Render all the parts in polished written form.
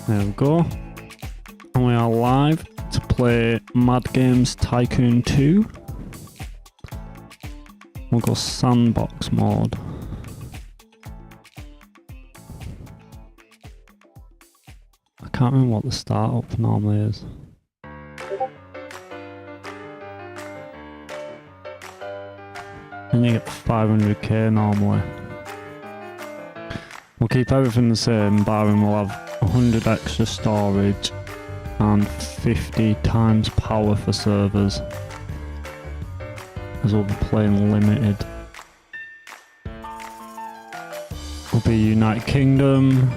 There we go. And we are live to play Mad Games Tycoon 2. We'll go sandbox mode. I can't remember what the startup normally is. And you get 500k normally. We'll keep everything the same, barring we'll have 100 extra storage and 50 times power for servers, as we'll be playing limited. Will be United Kingdom.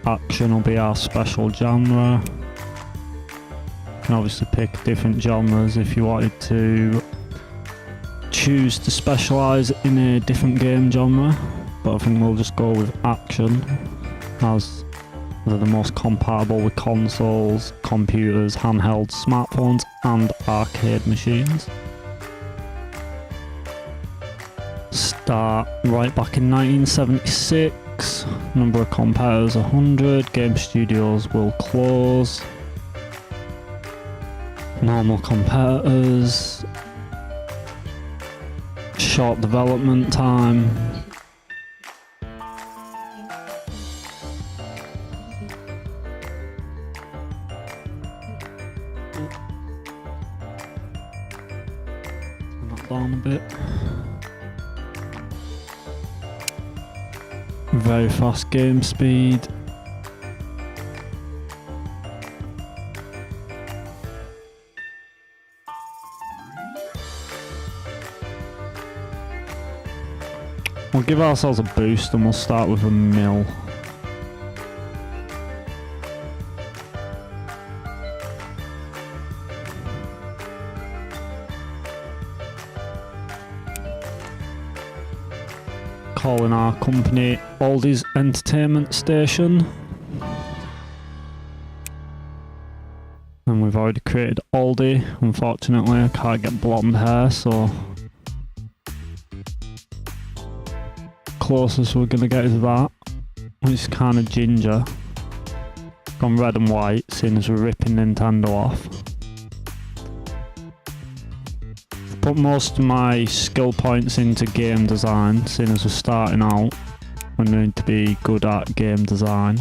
Action will be our special genre. You can obviously pick different genres if you wanted to choose to specialise in a different game genre, but I think we'll just go with action, as they're the most compatible with consoles, computers, handhelds, smartphones and arcade machines. Start right back in 1976, number of competitors 100, game studios will close, normal competitors, short development time. Turn that down a bit. Very fast game speed. We'll give ourselves a boost and we'll start with a mill. Calling our company Aldyz Entertainment Station. And we've already created Aldi. Unfortunately, I can't get blonde hair, so closest we're gonna get is that, which is kind of ginger. Gone red and white, seeing as we're ripping Nintendo off. Put most of my skill points into game design, seeing as we're starting out. We need to be good at game design.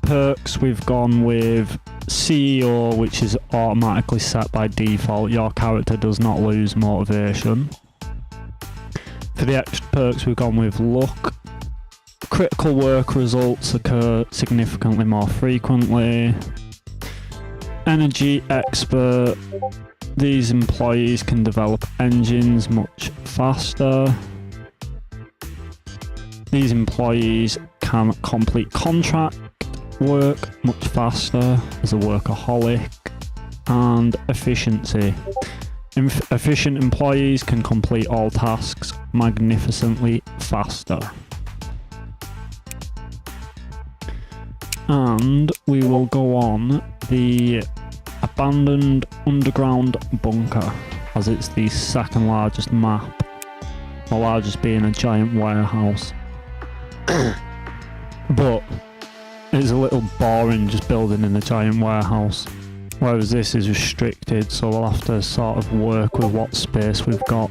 Perks, we've gone with CEO, which is automatically set by default. Your character does not lose motivation. For the extra perks, we've gone with luck. Critical work results occur significantly more frequently. Energy expert. These employees can develop engines much faster. These employees can complete contract work much faster as a workaholic. And efficiency. Efficient employees can complete all tasks magnificently faster. And we will go on the abandoned underground bunker, as it's the second largest map, the largest being a giant warehouse. But it's a little boring just building in a giant warehouse. Whereas this is restricted, so we'll have to sort of work with what space we've got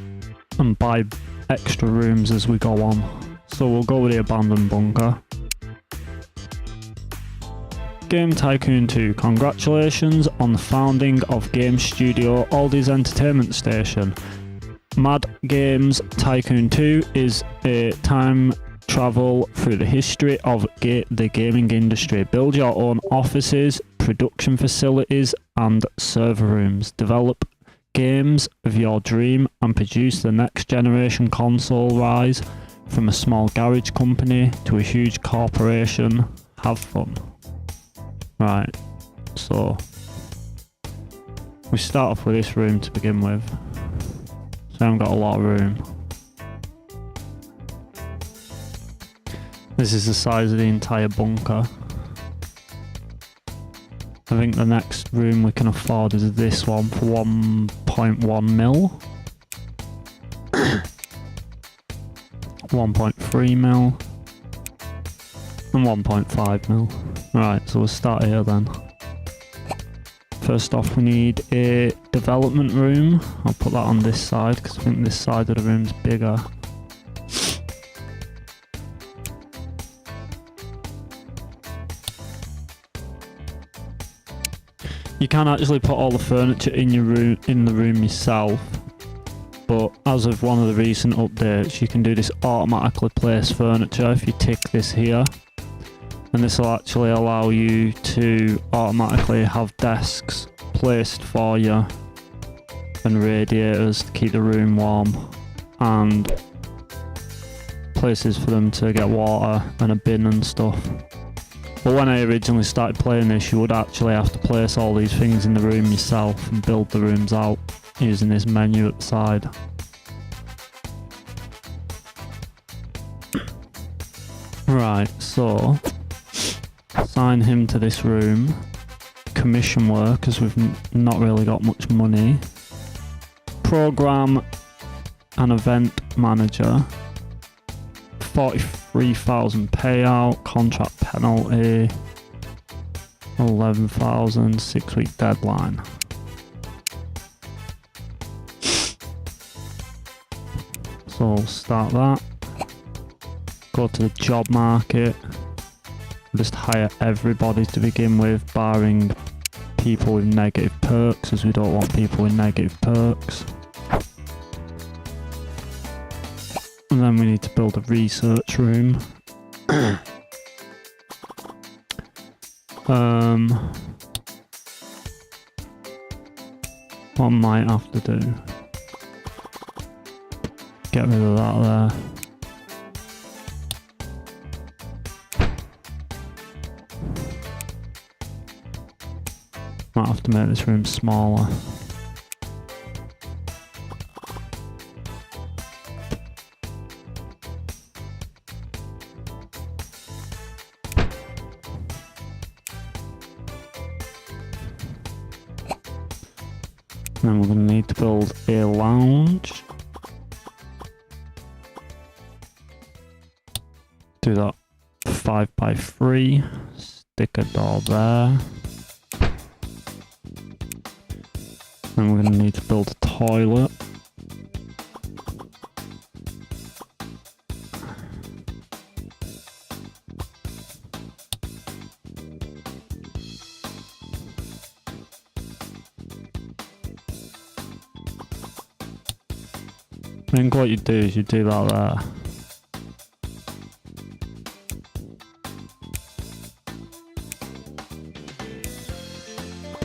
and buy extra rooms as we go on. So we'll go with the abandoned bunker. Game Tycoon 2. Congratulations on the founding of game studio Aldyz Entertainment Station. Mad Games Tycoon 2 is a time travel through the history of the gaming industry. Build your own offices, production facilities and server rooms. Develop games of your dream and produce the next generation console. Rise from a small garage company to a huge corporation. Have fun. Right, so we start off with this room to begin with. So I haven't got a lot of room. This is the size of the entire bunker. I think the next room we can afford is this one for 1.1 mil. 1.3 mil. And 1.5 mil. Right, so we'll start here then. First off, we need a development room. I'll put that on this side because I think this side of the room's bigger. You can actually put all the furniture in your room, in the room yourself, but as of one of the recent updates, you can do this automatically place furniture if you tick this here, and this will actually allow you to automatically have desks placed for you and radiators to keep the room warm and places for them to get water and a bin and stuff. But when I originally started playing this, you would actually have to place all these things in the room yourself and build the rooms out using this menu at the side. Right, so assign him to this room. Commission work, because we've not really got much money. Program an event manager. 43,000 payout, contract penalty, 11,000, 6-week deadline. So we'll start that. Go to the job market. Just hire everybody to begin with, barring people with negative perks, as we don't want people with negative perks. And then we need to build a research room. What I might have to do, get rid of that there. Might have to make this room smaller. Then we're going to need to build a lounge. Do that 5x3. Stick a door there. Then we're going to need to build a toilet. I think what you do is you do that there.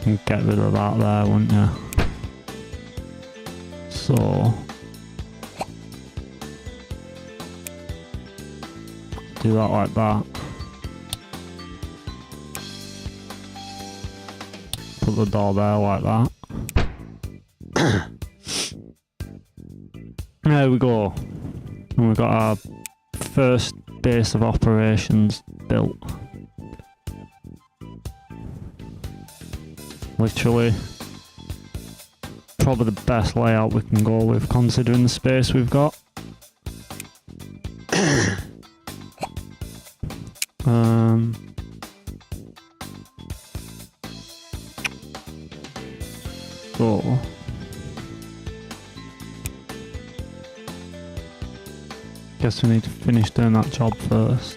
And get rid of that there, wouldn't you? So do that like that. Put the door there like that. There we go. And we've got our first base of operations built. Literally, probably the best layout we can go with considering the space we've got. So guess we need to finish doing that job first.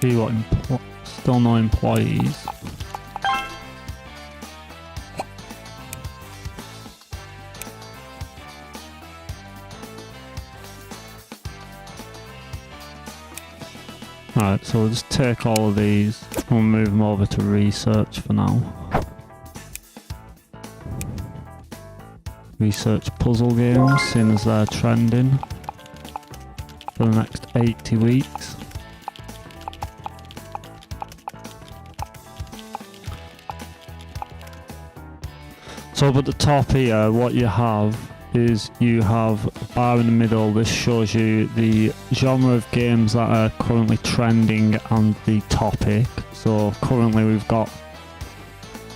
See what still no employees. Alright, so we'll just take all of these and we'll move them over to research for now. Research puzzle games, seeing as they're trending for the next 80 weeks. So up at the top here, what you have is you have a bar in the middle. This shows you the genre of games that are currently trending and the topic. So currently we've got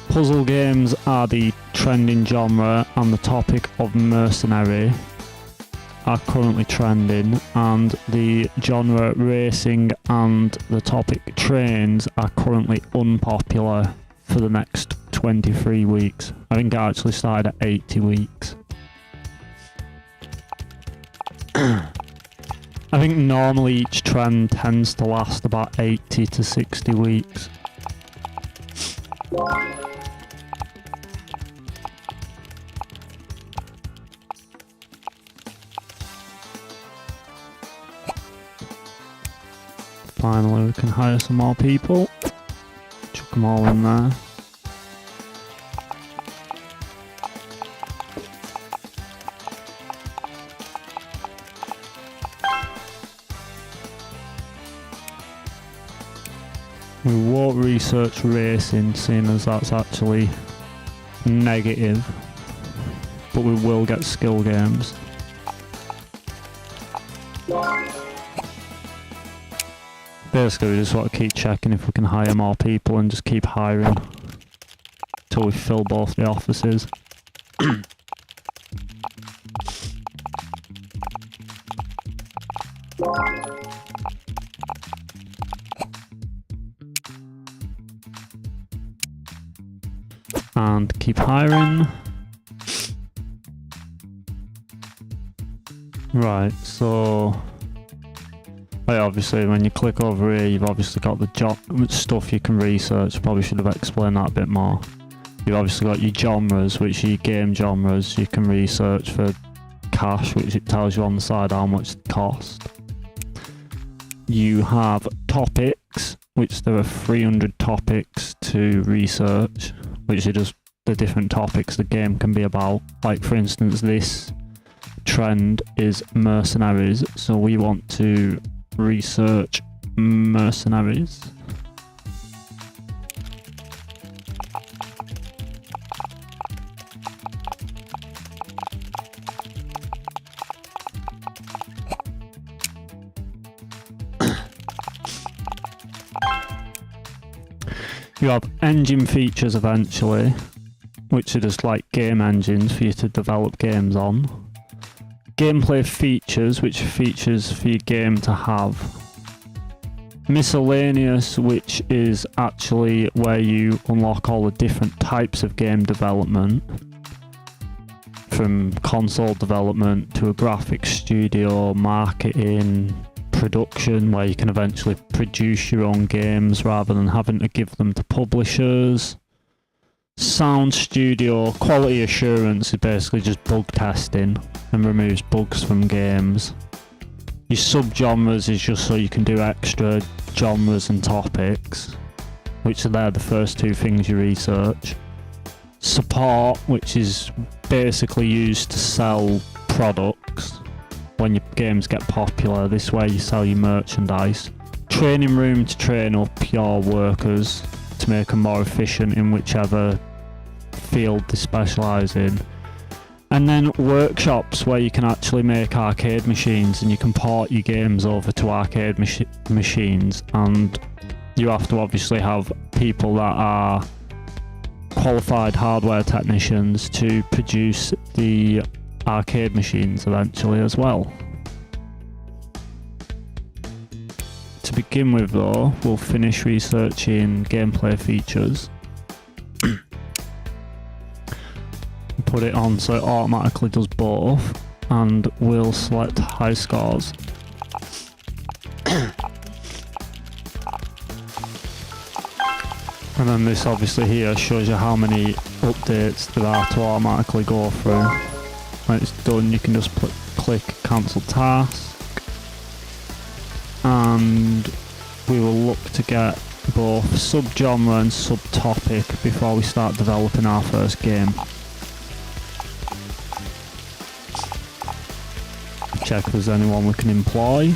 puzzle games are the trending genre, and the topic of mercenary are currently trending, and the genre racing and the topic trains are currently unpopular for the next 23 weeks. I think I actually started at 80 weeks. I think normally each trend tends to last about 80 to 60 weeks. Finally we can hire some more people. Chuck them all in there. We won't research racing, seeing as that's actually negative, but we will get skill games. Basically, we just want to keep checking if we can hire more people and just keep hiring until we fill both the offices. And keep hiring. Right, so obviously when you click over here, you've obviously got the stuff you can research. Probably should have explained that a bit more. You've obviously got your genres, which are your game genres. You can research for cash, which it tells you on the side how much it costs. You have topics, which there are 300 topics to research, which are just the different topics the game can be about. Like for instance, this trend is mercenaries, so we want to research mercenaries. You have engine features eventually, which are just like game engines for you to develop games on. Gameplay features, which are features for your game to have. Miscellaneous, which is actually where you unlock all the different types of game development, from console development to a graphics studio, marketing, production, where you can eventually produce your own games rather than having to give them to publishers. Sound studio, quality assurance is basically just bug testing and removes bugs from games. Your subgenres is just so you can do extra genres and topics, which are there the first two things you research. Support, which is basically used to sell products when your games get popular. This way you sell your merchandise. Training room to train up your workers to make them more efficient in whichever field they specialise in. And then workshops, where you can actually make arcade machines and you can port your games over to arcade machines, and you have to obviously have people that are qualified hardware technicians to produce the arcade machines eventually as well. To begin with though, we'll finish researching gameplay features. Put it on so it automatically does both, and we'll select high scores. And then this obviously here shows you how many updates there are to automatically go through. When it's done, you can just click cancel task, and we will look to get both subgenre and subtopic before we start developing our first game. Check if there's anyone we can employ.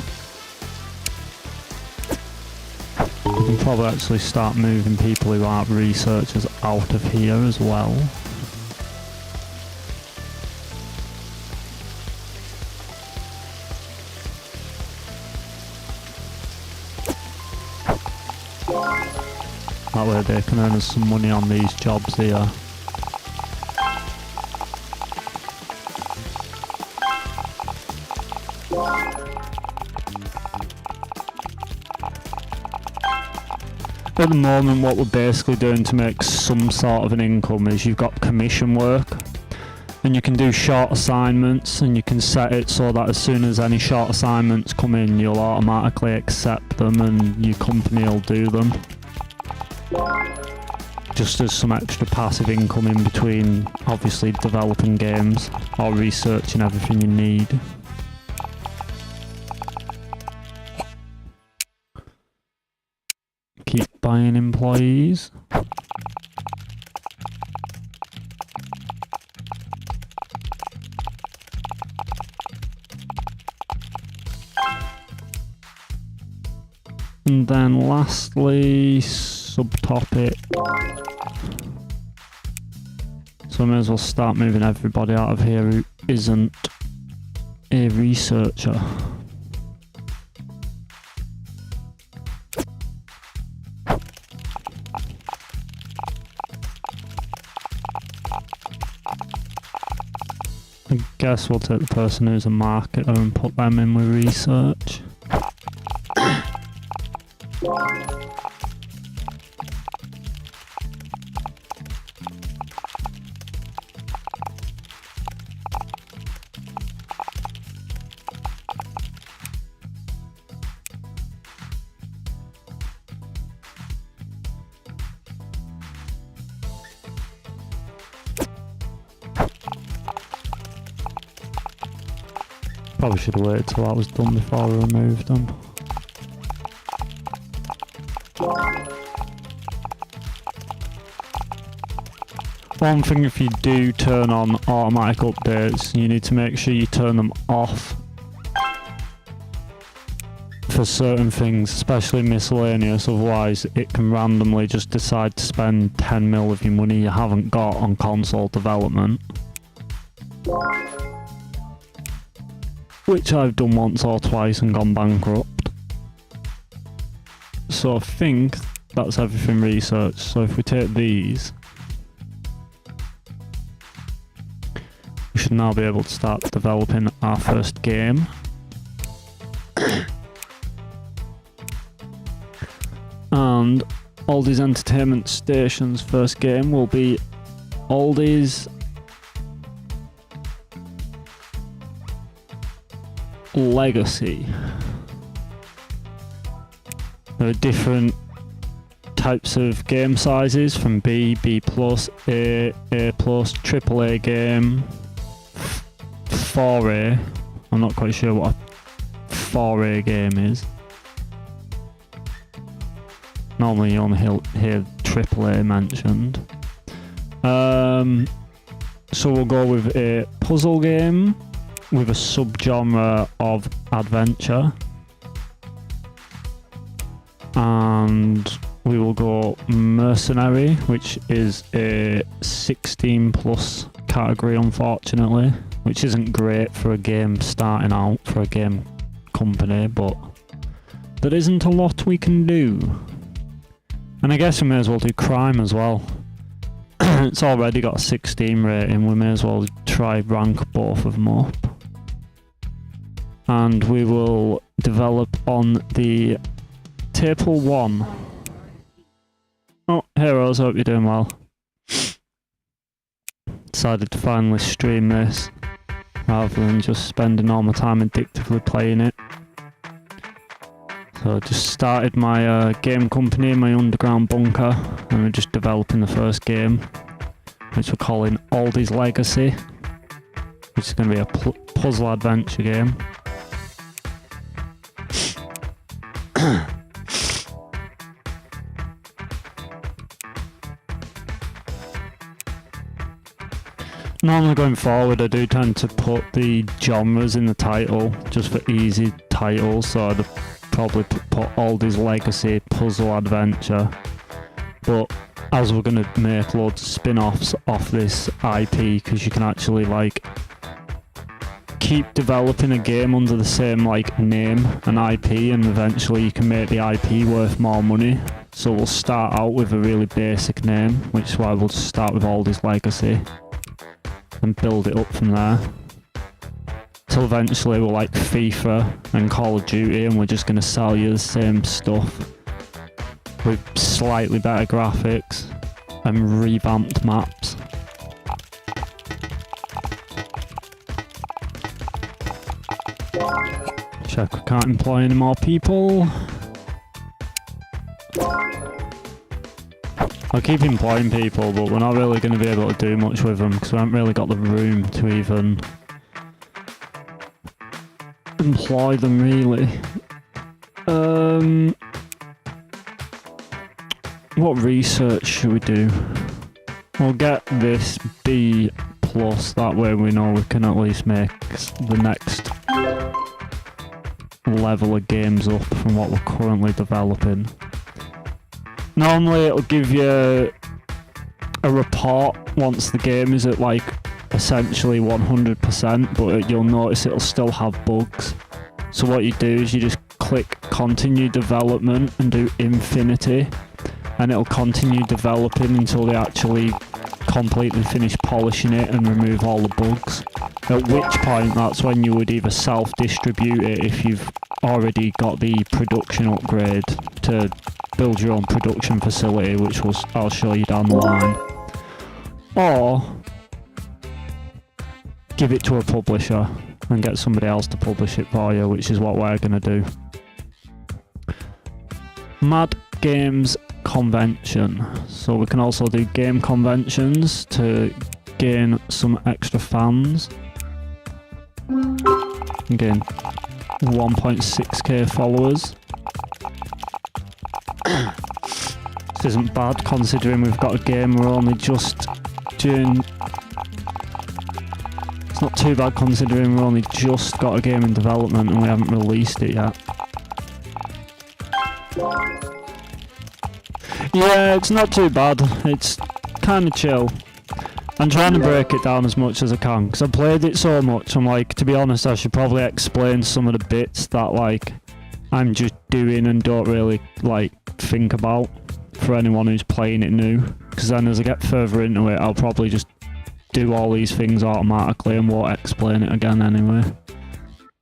We can probably actually start moving people who aren't researchers out of here as well. That way they can earn us some money on these jobs here. At the moment, what we're basically doing to make some sort of an income is you've got commission work, and you can do short assignments, and you can set it so that as soon as any short assignments come in, you'll automatically accept them and your company will do them. Just as some extra passive income in between, obviously, developing games or researching everything you need. Keep buying employees. And then lastly, subtopic. So I may as well start moving everybody out of here who isn't a researcher. I guess we'll take the person who's a marketer and put them in with research. Probably should have waited till that was done before I removed them. One thing, if you do turn on automatic updates, you need to make sure you turn them off for certain things, especially miscellaneous, otherwise it can randomly just decide to spend 10 mil of your money you haven't got on console development. Which I've done once or twice and gone bankrupt. So I think that's everything researched. So if we take these, we should now be able to start developing our first game. And Aldyz Entertainment Station's first game will be Aldyz Legacy. There are different types of game sizes, from B, B+, A+, AAA game, 4A. I'm not quite sure what a 4A game is. Normally you only hear AAA mentioned. So we'll go with a puzzle game with a subgenre of adventure, and we will go mercenary, which is a 16+ category, unfortunately, which isn't great for a game starting out, for a game company, but there isn't a lot we can do. And I guess we may as well do crime as well. It's already got a 16 rating, we may as well try rank both of them up. And we will develop on the table 1. Oh, heroes, hope you're doing well. Decided to finally stream this rather than just spending all my time addictively playing it. So I just started my game company in my underground bunker, and we're just developing the first game, which we're calling Aldyz Legacy, which is going to be a puzzle adventure game. Normally going forward, I do tend to put the genres in the title just for easy titles, so I'd probably put Aldyz Legacy Puzzle Adventure. But as we're going to make loads of spin-offs off this IP, because you can actually like keep developing a game under the same like name and IP, and eventually you can make the IP worth more money. So we'll start out with a really basic name, which is why we'll just start with Aldyz Legacy and build it up from there. Till eventually we're like FIFA and Call of Duty, and we're just going to sell you the same stuff with slightly better graphics and revamped maps. Check we can't employ any more people. I'll keep employing people, but we're not really going to be able to do much with them because we haven't really got the room to even employ them, really. What research should we do? We'll get this B+, that way we know we can at least make the next level of games up from what we're currently developing. Normally it'll give you a report once the game is at like essentially 100%, but you'll notice it'll still have bugs. So what you do is you just click continue development and do infinity, and it'll continue developing until they actually completely finish polishing it and remove all the bugs. At which point that's when you would either self-distribute it if you've already got the production upgrade to build your own production facility, which I'll show you down the line, or give it to a publisher and get somebody else to publish it for you, which is what we're going to do. Mad Games Convention. So we can also do game conventions to gain some extra fans. Again, 1.6k followers. This isn't bad considering we've got a game we're only just doing. It's not too bad considering we've only just got a game in development and we haven't released it yet. Yeah, it's not too bad. It's kind of chill. I'm trying to break it down as much as I can because I played it so much. I'm like, to be honest, I should probably explain some of the bits that like I'm just doing and don't really like think about for anyone who's playing it new. Because then as I get further into it, I'll probably just do all these things automatically and won't explain it again anyway.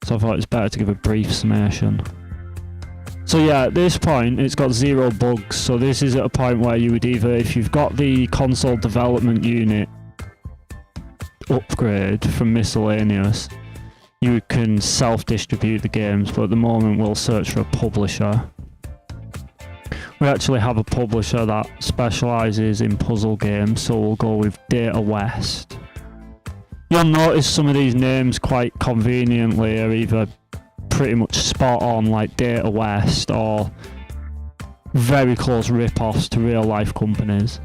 So I thought it's better to give a brief summation. So yeah, at this point it's got 0 bugs, so this is at a point where you would either, if you've got the console development unit upgrade from miscellaneous, you can self-distribute the games, but at the moment we'll search for a publisher. We actually have a publisher that specialises in puzzle games, so we'll go with Data West. You'll notice some of these names quite conveniently are either pretty much spot on, like Data West, or very close rip-offs to real life companies.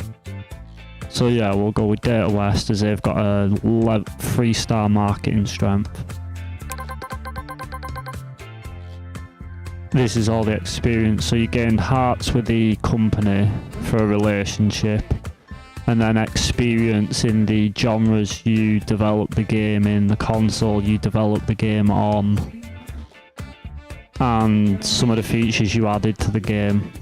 So yeah, we'll go with Data West as they've got a 3-star marketing strength. This is all the experience, so you gained hearts with the company for a relationship, and then experience in the genres you develop the game in, the console you develop the game on, and some of the features you added to the game.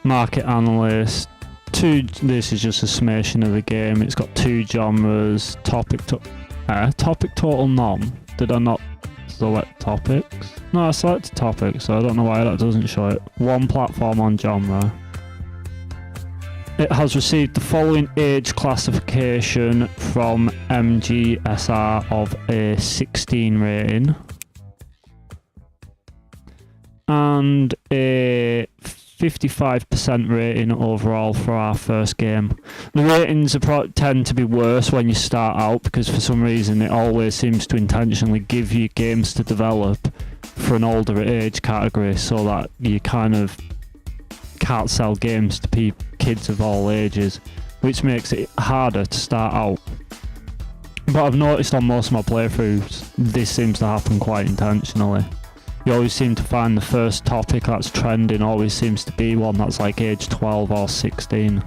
Market analyst. This is just a summation of the game. It's got 2 genres. Topic total none. Did I not select topics? No, I selected topics, so I don't know why that doesn't show it. 1 platform on genre. It has received the following age classification from MGSR of a 16 rating and a 55% rating overall for our first game. The ratings tend to be worse when you start out because for some reason it always seems to intentionally give you games to develop for an older age category so that you kind of can't sell games to kids of all ages, which makes it harder to start out. But I've noticed on most of my playthroughs this seems to happen quite intentionally. You always seem to find the first topic that's trending always seems to be one that's like age 12 or 16.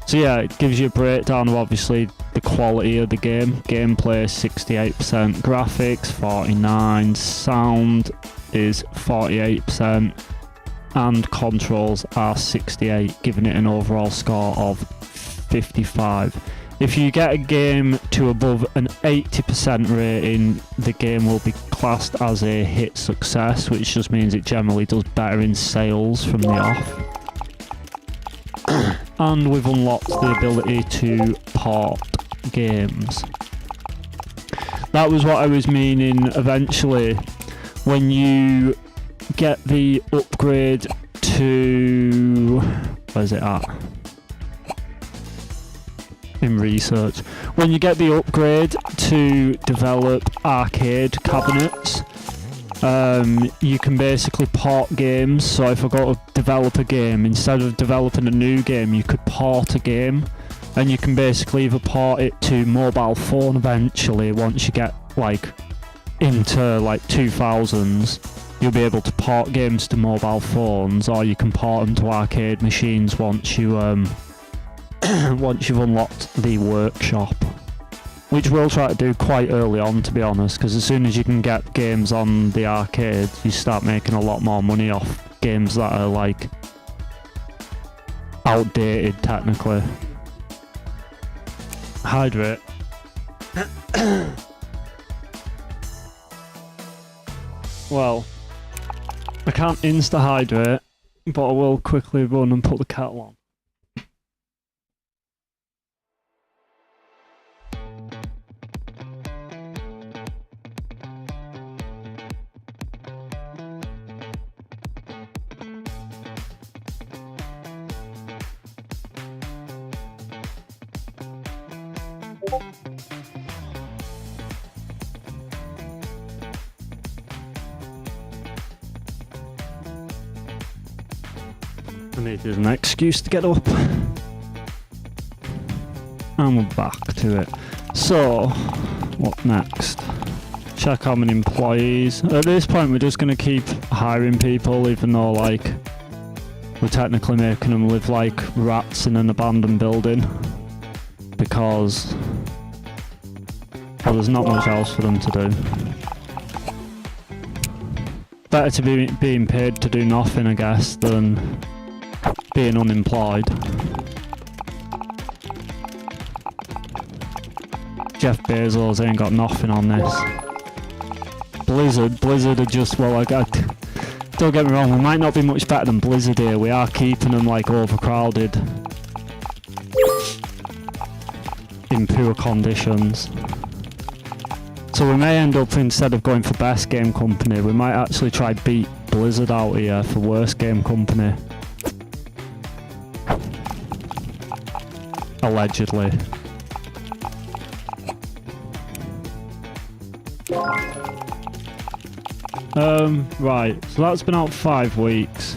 So yeah, it gives you a breakdown of obviously the quality of the game. Gameplay 68%, graphics 49%, sound is 48%, and controls are 68, giving it an overall score of 55. If you get a game to above an 80% rating, the game will be classed as a hit success, which just means it generally does better in sales from the off. And we've unlocked the ability to port games. That was what I was meaning eventually. When you get the upgrade to... where's it at? In research. When you get the upgrade to develop arcade cabinets, you can basically port games. So if I go to develop a game, instead of developing a new game, you could port a game, and you can basically either port it to mobile phone eventually. Once you get like into like 2000s, you'll be able to port games to mobile phones, or you can port them to arcade machines once you once you've unlocked the workshop, which we'll try to do quite early on, to be honest, because as soon as you can get games on the arcade, you start making a lot more money off games that are like outdated technically. Hydrate. Well, I can't insta-hydrate, but I will quickly run and put the kettle on. I needed an excuse to get up. And we're back to it. So, what next? Check how many employees. At this point we're just going to keep hiring people, even though like we're technically making them live like rats in an abandoned building. Because well, there's not much else for them to do. Better to be being paid to do nothing, I guess, than being unemployed. Jeff Bezos ain't got nothing on this. Blizzard are just, well, don't get me wrong, we might not be much better than Blizzard here. We are keeping them like overcrowded in poor conditions. So we may end up, instead of going for best game company, we might actually try beat Blizzard out here for worst game company. Allegedly. Right, so that's been out 5 weeks.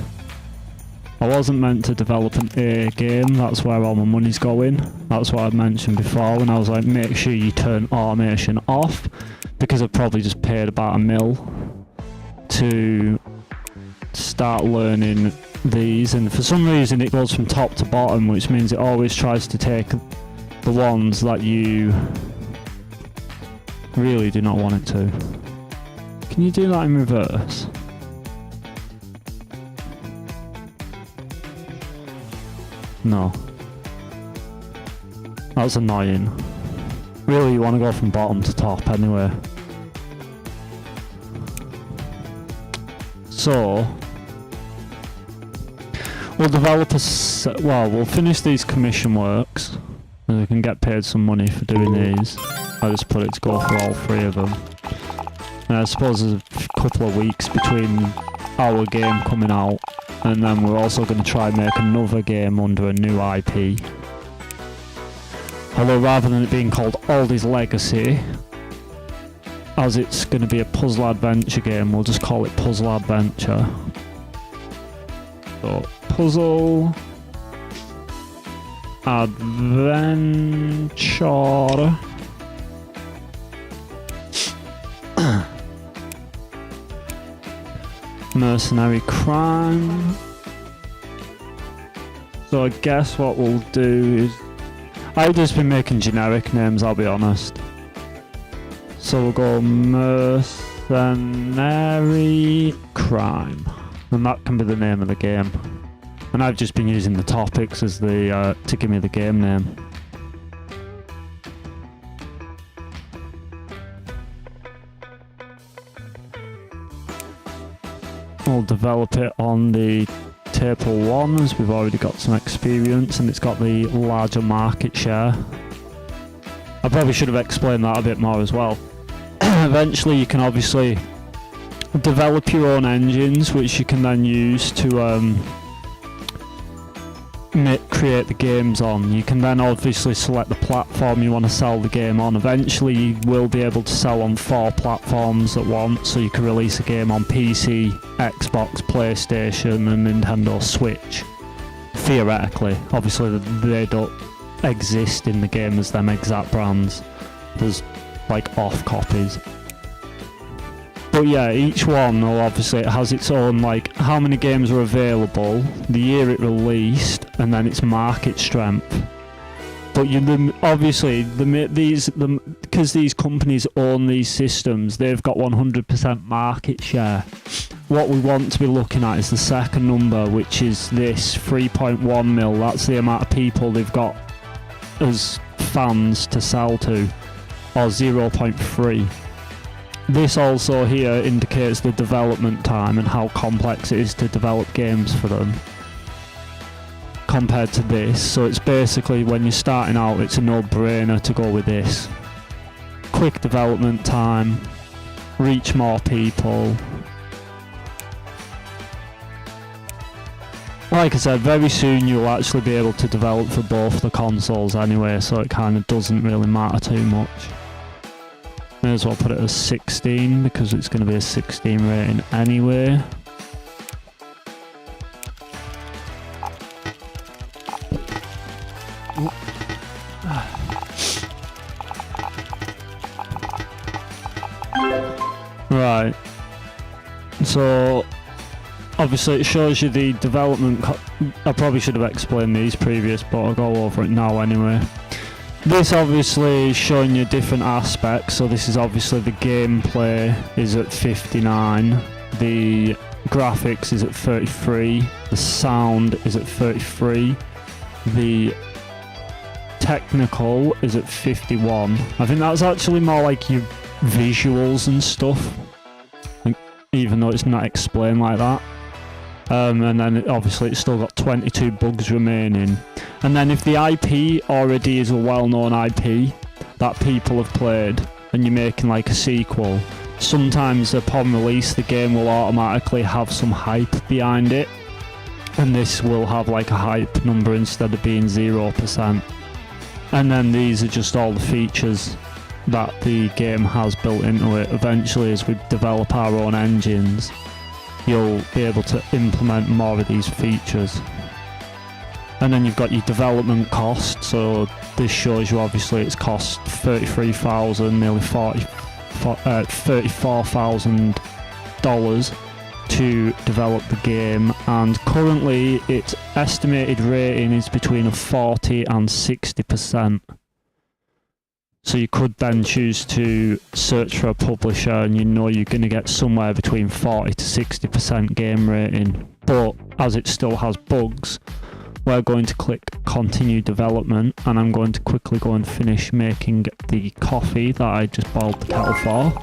I wasn't meant to develop an A game, that's where all my money's going. That's what I mentioned before when I was like, make sure you turn automation off, because I've probably just paid about $1 million to start learning these, and for some reason it goes from top to bottom, which means it always tries to take the ones that you really do not want it to. Can you do that in reverse? No. That's annoying. Really, you want to go from bottom to top anyway. So we'll develop we'll finish these commission works, and we can get paid some money for doing these. I just put it to go for all 3 of them. And I suppose there's a couple of weeks between our game coming out, and then we're also going to try and make another game under a new IP. Although rather than it being called Aldyz Legacy, as it's going to be a puzzle adventure game, we'll just call it Puzzle Adventure. So, Puzzle Adventure. Mercenary Crime. So I guess what we'll do is, I've just been making generic names, I'll be honest. So we'll go Mercenary Mercenary Crime, and that can be the name of the game. And I've just been using the topics as the to give me the game name. We'll develop it on the Table 1 as we've already got some experience and it's got the larger market share. I probably should have explained that a bit more as well. Eventually you can obviously develop your own engines which you can then use to create the games on. You can then obviously select the platform you want to sell the game on. Eventually you will be able to sell on 4 platforms at once, so you can release a game on PC, Xbox, PlayStation and Nintendo Switch. Theoretically. Obviously they don't exist in the game as them exact brands. There's like off copies. But yeah, each one will obviously it has its own like how many games are available, the year it released, and then its market strength. But obviously because these companies own these systems, they've got 100% market share. What we want to be looking at is the second number, which is this 3.1 mil. That's the amount of people they've got as fans to sell to, or 0.3. This also here indicates the development time and how complex it is to develop games for them compared to this. So it's basically when you're starting out, it's a no-brainer to go with this. Quick development time, reach more people. Like I said, very soon you'll actually be able to develop for both the consoles anyway, so it kind of doesn't really matter too much. May as well put it as 16 because it's going to be a 16 rating anyway. Right. So obviously it shows you the development. I probably should have explained these previous, but I'll go over it now anyway. This obviously is showing you different aspects, so this is obviously the gameplay is at 59, the graphics is at 33, the sound is at 33, the technical is at 51. I think that's actually more like your visuals and stuff, even though it's not explained like that. And then obviously it's still got 22 bugs remaining. And then if the IP already is a well-known IP that people have played and you're making like a sequel, sometimes upon release the game will automatically have some hype behind it, and this will have like a hype number instead of being 0%. And then these are just all the features that the game has built into it. Eventually, as we develop our own engines, you'll be able to implement more of these features. And then you've got your development cost, so this shows you obviously it's cost $33,000, nearly $34,000 to develop the game, and currently its estimated rating is between a 40 and 60%. So you could then choose to search for a publisher and you know you're going to get somewhere between 40 to 60% game rating. But as it still has bugs, we're going to click continue development, and I'm going to quickly go and finish making the coffee that I just boiled the kettle for.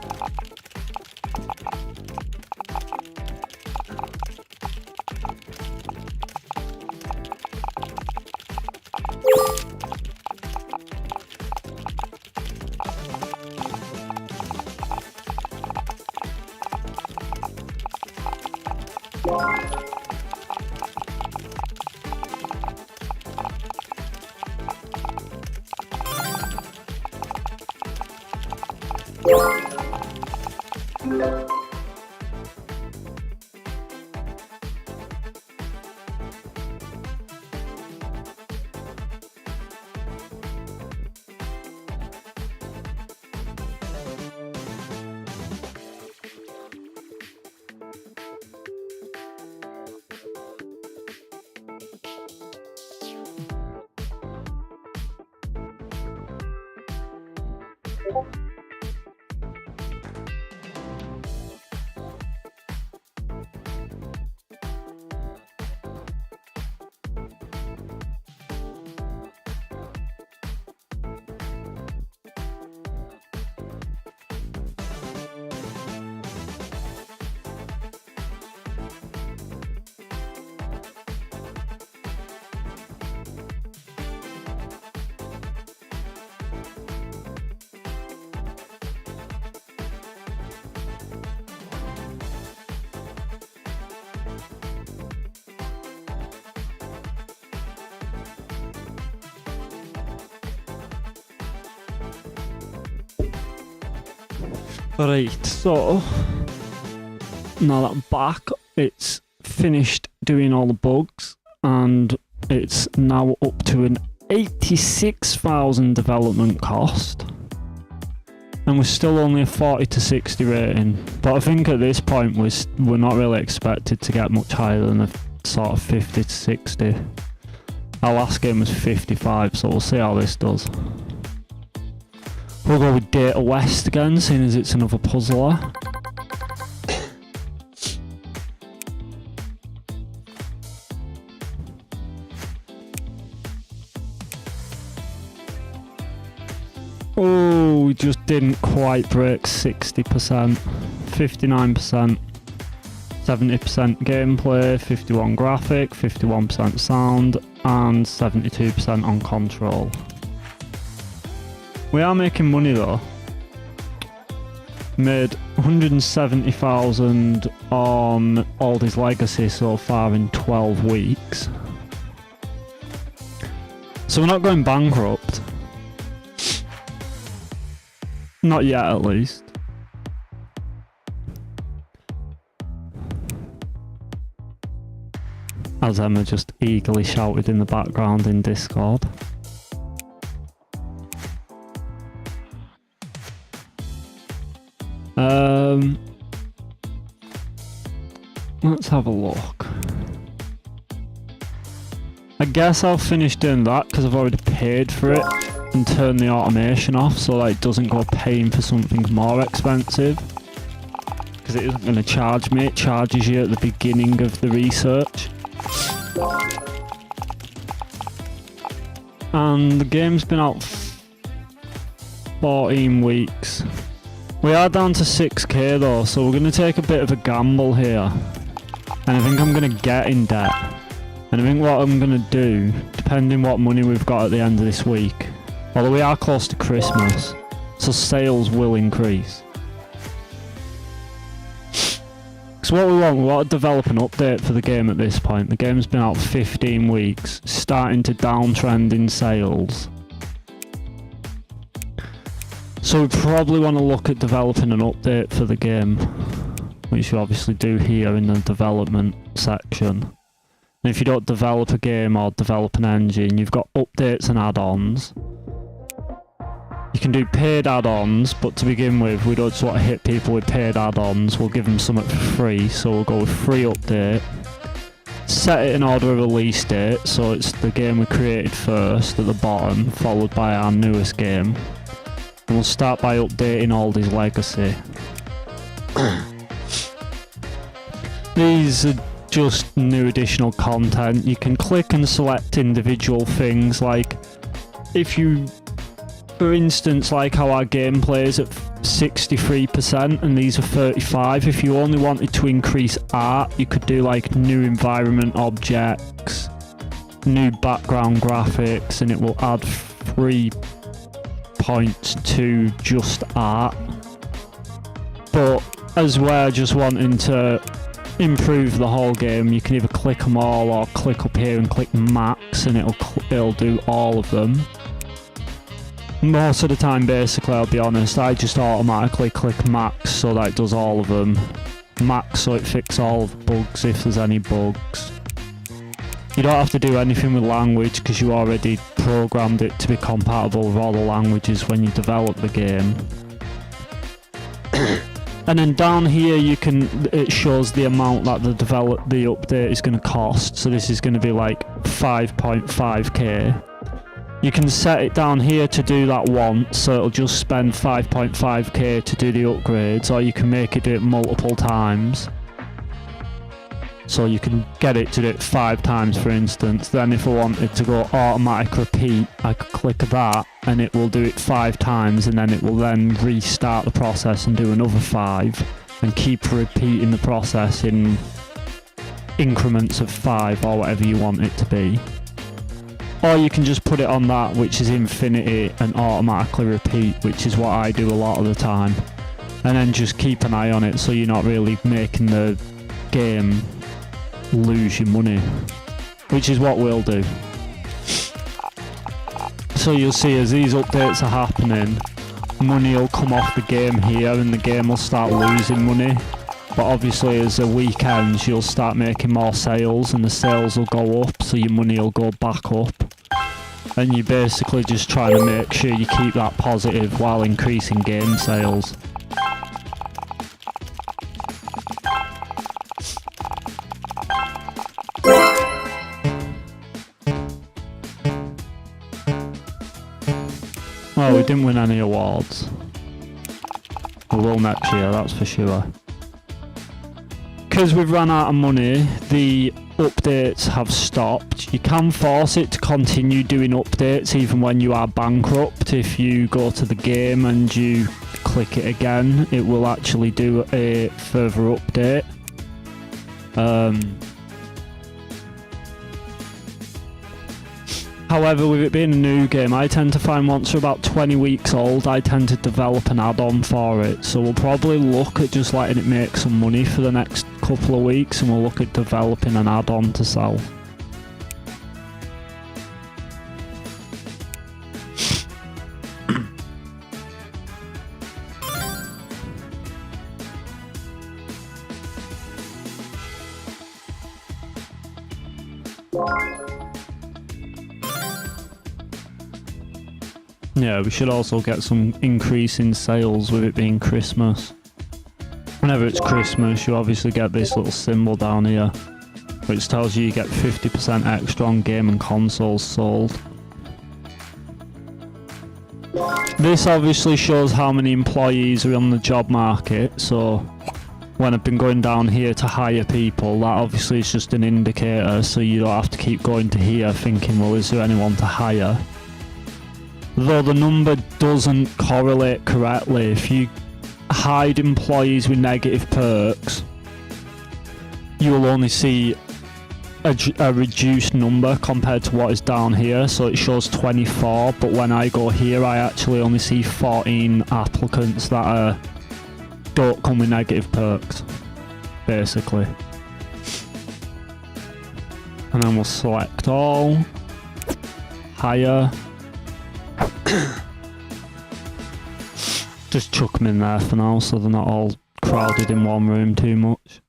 Right, so now that I'm back, it's finished doing all the bugs and it's now up to an 86,000 development cost. And we're still only a 40 to 60 rating. But I think at this point we're not really expected to get much higher than a sort of 50 to 60. Our last game was 55, so we'll see how this does. We'll go with Data West again, seeing as it's another puzzler. Oh, we just didn't quite break 60%. 59%. 70% gameplay, 51 graphic, 51% sound, and 72% on control. We are making money though. Made 170,000 on Aldyz Legacy so far in 12 weeks. So we're not going bankrupt. Not yet, at least. As Emma just eagerly shouted in the background in Discord. Let's have a look. I guess I'll finish doing that because I've already paid for it and turn the automation off so that it doesn't go paying for something more expensive. Because it isn't going to charge me, it charges you at the beginning of the research. And the game's been out 14 weeks. We are down to 6k though, so we're going to take a bit of a gamble here. And I think I'm going to get in debt. And I think what I'm going to do, depending what money we've got at the end of this week, although we are close to Christmas, so sales will increase. Because what we want to develop an update for the game at this point. The game's been out 15 weeks, starting to downtrend in sales. So we probably want to look at developing an update for the game, which you obviously do here in the development section. And if you don't develop a game or develop an engine, you've got updates and add-ons. You can do paid add-ons, but to begin with, we don't just want to hit people with paid add-ons. We'll give them something for free, so we'll go with free update. Set it in order of release date, so it's the game we created first at the bottom, followed by our newest game. And we'll start by updating Aldyz Legacy. These are just new additional content. You can click and select individual things, like if you, for instance, like how our gameplay is at 63% and these are 35, if you only wanted to increase art, you could do like new environment objects, new background graphics, and it will add 3 points to just art. But as we're just wanting to improve the whole game, you can either click them all or click up here and click max and it'll do all of them. Most of the time, basically, I'll be honest, I just automatically click max so that it does all of them. Max so it fixes all of the bugs if there's any bugs. You don't have to do anything with language because you already programmed it to be compatible with all the languages when you develop the game. And then down here it shows the amount that the update is going to cost. So this is going to be like 5.5k. You can set it down here to do that once, so it'll just spend 5.5k to do the upgrades, or you can make it do it multiple times. So you can get it to do it 5 times, for instance. Then if I wanted to go automatic repeat, I could click that and it will do it 5 times, and then it will then restart the process and do another 5 and keep repeating the process in increments of 5 or whatever you want it to be. Or you can just put it on that, which is infinity and automatically repeat, which is what I do a lot of the time. And then just keep an eye on it so you're not really making the game lose your money, which is what we'll do. So you'll see as these updates are happening, money will come off the game here and the game will start losing money. But obviously as the week ends you'll start making more sales and the sales will go up, so your money will go back up. And you're basically just trying to make sure you keep that positive while increasing game sales. Well, we didn't win any awards. We will next year, that's for sure. Because we've run out of money, the updates have stopped. You can force it to continue doing updates even when you are bankrupt. If you go to the game and you click it again, it will actually do a further update. However, with it being a new game, I tend to find once we're about 20 weeks old, I tend to develop an add-on for it. So we'll probably look at just letting it make some money for the next couple of weeks, and we'll look at developing an add-on to sell. Yeah, we should also get some increase in sales with it being Christmas. Whenever it's Christmas, you obviously get this little symbol down here, which tells you get 50% extra on game and consoles sold. This obviously shows how many employees are on the job market, so when I've been going down here to hire people, that obviously is just an indicator, so you don't have to keep going to here thinking, well, is there anyone to hire? Though the number doesn't correlate correctly. If you hide employees with negative perks, you will only see a reduced number compared to what is down here. So it shows 24, but when I go here I actually only see 14 applicants that don't come with negative perks, basically. And then we'll select all, hire. Just chuck them in there for now so they're not all crowded in one room too much.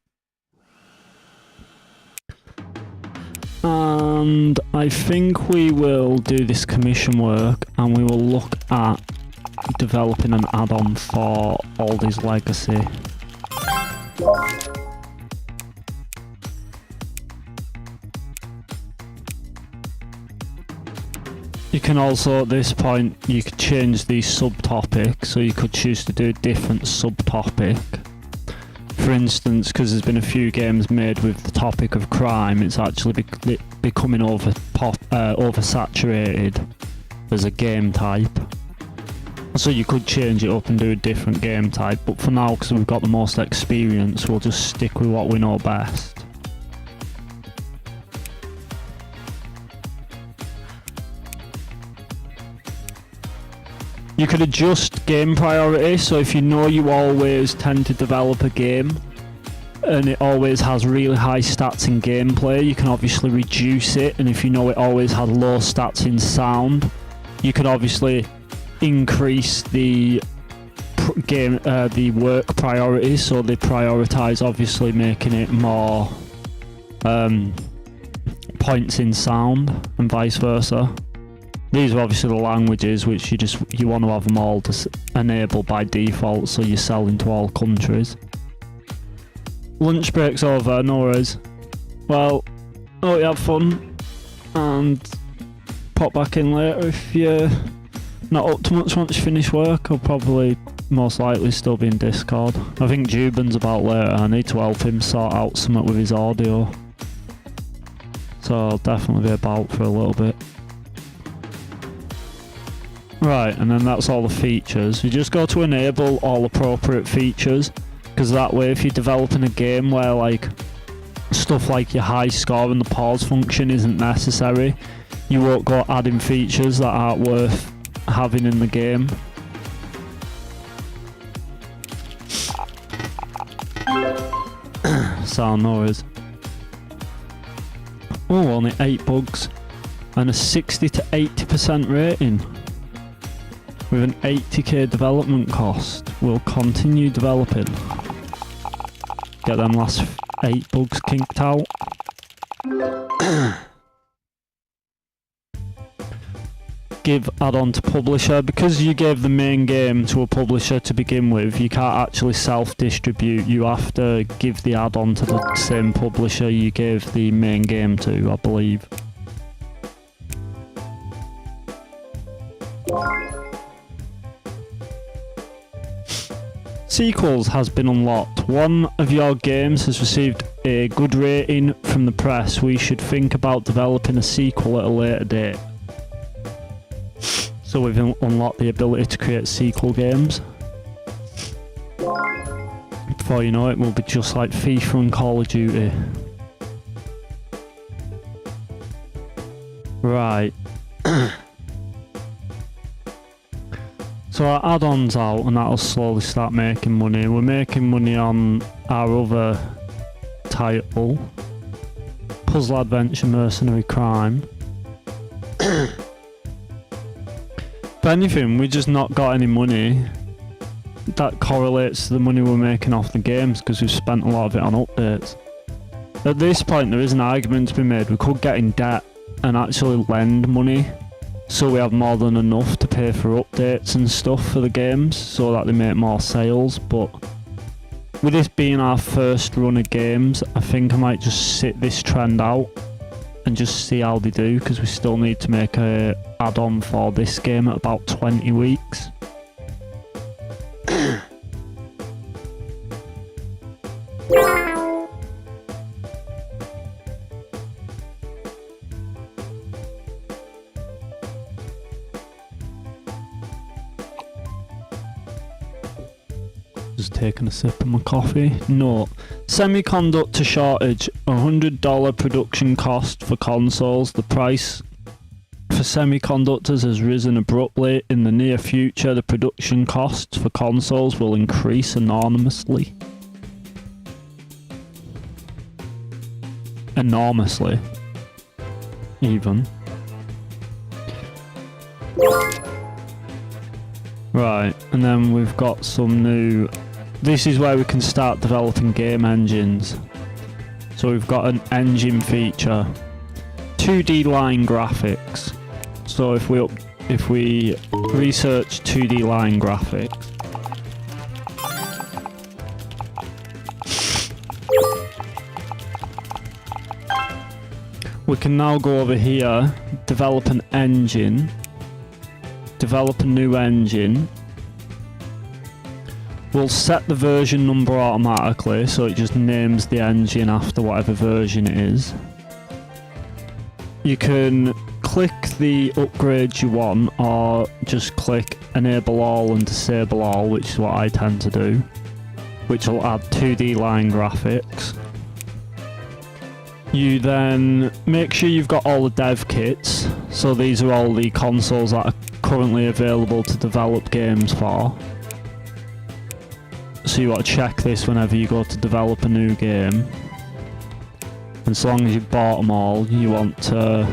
And I think we will do this commission work and we will look at developing an add-on for Aldyz Legacy. You can also, at this point, you could change the subtopic, so you could choose to do a different subtopic. For instance, because there's been a few games made with the topic of crime, it's actually becoming oversaturated as a game type. So you could change it up and do a different game type, but for now, because we've got the most experience, we'll just stick with what we know best. You could adjust game priority, so if you know you always tend to develop a game and it always has really high stats in gameplay, you can obviously reduce it, and if you know it always has low stats in sound, you could obviously increase the the work priority, so they prioritize obviously making it more points in sound and vice versa. These are obviously the languages which you want to have them all to enable by default, so you sell into all countries. Lunch break's over, no worries. Well, hope you have fun and pop back in later if you're not up to much once you finish work. I'll probably most likely still be in Discord. I think Jubin's about later. I need to help him sort out something with his audio, so I'll definitely be about for a little bit. Right, and then that's all the features. You just go to enable all appropriate features, because that way if you're developing a game where like stuff like your high score and the pause function isn't necessary, you won't go adding features that aren't worth having in the game. So no worries. Oh, only 8 bugs and a 60 to 80% rating. with an 80k development cost. We'll continue developing. Get them last 8 bugs kinked out. Give add-on to publisher. Because you gave the main game to a publisher to begin with, you can't actually self-distribute. You have to give the add-on to the same publisher you gave the main game to, I believe. Sequels has been unlocked. One of your games has received a good rating from the press. We should think about developing a sequel at a later date. So we've unlocked the ability to create sequel games. Before you know it, we'll be just like FIFA and Call of Duty. Right. So our add-ons out and that'll slowly start making money. We're making money on our other title, Puzzle Adventure Mercenary Crime. If anything, we just not got any money that correlates to the money we're making off the games because we've spent a lot of it on updates. At this point there is an argument to be made. We could get in debt and actually lend money so we have more than enough to pay for updates and stuff for the games so that they make more sales, but with this being our first run of games, I think I might just sit this trend out and just see how they do, because we still need to make a add-on for this game at about 20 weeks. Just taking a sip of my coffee. Note: semiconductor shortage, $100 production cost for consoles. The price for semiconductors has risen abruptly. In the near future, the production costs for consoles will increase enormously. Enormously. Even. Right, and then we've got some new... This is where we can start developing game engines. So we've got an engine feature. 2D line graphics. So if we research 2D line graphics, we can now go over here, develop an engine, develop a new engine. We'll set the version number automatically, so it just names the engine after whatever version it is. You can click the upgrades you want, or just click enable all and disable all, which is what I tend to do, which will add 2D line graphics. You then make sure you've got all the dev kits, so these are all the consoles that are currently available to develop games for. So you want to check this whenever you go to develop a new game. And so long as you've bought them all, you want to...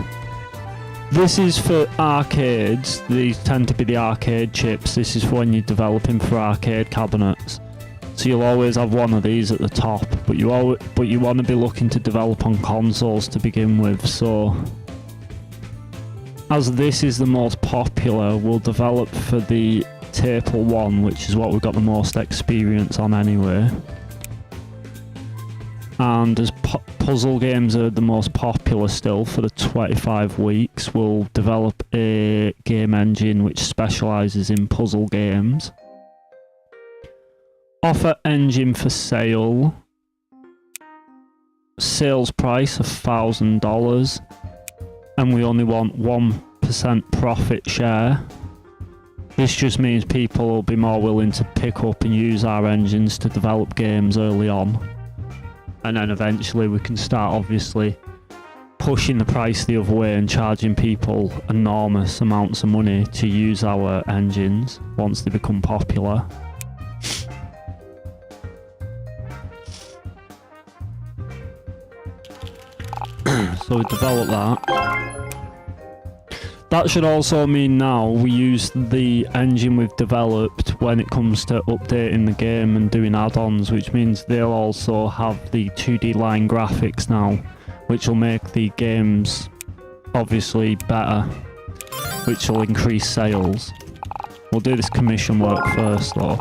This is for arcades. These tend to be the arcade chips. This is for when you're developing for arcade cabinets. So you'll always have one of these at the top, but you want to be looking to develop on consoles to begin with. So as this is the most popular, we'll develop for the Staple 1, which is what we've got the most experience on anyway. And as puzzle games are the most popular still for the 25 weeks, we'll develop a game engine which specialises in puzzle games. Offer engine for sale. Sales price of $1,000. And we only want 1% profit share. This just means people will be more willing to pick up and use our engines to develop games early on. And then eventually we can start obviously pushing the price the other way and charging people enormous amounts of money to use our engines once they become popular. So we develop that. That should also mean now we use the engine we've developed when it comes to updating the game and doing add-ons, which means they'll also have the 2D line graphics now, which will make the games obviously better, which will increase sales. We'll do this commission work first though.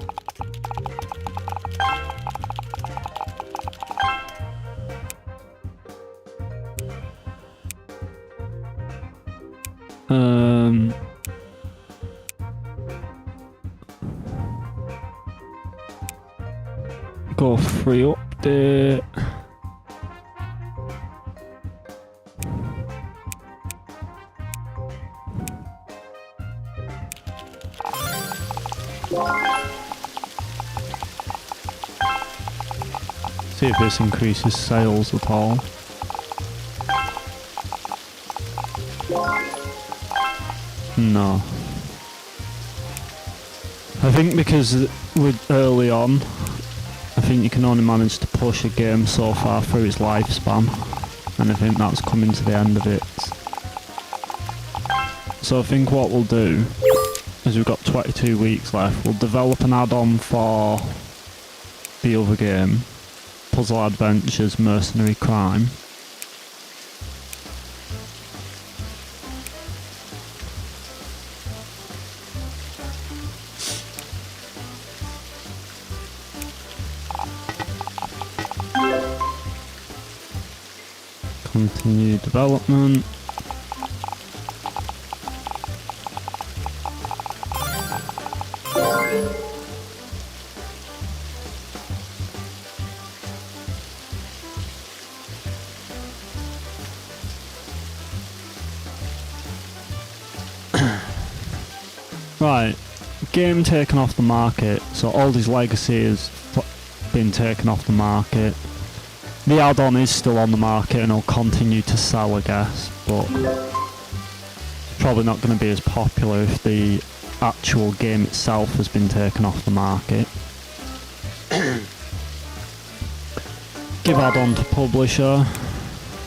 Go free update. See if this increases sales at all. No. I think because with early on, I think you can only manage to push a game so far through its lifespan, and I think that's coming to the end of it. So I think what we'll do is we've got 22 weeks left. We'll develop an add-on for the other game, Puzzle Adventures Mercenary Crime. Continue development. Right, game taken off the market. So Aldyz Legacy has been taken off the market. The add-on is still on the market and will continue to sell, I guess, but it's probably not going to be as popular if the actual game itself has been taken off the market. Give add-on to publisher.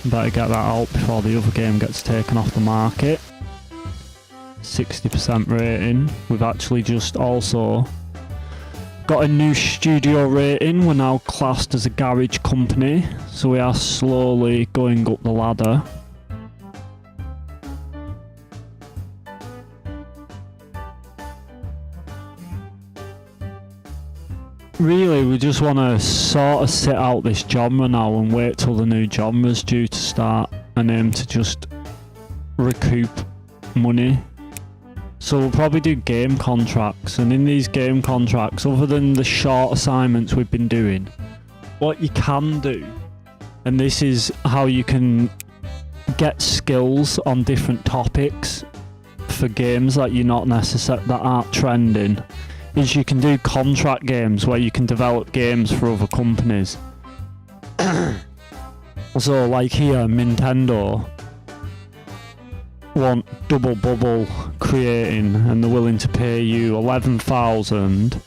Better get that out before the other game gets taken off the market. 60% rating. We've actually just also got a new studio rating. We're now classed as a garage company, so we are slowly going up the ladder. Really, we just want to sort of sit out this genre now and wait till the new genre's due to start and aim to just recoup money. So we'll probably do game contracts, and in these game contracts, other than the short assignments we've been doing, what you can do, and this is how you can get skills on different topics for games that you're not that aren't trending, is you can do contract games where you can develop games for other companies. So like here, Nintendo want Double Bubble creating, and they're willing to pay you 11,000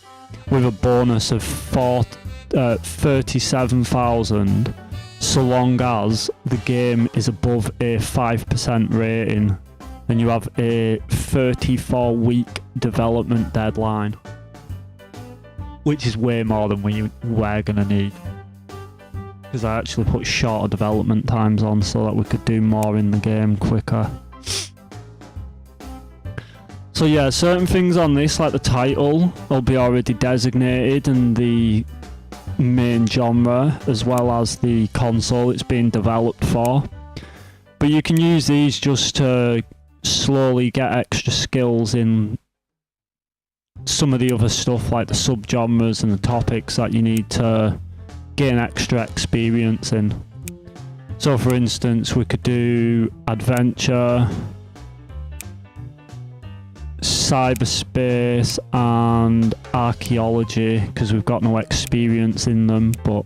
with a bonus of 37,000 so long as the game is above a 5% rating and you have a 34-week development deadline, which is way more than we're gonna need, because I actually put shorter development times on so that we could do more in the game quicker. So yeah, certain things on this, like the title, will be already designated, and the main genre, as well as the console it's being developed for. But you can use these just to slowly get extra skills in some of the other stuff, like the subgenres and the topics that you need to gain extra experience in. So for instance, we could do adventure, cyberspace and archaeology, because we've got no experience in them, but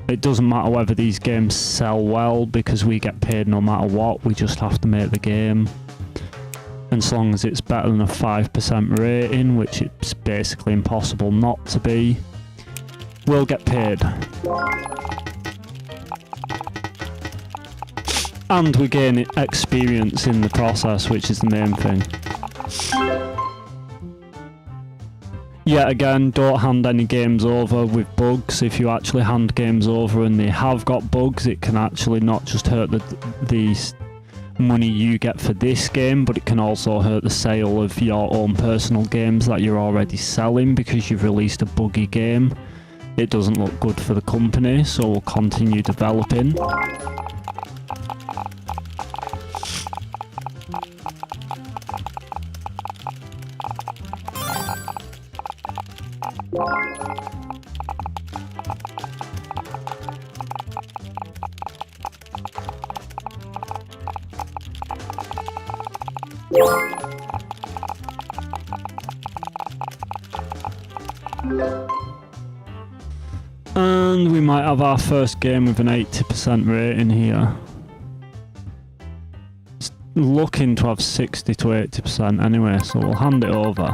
it doesn't matter whether these games sell well because we get paid no matter what. We just have to make the game, and as long as it's better than a 5% rating, which it's basically impossible not to be, we'll get paid. And we gain experience in the process, which is the main thing. Yet again, don't hand any games over with bugs. If you actually hand games over and they have got bugs, it can actually not just hurt the money you get for this game, but it can also hurt the sale of your own personal games that you're already selling because you've released a buggy game. It doesn't look good for the company, so we'll continue developing. And we might have our first game with an 80% rating here. It's looking to have 60 to 80% anyway, so we'll hand it over.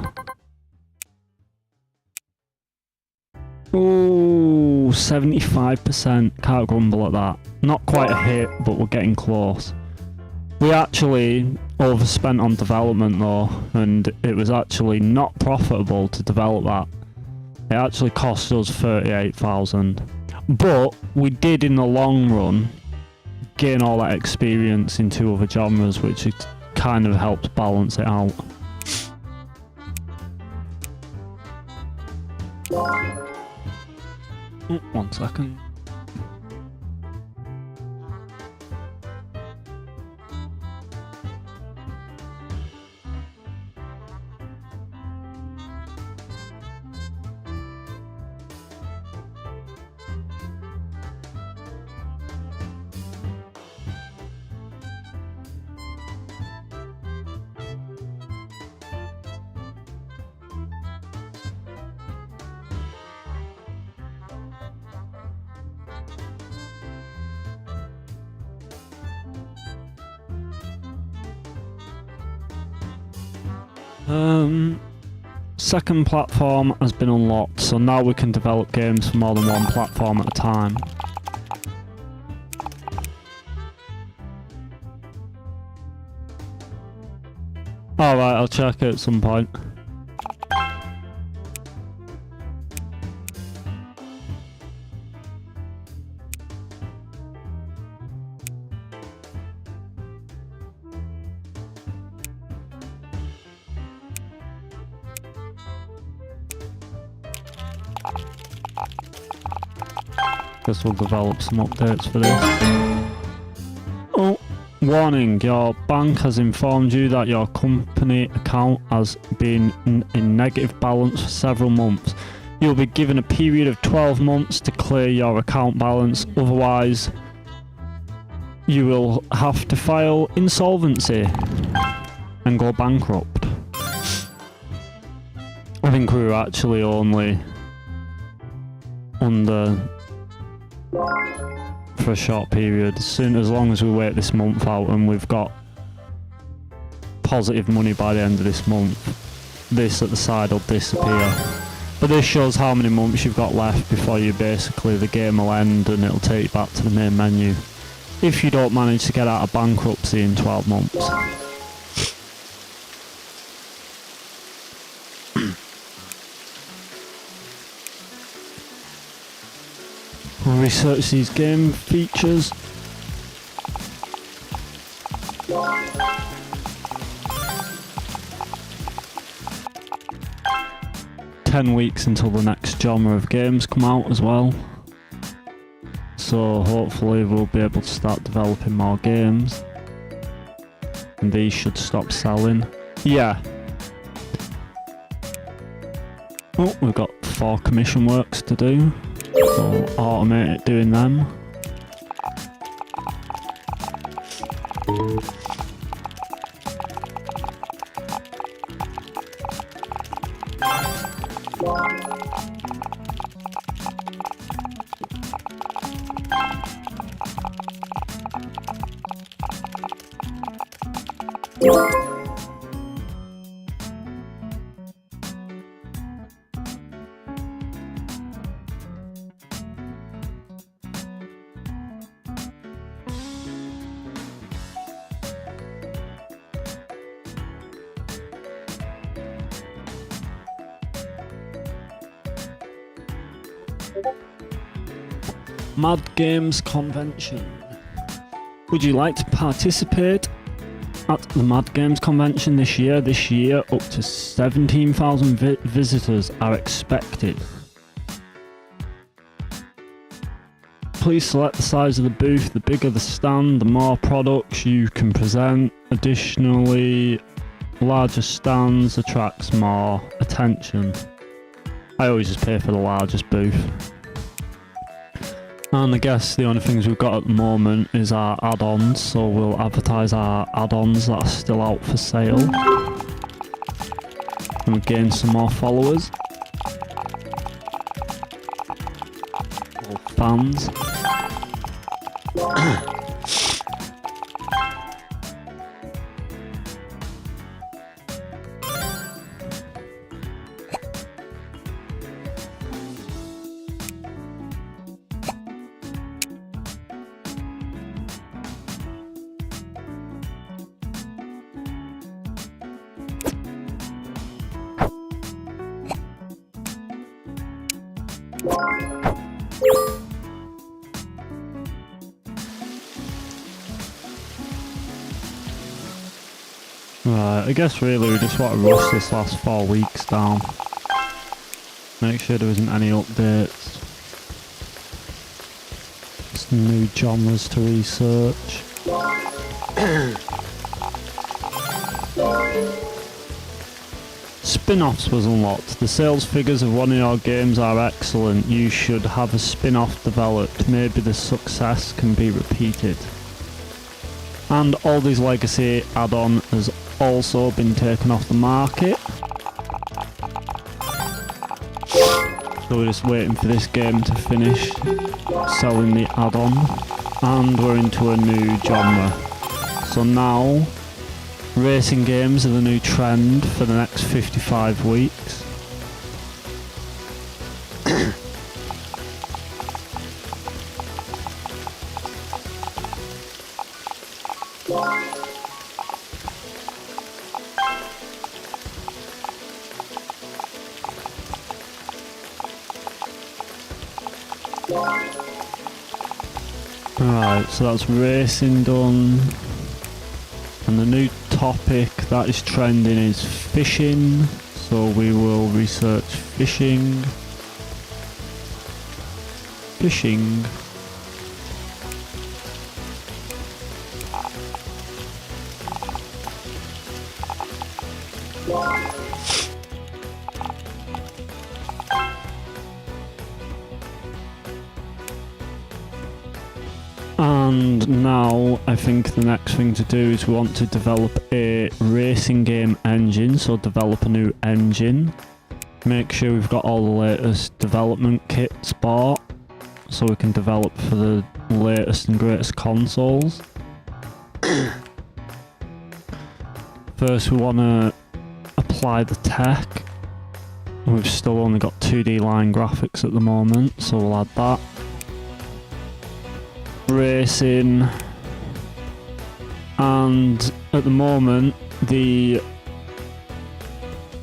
Ooh, 75%. Can't grumble at that. Not quite a hit, but we're getting close. We actually overspent on development though, and it was actually not profitable to develop that. It actually cost us 38,000. But we did in the long run gain all that experience in 2 other genres, which kind of helps balance it out. Oh, 1 second. Second platform has been unlocked, so now we can develop games for more than one platform at a time. Alright, I'll check it at some point. Guess we'll develop some updates for this. Oh, warning, your bank has informed you that your company account has been in negative balance for several months. You'll be given a period of 12 months to clear your account balance, otherwise you will have to file insolvency and go bankrupt. I think we were actually only under for a short period. As long as we wait this month out and we've got positive money by the end of this month, this at the side will disappear. But this shows how many months you've got left before the game will end and it'll take you back to the main menu if you don't manage to get out of bankruptcy in 12 months. We'll research these game features. "10 weeks until the next genre of games come out as well. So hopefully we'll be able to start developing more games. And these should stop selling. Yeah. Oh, we've got 4 commission works to do. So automate it doing them. Mad Games Convention. Would you like to participate at the Mad Games Convention this year? This year, up to 17,000 visitors are expected. Please select the size of the booth. The bigger the stand, the more products you can present. Additionally, larger stands attracts more attention. I always just pay for the largest booth. And I guess the only things we've got at the moment is our add-ons, so we'll advertise our add-ons that are still out for sale. And gain some more followers. Or fans. Right, I guess really we just want to rush this last 4 weeks down. Make sure there isn't any updates. Just new genres to research. Spin-offs was unlocked. The sales figures of one of your games are excellent. You should have a spin-off developed. Maybe the success can be repeated. And Aldyz Legacy add-on has also been taken off the market. So we're just waiting for this game to finish selling the add-on. And we're into a new genre. So now, racing games are the new trend for the next 55 weeks. Alright, so that's racing done. And the new topic that is trending is fishing. So we will research fishing. Fishing. And now I think the next thing to do is we want to develop a racing game engine, so develop a new engine. Make sure we've got all the latest development kits bought, so we can develop for the latest and greatest consoles. First we want to apply the tech. We've still only got 2D line graphics at the moment, so we'll add that. Racing, and at the moment the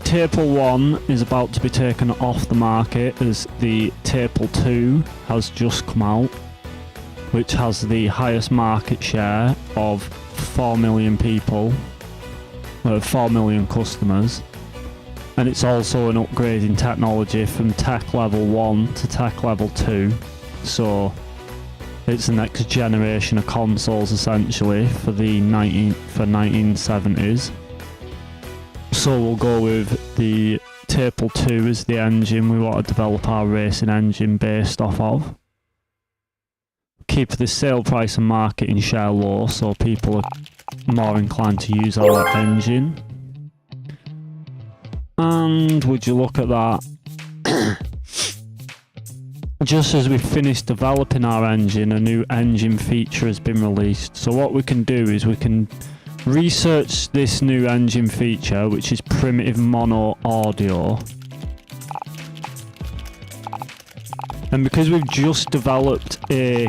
Table 1 is about to be taken off the market as the Table 2 has just come out, which has the highest market share of 4 million people, 4 million customers, and it's also an upgrade in technology from tech level 1 to tech level 2, so it's the next generation of consoles essentially for the 1970s. So we'll go with the Table 2 as the engine we want to develop our racing engine based off of. Keep the sale price and marketing share low so people are more inclined to use our engine. And would you look at that? Just as we finished developing our engine, a new engine feature has been released. So what we can do is we can research this new engine feature, which is primitive mono audio. And because we've just developed a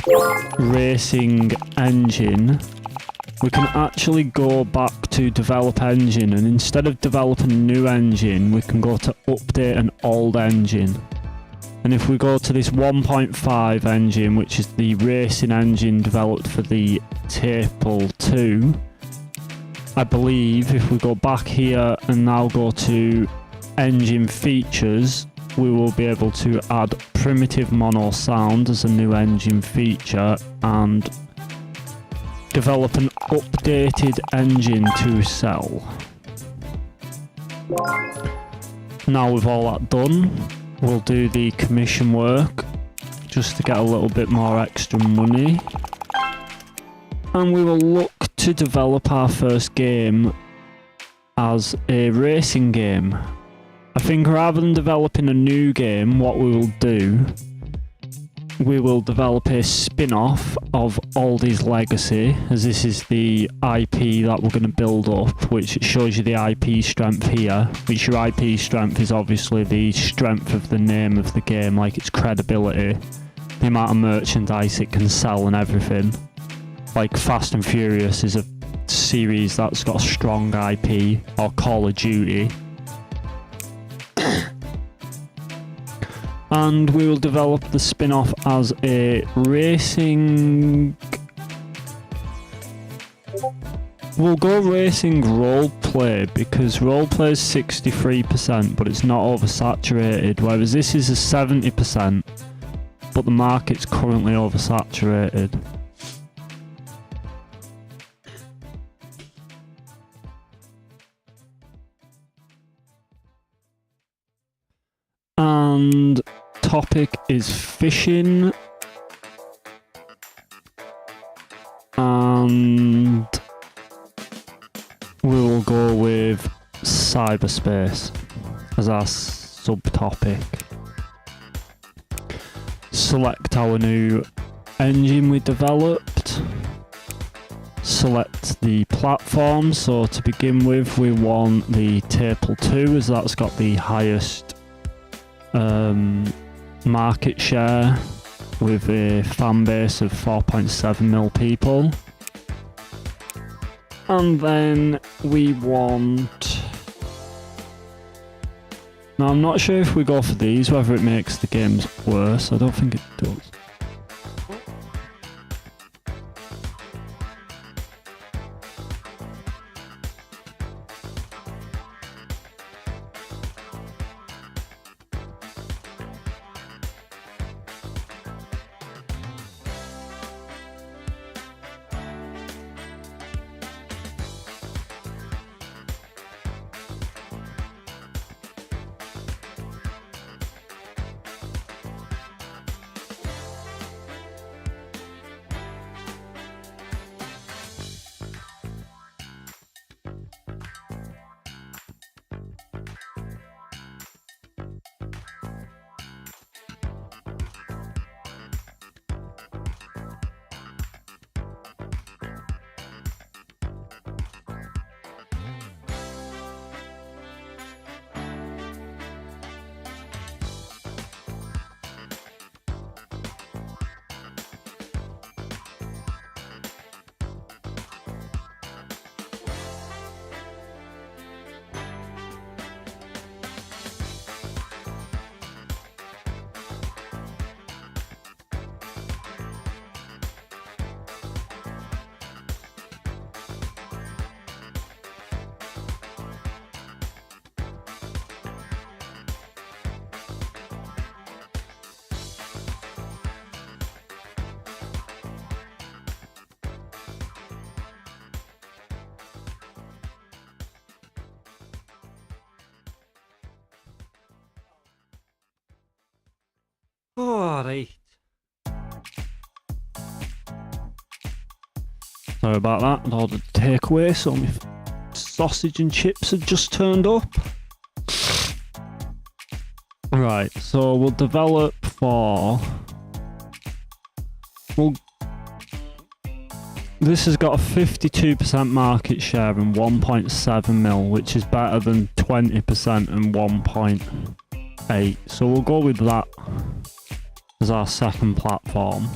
racing engine, we can actually go back to develop engine, and instead of developing a new engine, we can go to update an old engine. And if we go to this 1.5 engine, which is the racing engine developed for the Table 2, I believe if we go back here and now go to engine features, we will be able to add primitive mono sound as a new engine feature and develop an updated engine to sell. Now with all that done, we'll do the commission work just to get a little bit more extra money, and we will look to develop our first game as a racing game. I think rather than developing a new game, what we will do, we will develop a spin-off of Aldyz Legacy, as this is the IP that we're going to build up, which shows you the IP strength here, which your IP strength is obviously the strength of the name of the game, like its credibility, the amount of merchandise it can sell and everything. Like Fast and Furious is a series that's got a strong IP, or Call of Duty. And we will develop the spin-off as a racing... We'll go racing roleplay, because roleplay is 63%, but it's not oversaturated, whereas this is a 70%, but the market's currently oversaturated. And topic is fishing, and we will go with cyberspace as our subtopic. Select our new engine we developed, select the platform. So to begin with, we want the Table 2, as that's got the highest market share with a fan base of 4.7 mil people. And then we want... Now I'm not sure if we go for these, whether it makes the games worse. I don't think it does. Alright. Sorry about that, I ordered takeaway, so my sausage and chips have just turned up. Right, so we'll develop for... This has got a 52% market share and 1.7 mil, which is better than 20% and 1.8. So we'll go with that as our second platform.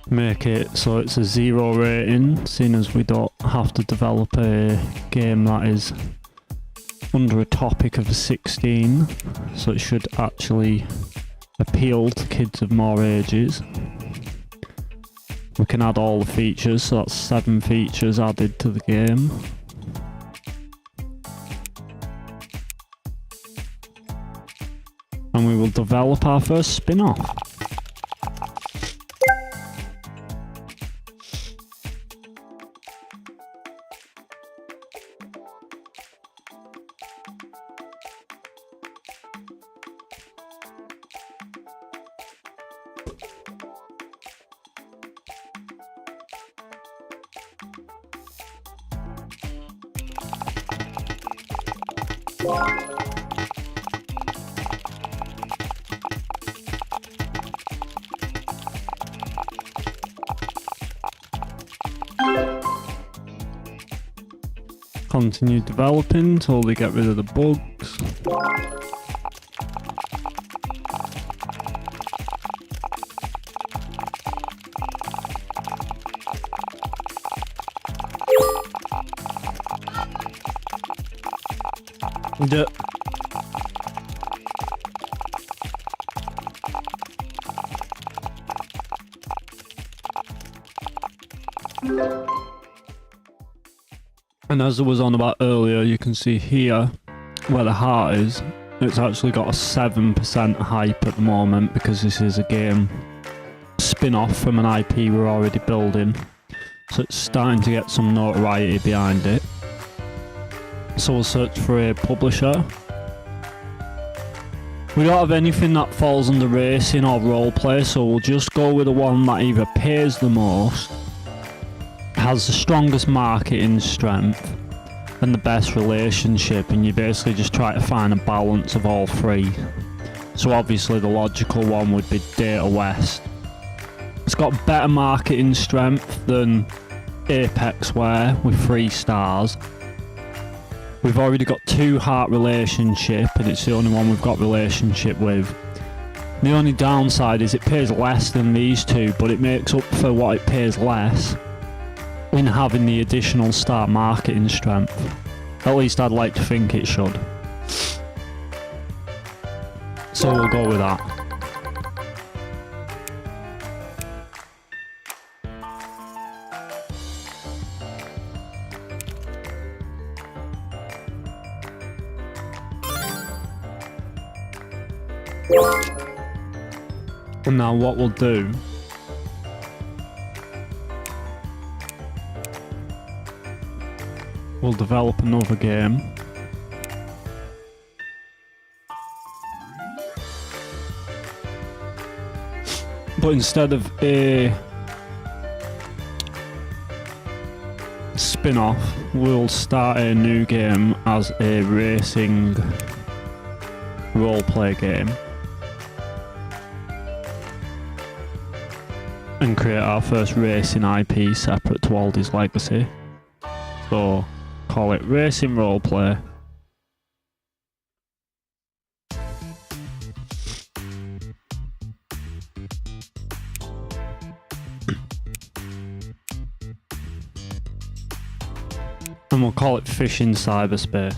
Make it so it's a 0 rating, seeing as we don't have to develop a game that is under a topic of 16, so it should actually appeal to kids of more ages. We can add all the features, so that's 7 features added to the game. And we will develop our first spin-off. Continue developing until they get rid of the bugs. Yeah. And as I was on about earlier, you can see here where the heart is, it's actually got a 7% hype at the moment because this is a game spin-off from an IP we're already building. So it's starting to get some notoriety behind it. So we'll search for a publisher. We don't have anything that falls under racing or roleplay, so we'll just go with the one that either pays the most, has the strongest marketing strength, and the best relationship, and you basically just try to find a balance of all three. So obviously the logical one would be Data West. It's got better marketing strength than Apexware with 3 stars. We've already got 2 heart relationship, and it's the only one we've got relationship with. The only downside is it pays less than these 2, but it makes up for what it pays less in having the additional star marketing strength. At least I'd like to think it should. So we'll go with that. And now what we'll do we'll develop another game. But instead of a spin-off, we'll start a new game as a racing roleplay game. And create our first racing IP separate to Aldyz Legacy. So call it Racing Roleplay. And we'll call it Fish in Cyberspace.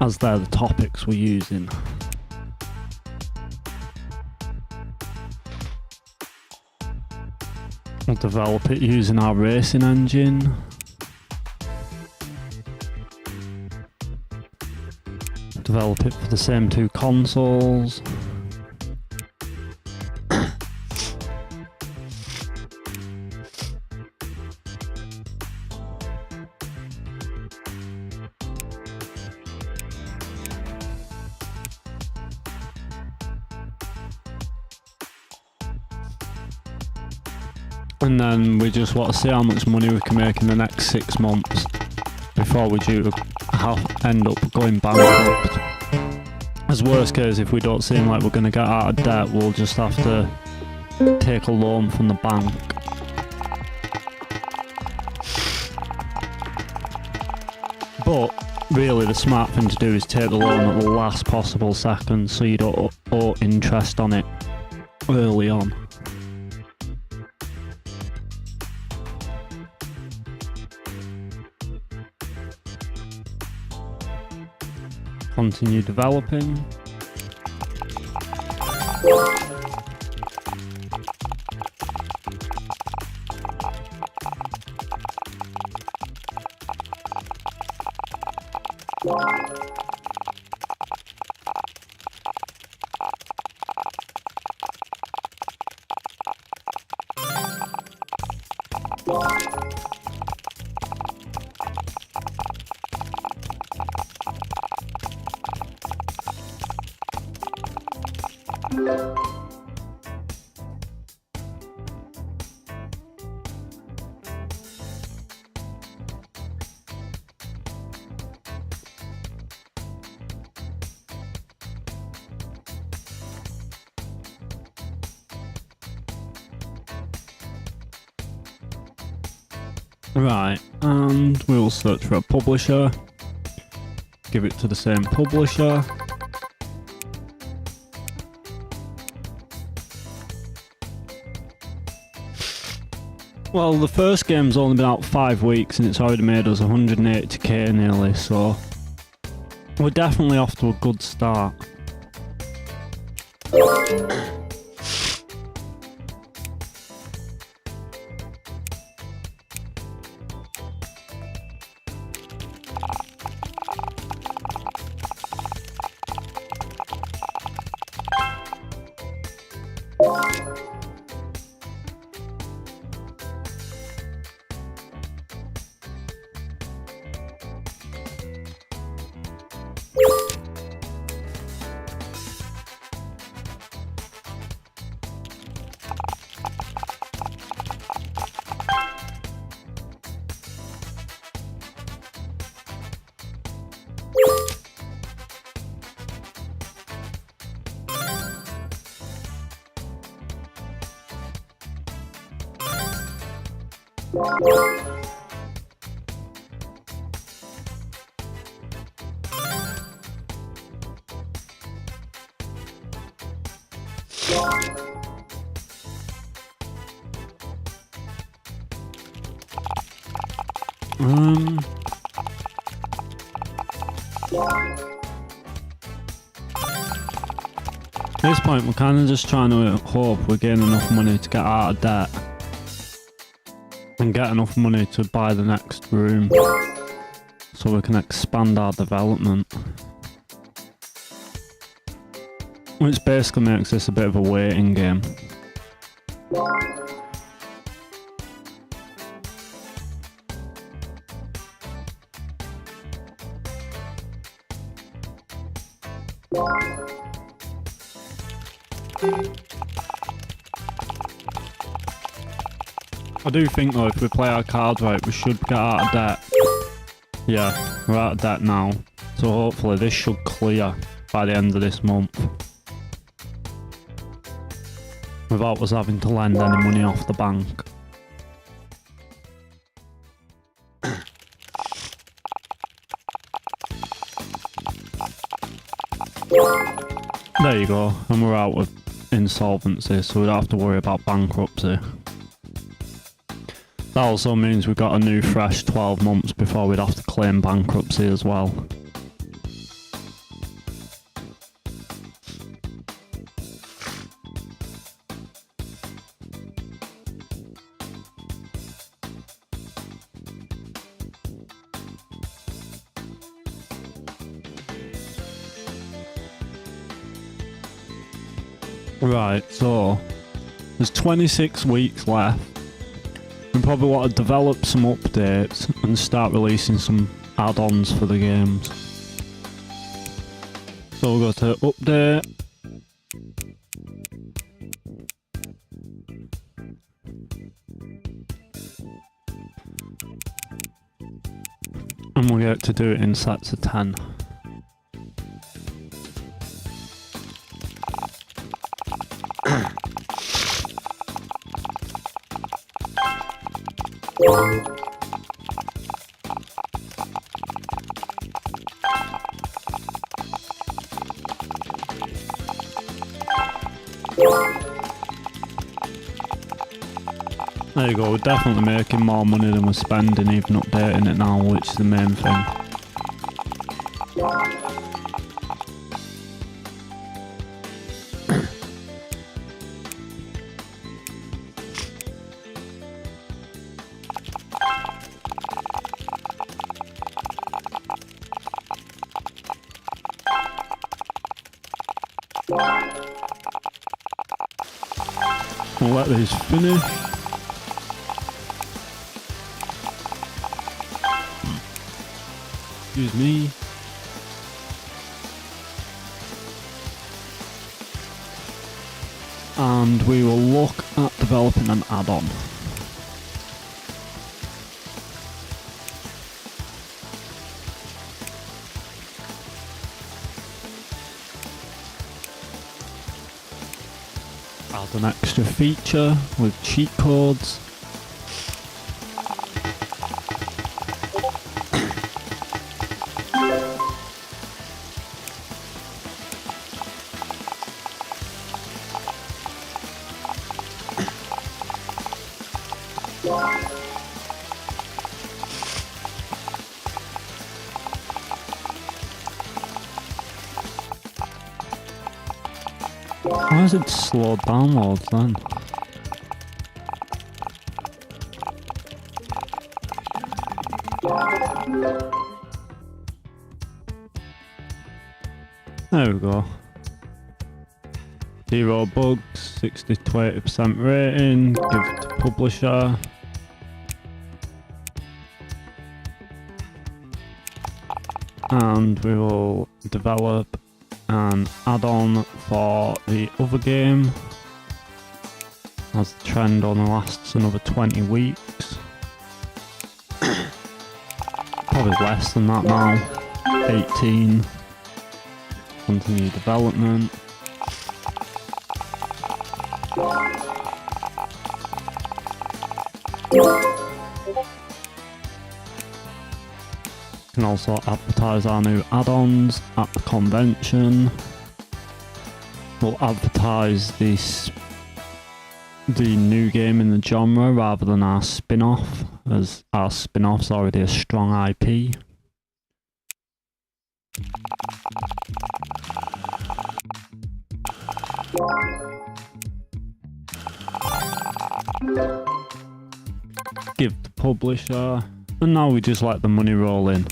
As they're the topics we're using. We'll develop it using our racing engine. Develop it for the same 2 consoles. And then we just want to see how much money we can make in the next 6 months before we end up going bankrupt. As worst case, if we don't seem like we're going to get out of debt, we'll just have to take a loan from the bank. But really the smart thing to do is take the loan at the last possible second so you don't owe interest on it early on. Continue developing. Right, and we'll search for a publisher, give it to the same publisher. Well, the first game's only been out 5 weeks and it's already made us 180k nearly, so we're definitely off to a good start. At this point we're kind of just trying to hope we gain enough money to get out of debt and get enough money to buy the next room so we can expand our development, which basically makes this a bit of a waiting game. I do think though, if we play our cards right, we should get out of debt. Yeah, we're out of debt now. So hopefully this should clear by the end of this month, without us having to lend any money off the bank. There you go, and we're out of insolvency, so we don't have to worry about bankruptcy. That also means we've got a new fresh 12 months before we'd have to claim bankruptcy as well. Right, so there's 26 weeks left. We probably want to develop some updates and start releasing some add-ons for the games. So we'll go to update. And we'll get to do it in sets of 10. There you go, we're definitely making more money than we're spending, even updating it now, which is the main thing. I'll let these finish. Excuse me. And we will look at developing an add-on. Add an extra feature with cheat codes. Why is it slowed downloads then? There we go. 0 bugs, 60 to 80% rating, give to publisher. And we will develop an add-on for the other game, as the trend only lasts another 20 weeks. Probably less than that now. 18. Continue development. Can also advertise our new add-ons at the convention. We'll advertise the new game in the genre rather than our spin-off, as our spin-off's already a strong IP. Give the publisher, and now we just let the money roll in.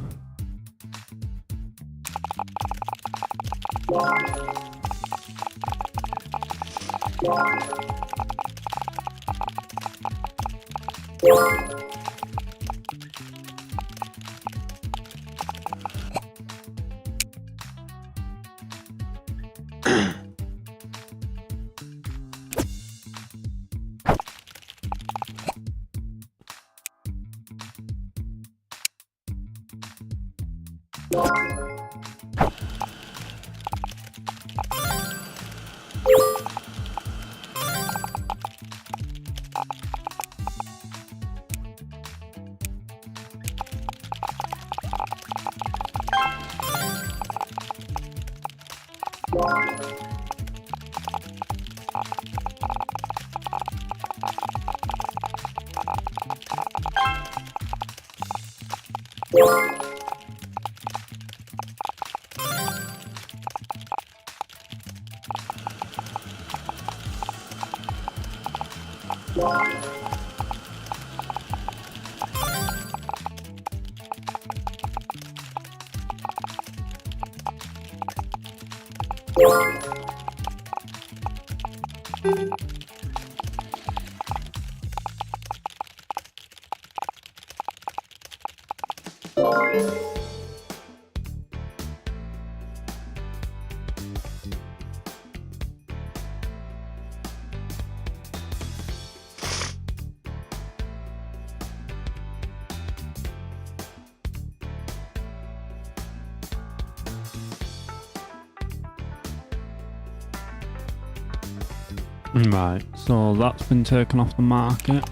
Right, so that's been taken off the market.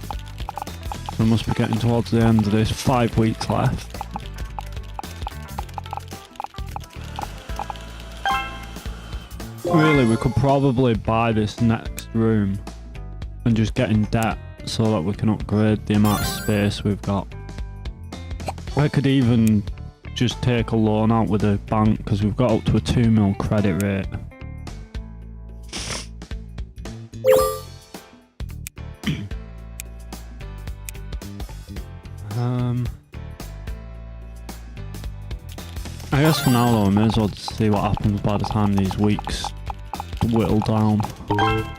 So we must be getting towards the end of this. 5 weeks left. Really, we could probably buy this next room and just get in debt so that we can upgrade the amount of space we've got. I could even just take a loan out with a bank because we've got up to a 2 mil credit rate. I guess for now though, I may as well see what happens by the time these weeks whittle down. Oh, right.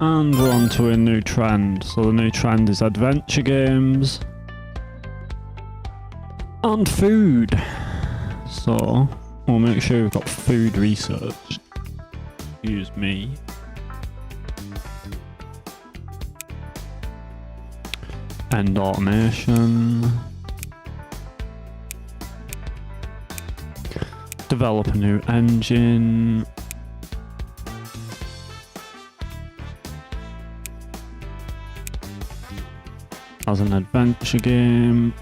And we're on to a new trend. So the new trend is adventure games and food. So we'll make sure we've got food research. Excuse me. End automation. Develop a new engine. As an adventure game.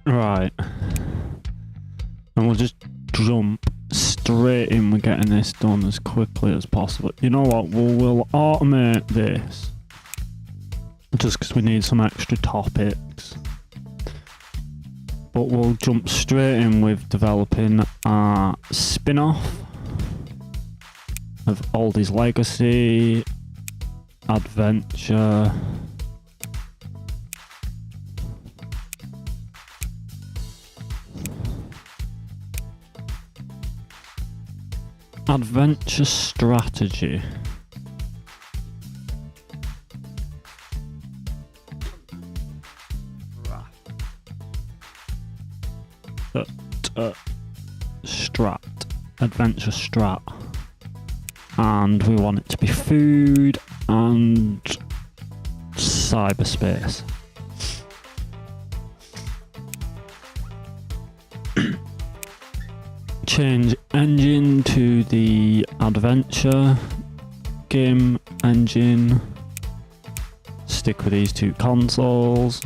Right. And we'll just jump straight in with getting this done as quickly as possible. You know what? We'll automate this just because we need some extra topics. But we'll jump straight in with developing a spin-off of Aldyz Legacy, Adventure, Adventure Strategy. Strat. Adventure Strat. And we want it to be food and cyberspace. Change engine to the adventure game engine. Stick with these two consoles.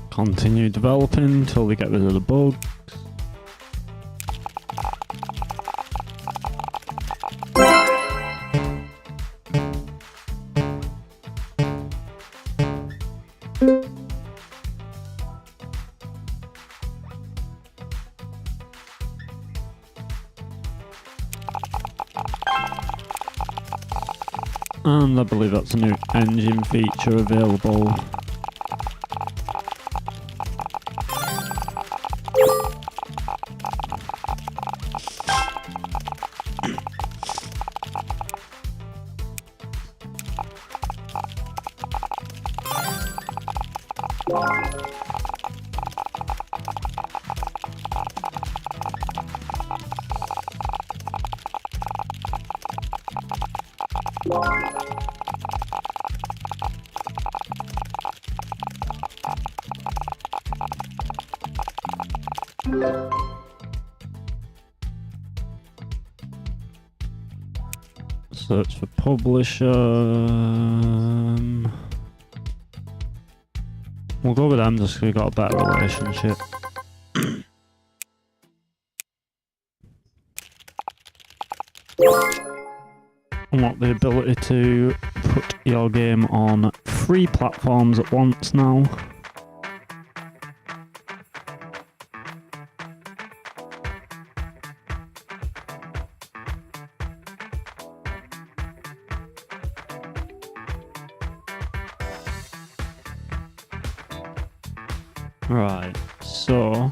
Continue developing until we get rid of the bugs. And I believe that's a new engine feature available. Search for publisher. We'll go with them just because we've got a better relationship. Unlock the ability to put your game on 3 platforms at once now. Right, so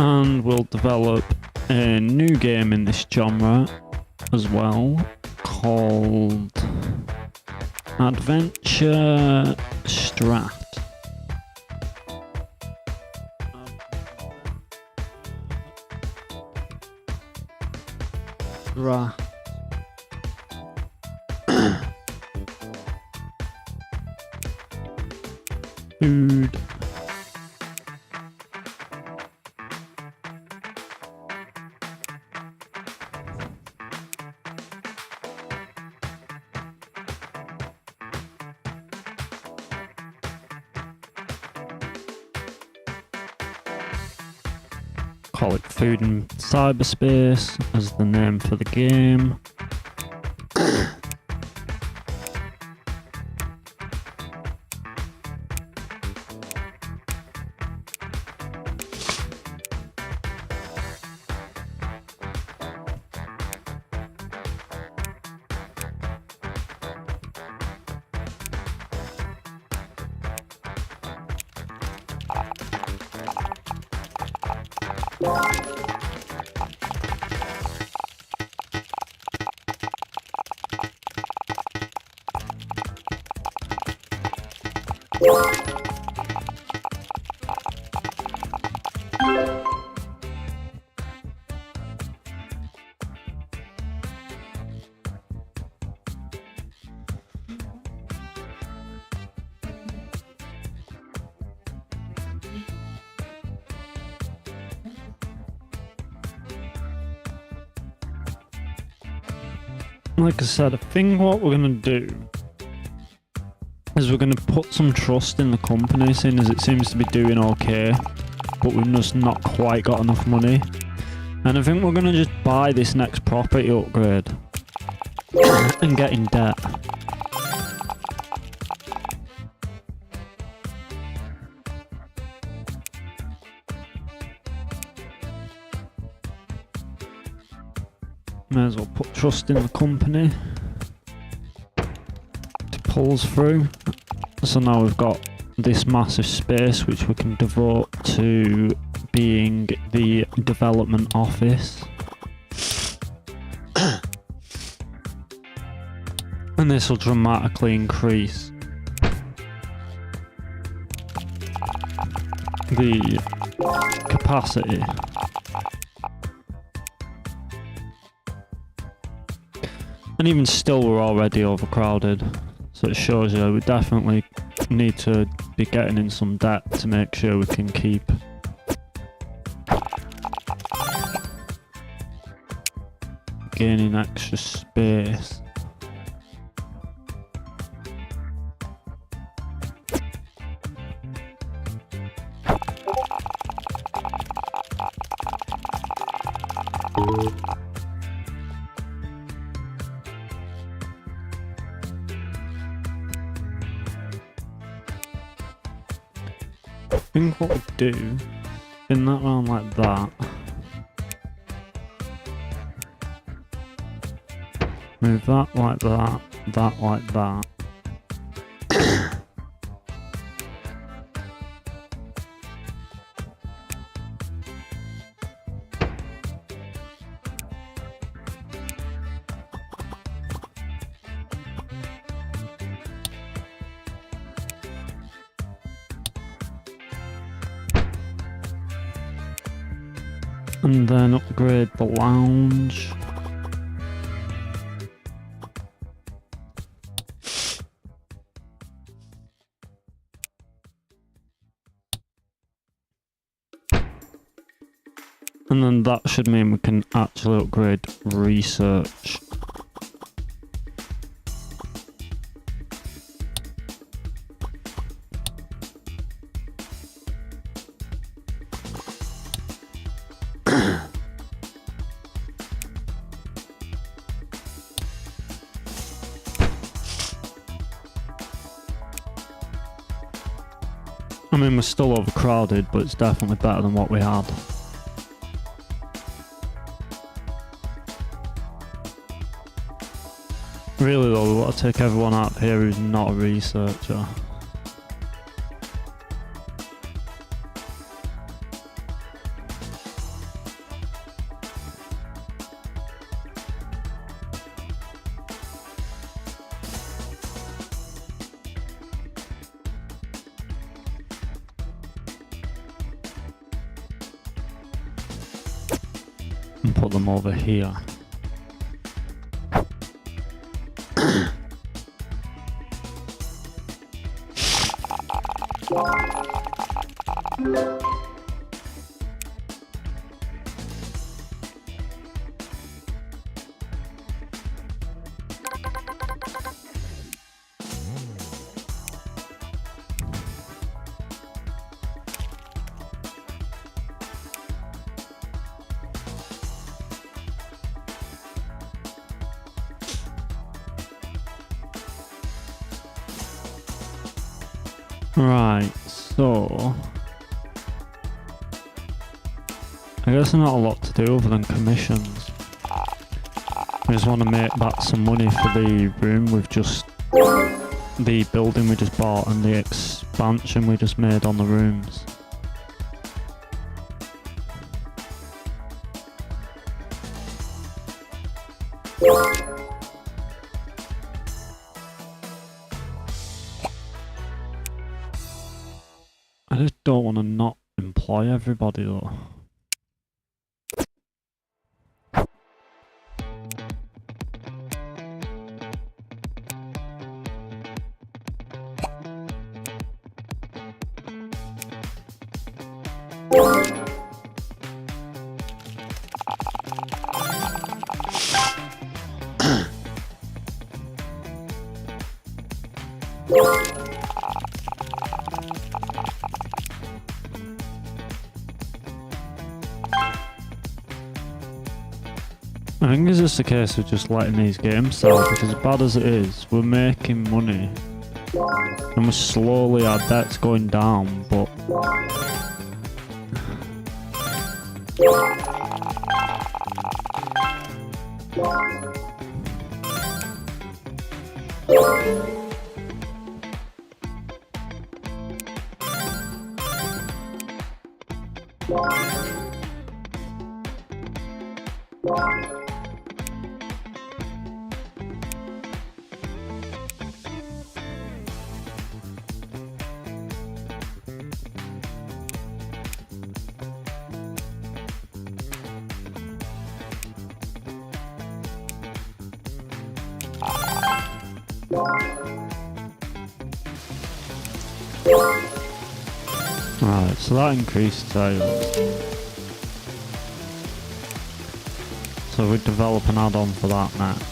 and we'll develop a new game in this genre as well called Adventure Strat. Food. Call it Food in Cyberspace as the name for the game. Like I said, I think what we're going to do is we're going to put some trust in the company, seeing as it seems to be doing okay, but we've just not quite got enough money. And I think we're going to just buy this next property upgrade and get in debt. May as well put trust in the company to pull us through. So now we've got this massive space which we can devote to being the development office. And this will dramatically increase the capacity. And even still, we're already overcrowded. So it shows you we definitely need to be getting in some debt to make sure we can keep gaining extra space. I think what we do, spin that around like that. Move that like that, that like that. And then upgrade the lounge. And then that should mean we can actually upgrade research. I mean, we're still overcrowded, but it's definitely better than what we had. Really though, we want to take everyone out of here who's not a researcher. And put them over here. Right, so I guess there's not a lot to do other than commissions. We just want to make back some money for the room we've just, the building we just bought and the expansion we just made on the rooms. I just don't want to not employ everybody though. I think it's just a case of just letting these games sell, because as bad as it is, we're making money. And we're slowly, our debt's going down, but... Right, so that increased sales. So we develop an add-on for that next.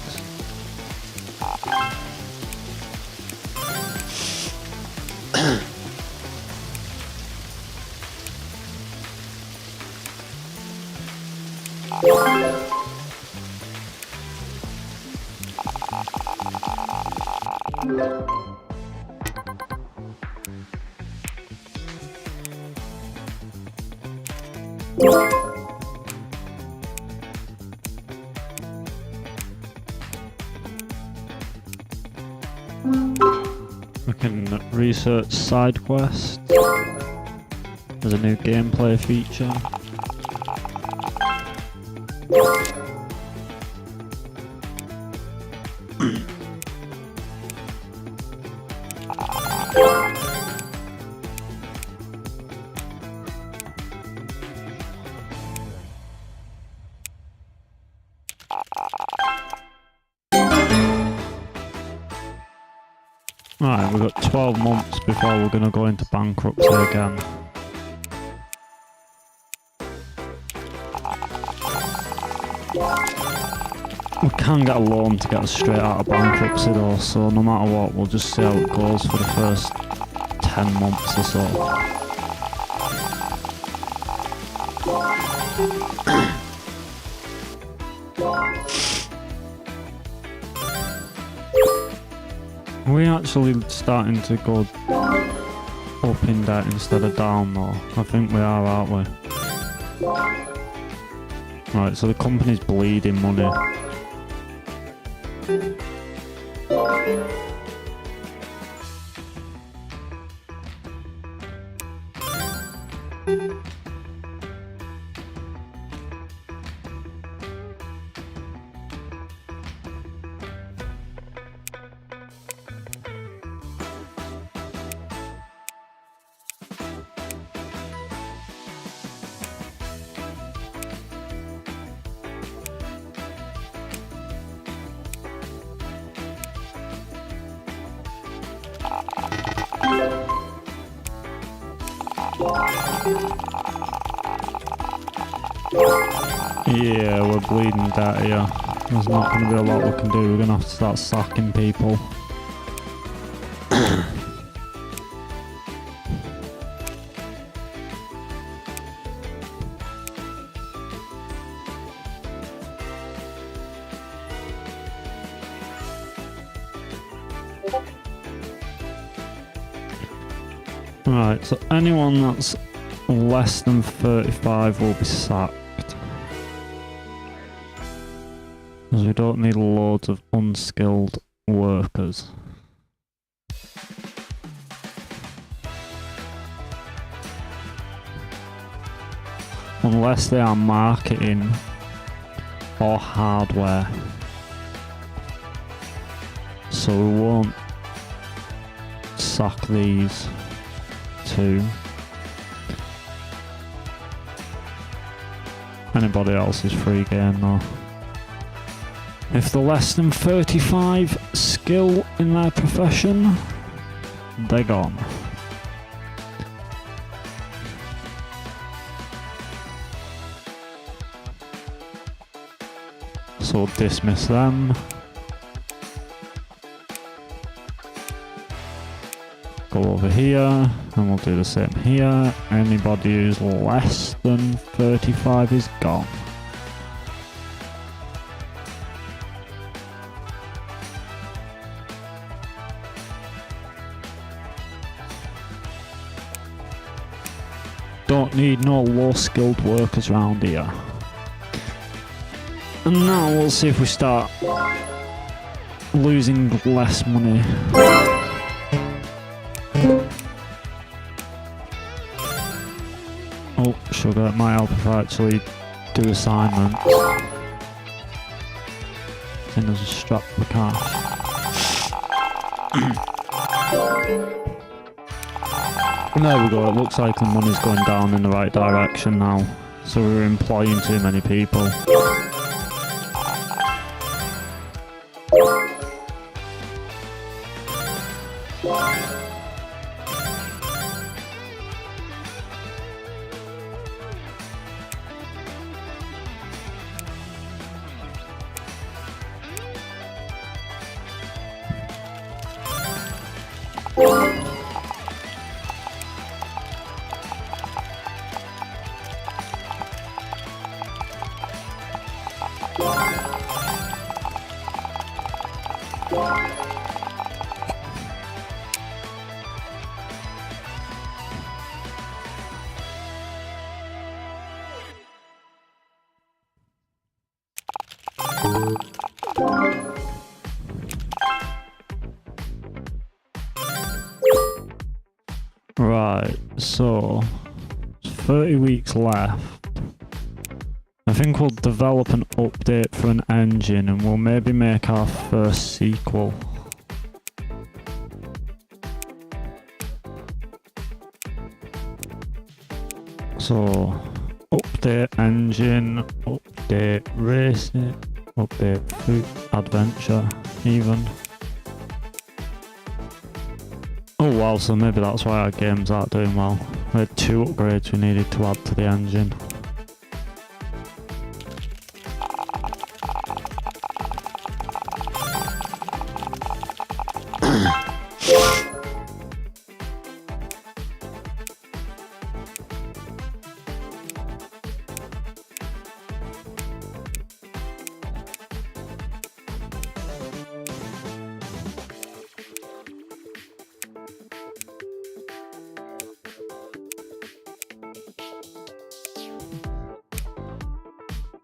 We can research side quests. There's a new gameplay feature. Right, we've got 12 months before we're going to go into bankruptcy again. We can get a loan to get us straight out of bankruptcy though, so no matter what, we'll just see how it goes for the first 10 months or so. We're actually starting to go up in debt instead of down though. I think we are, aren't we? Right, so the company's bleeding money. Yeah, we're bleeding debt here. There's not going to be a lot we can do. We're going to have to start sacking people. Right, so anyone that's less than 35 will be sacked. Because we don't need loads of unskilled workers. Unless they are marketing or hardware. So we won't sack these two. Anybody else is free game though. If they're less than 35 skill in their profession, they're gone. So we'll dismiss them. Go over here, and we'll do the same here. Anybody who's less than 35 is gone. Don't need no low-skilled workers around here. And now we'll see if we start losing less money. Oh, sugar, it might help if I actually do assignments. I think there's a strap for cash. There we go, it looks like the money's going down in the right direction now. So we're employing too many people. Right, so 30 weeks left. I think we'll develop an update for an engine and we'll maybe make our first sequel. So, update engine, update racing, update food, adventure, even. Oh wow, so maybe that's why our games aren't doing well. We had 2 upgrades we needed to add to the engine.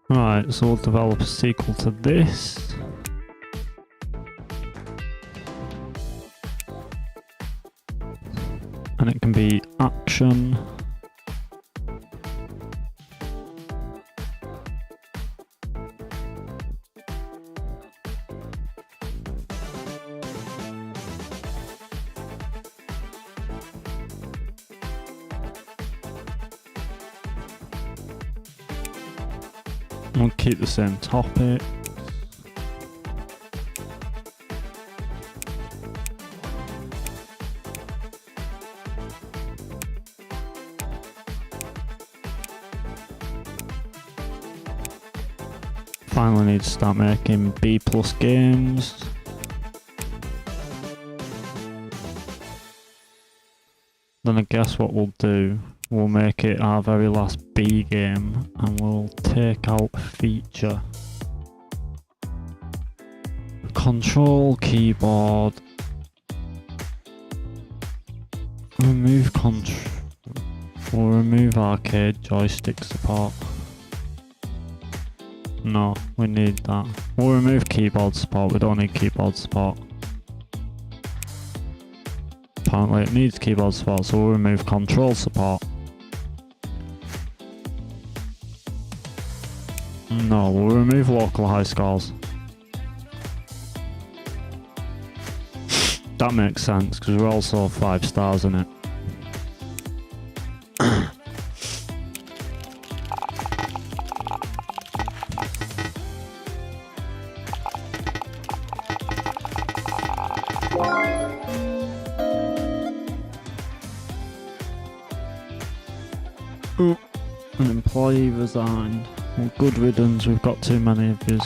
Right, so we'll develop a sequel to this. And it can be action. We'll keep the same topic. Finally need to start making B+ games. Then I guess what we'll do, we'll make it our very last B game and we'll take out a feature. Control keyboard. Remove we'll remove arcade joystick support. No, we need that. We'll remove keyboard support, we don't need keyboard support. Apparently it needs keyboard support, so we'll remove control support. No, we'll remove local high scores. That makes sense, because we're also 5 stars in it. Oh, an employee resigned. Well, good riddance, we've got too many of these.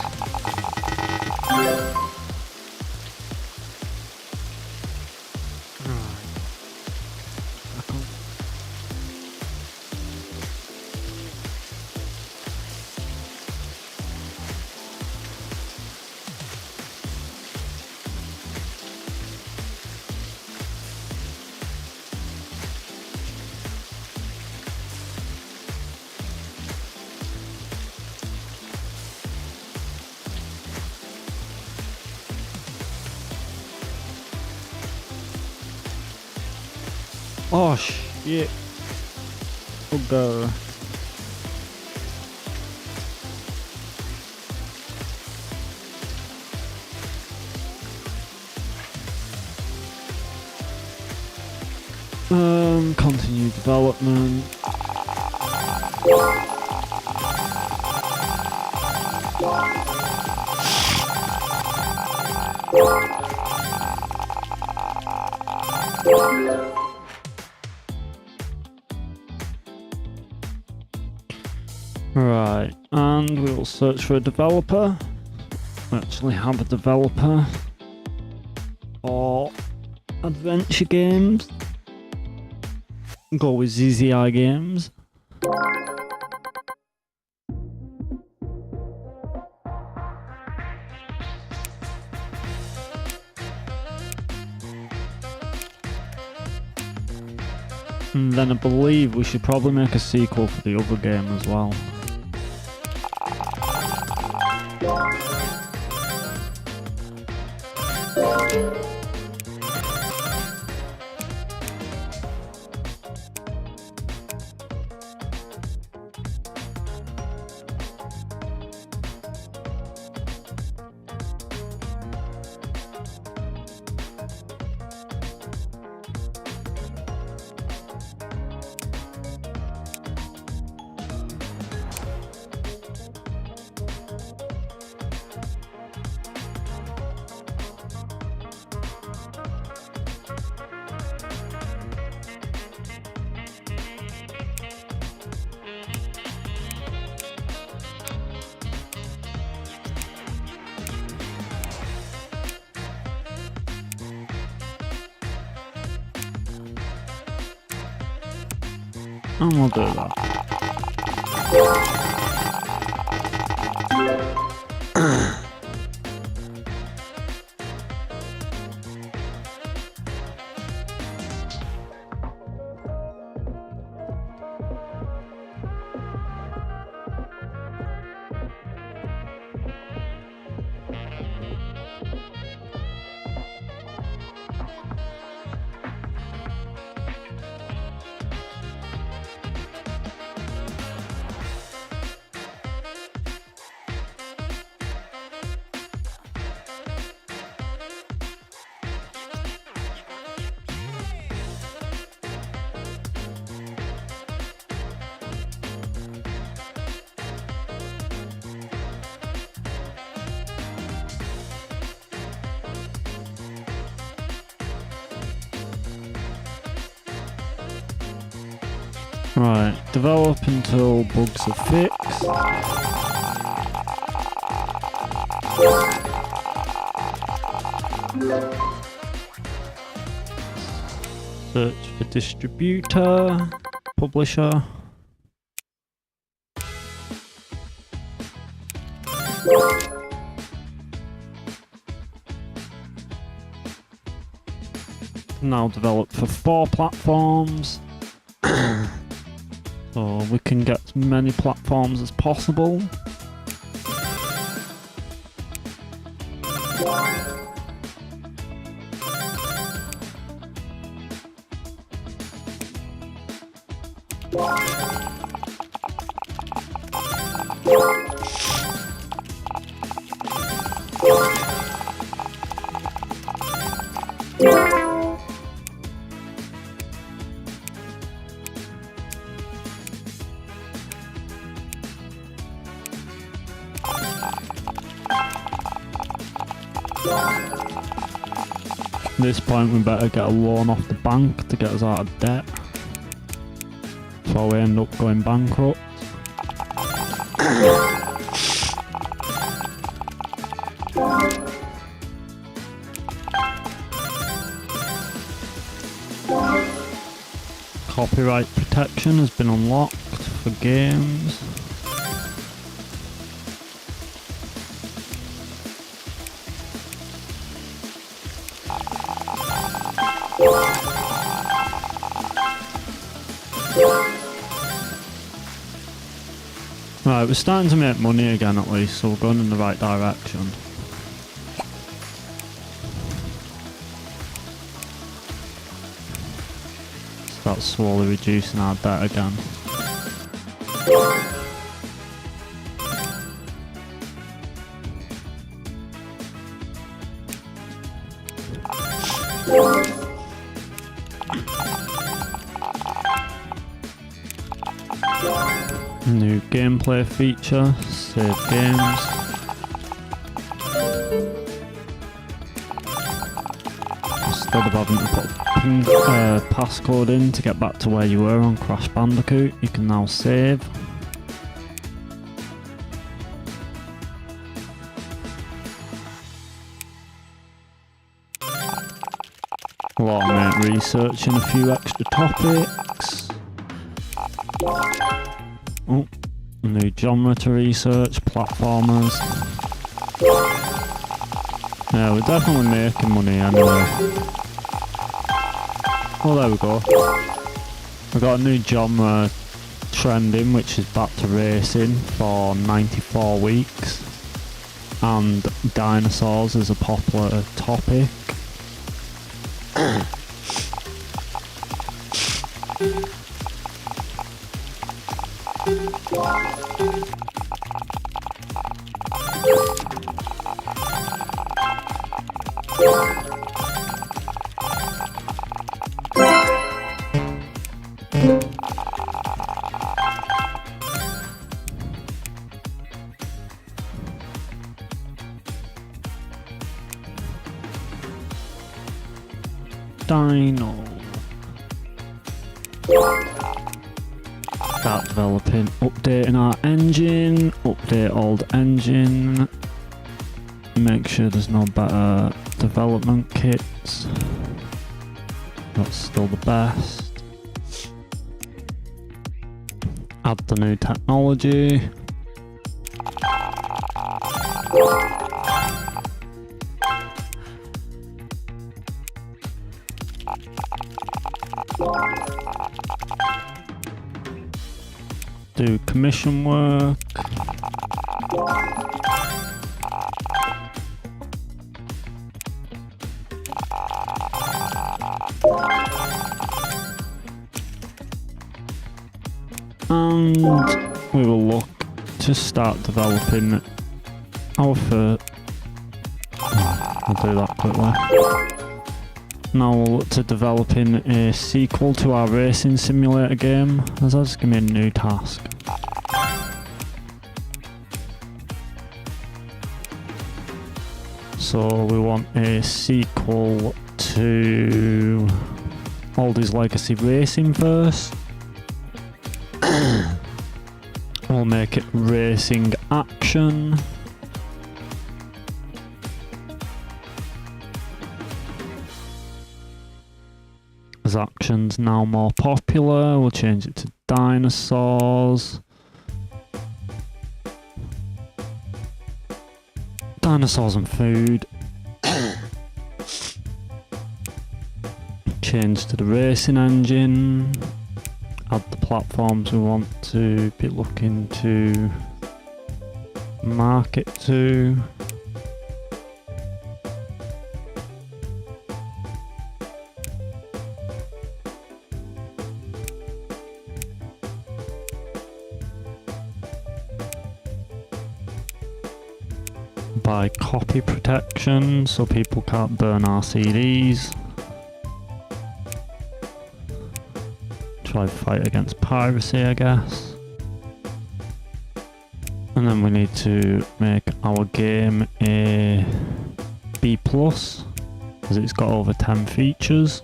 Oh shit. Bugger. Continue development. Right, and we'll search for a developer. We actually have a developer for adventure games. Go with ZZI Games. And then I believe we should probably make a sequel for the other game as well. And we'll do that. Right, develop until bugs are fixed. Search for distributor, publisher. Now develop for 4 platforms. So we can get as many platforms as possible. At this point we better get a loan off the bank to get us out of debt before we end up going bankrupt. Copyright protection has been unlocked for games. Right, we're starting to make money again at least, so we're going in the right direction. Start slowly reducing our debt again. New gameplay feature, save games. Instead of having to put a pin passcode in to get back to where you were on Crash Bandicoot, you can now save. We'll automate research in a few extra topics. Oh, a new genre to research, platformers. Yeah, we're definitely making money anyway. Oh, there we go. We've got a new genre trending, which is back to racing for 94 weeks. And dinosaurs is a popular topic. Dino. Start developing, updating our engine, update old engine, make sure there's no better development kits. That's still the best. Add the new technology. Do commission work. And we will look to start developing our first. I'll do that quickly. Now we'll look to developing a sequel to our racing simulator game, as that's going to be a new task. So we want a sequel to Aldyz Legacy Racing first. We'll make it Racing Action. As action's now more popular, we'll change it to dinosaurs. Dinosaurs and food. Change to the racing engine. Add the platforms we want to be looking to market to. By copy protection, so people can't burn our CDs. Try to fight against piracy, I guess. And then we need to make our game a B+, because it's got over 10 features.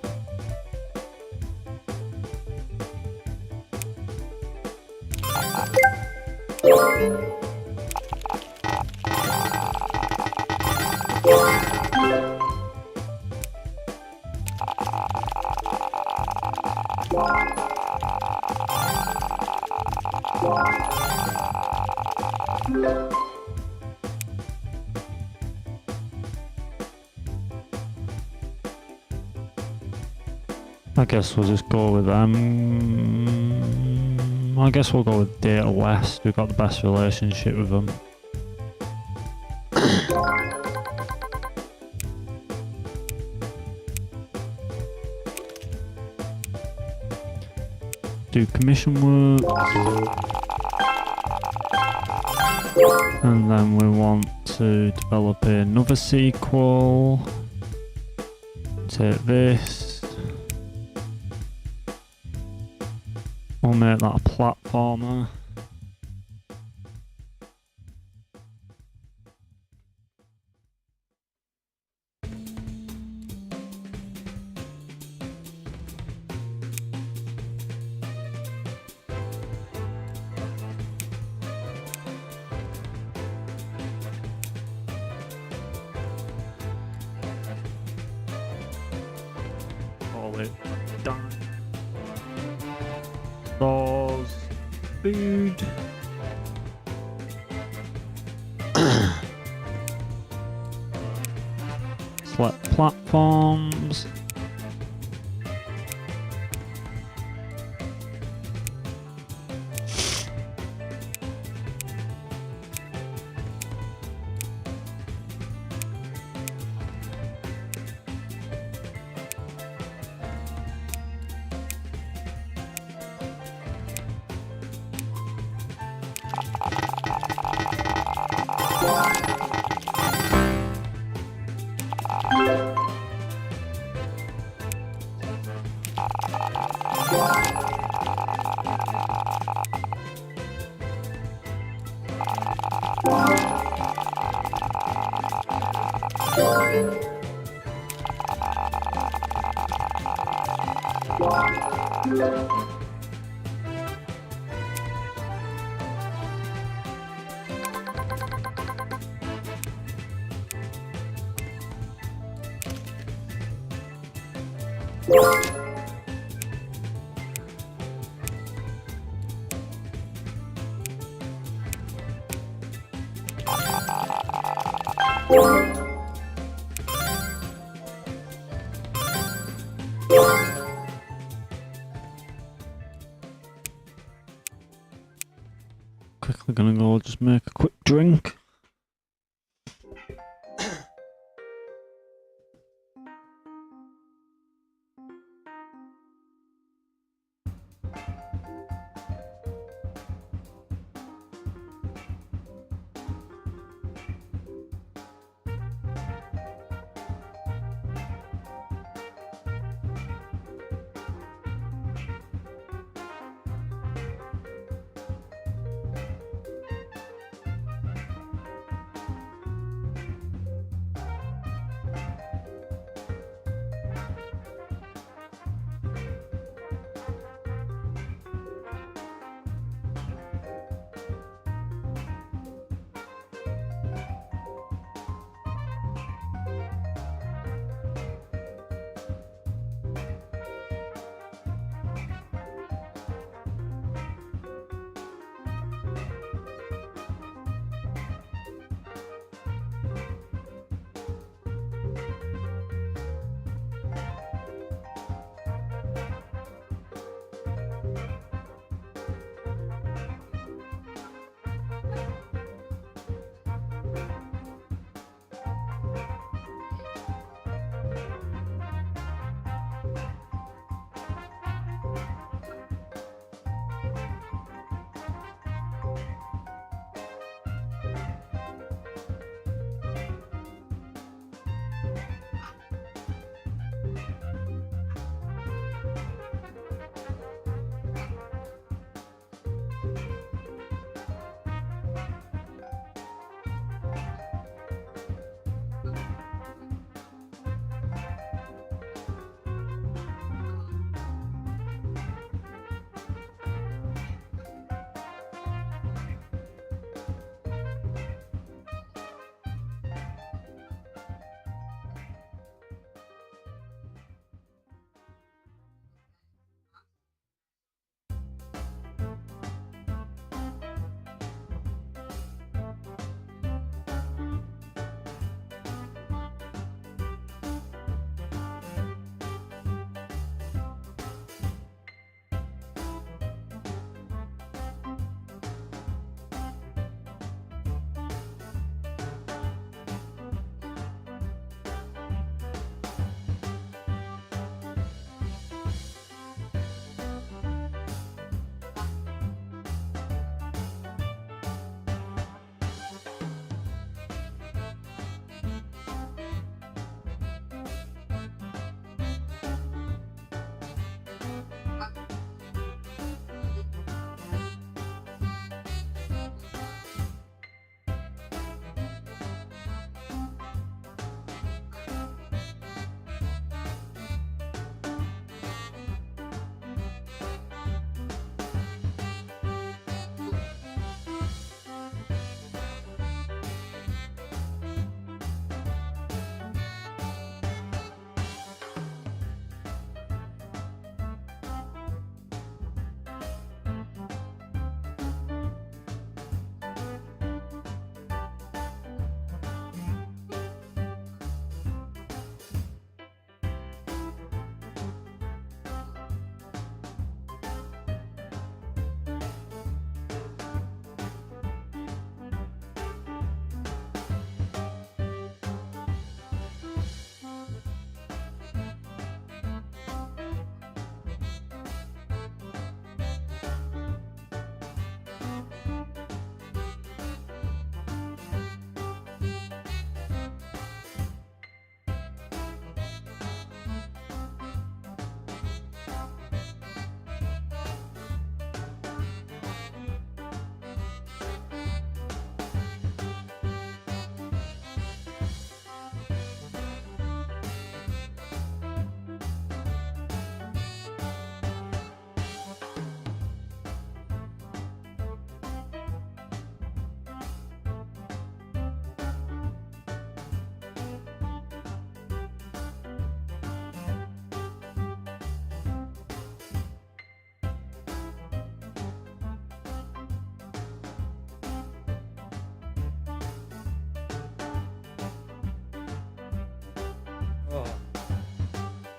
I guess we'll just go with them. I guess we'll go with Data West. We've got the best relationship with them. Do commission work. And then we want to develop another sequel. Take this. We'll make that a platformer. Call it done. Stores, food. Select platforms. Quickly gonna go just make a quick drink.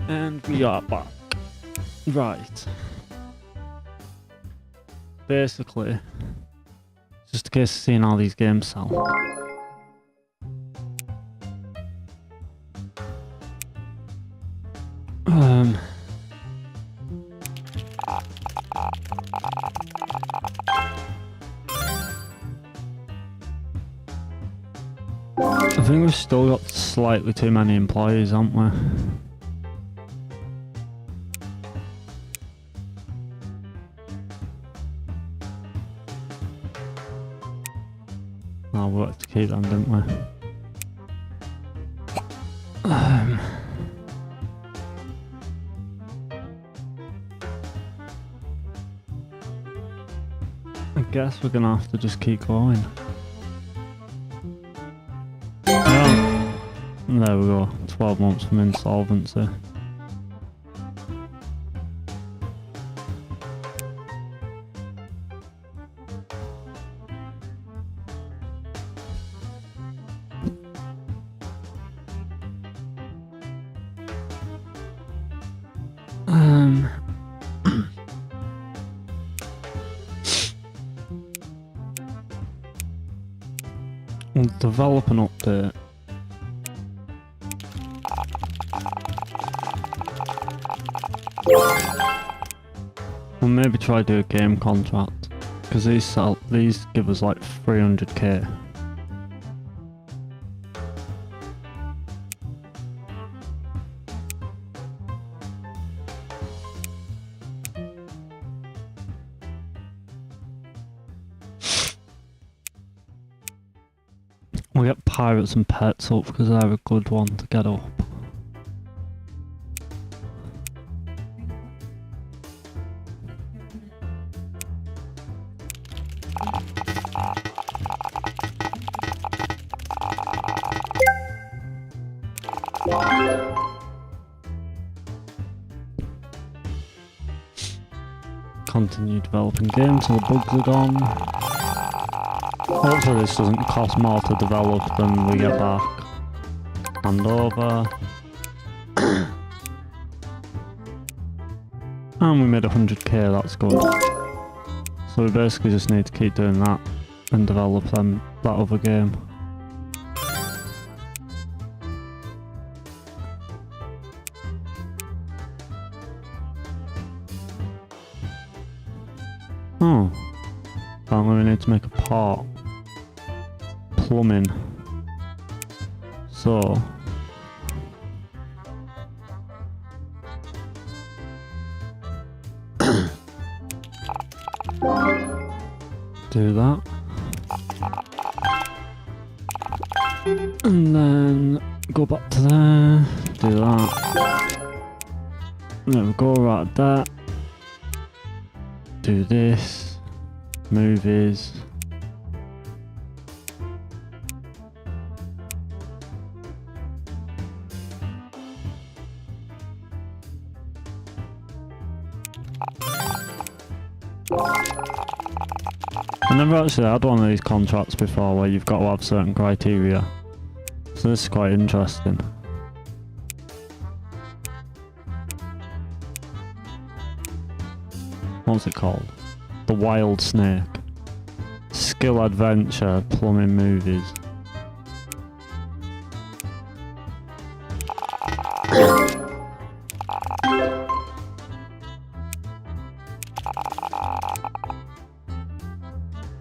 And we are back. Right. Basically, just a case of seeing how these games sell. I think we've still got slightly too many employees, haven't we? Oh, we worked to keep them, didn't we? I guess we're gonna have to just keep going. Yeah. There we go, 12 months from insolvency. We'll develop an update. We'll maybe try to do a game contract, because these give us like 300k. We'll get Pirates and Pets up because they're a good one to get up. Continue developing games till the bugs are gone. Hopefully this doesn't cost more to develop than we get back. Hand over. And we made 100k, that's good. So we basically just need to keep doing that and develop that other game. Oh. Apparently we need to make a part. Plumbing. So. Do that. And then go back to there. Do that. There we go, right there. Do this. Movies. I never actually had one of these contracts before where you've got to have certain criteria. So this is quite interesting. What's it called? The Wild Snake. Skill Adventure Plumbing Movies.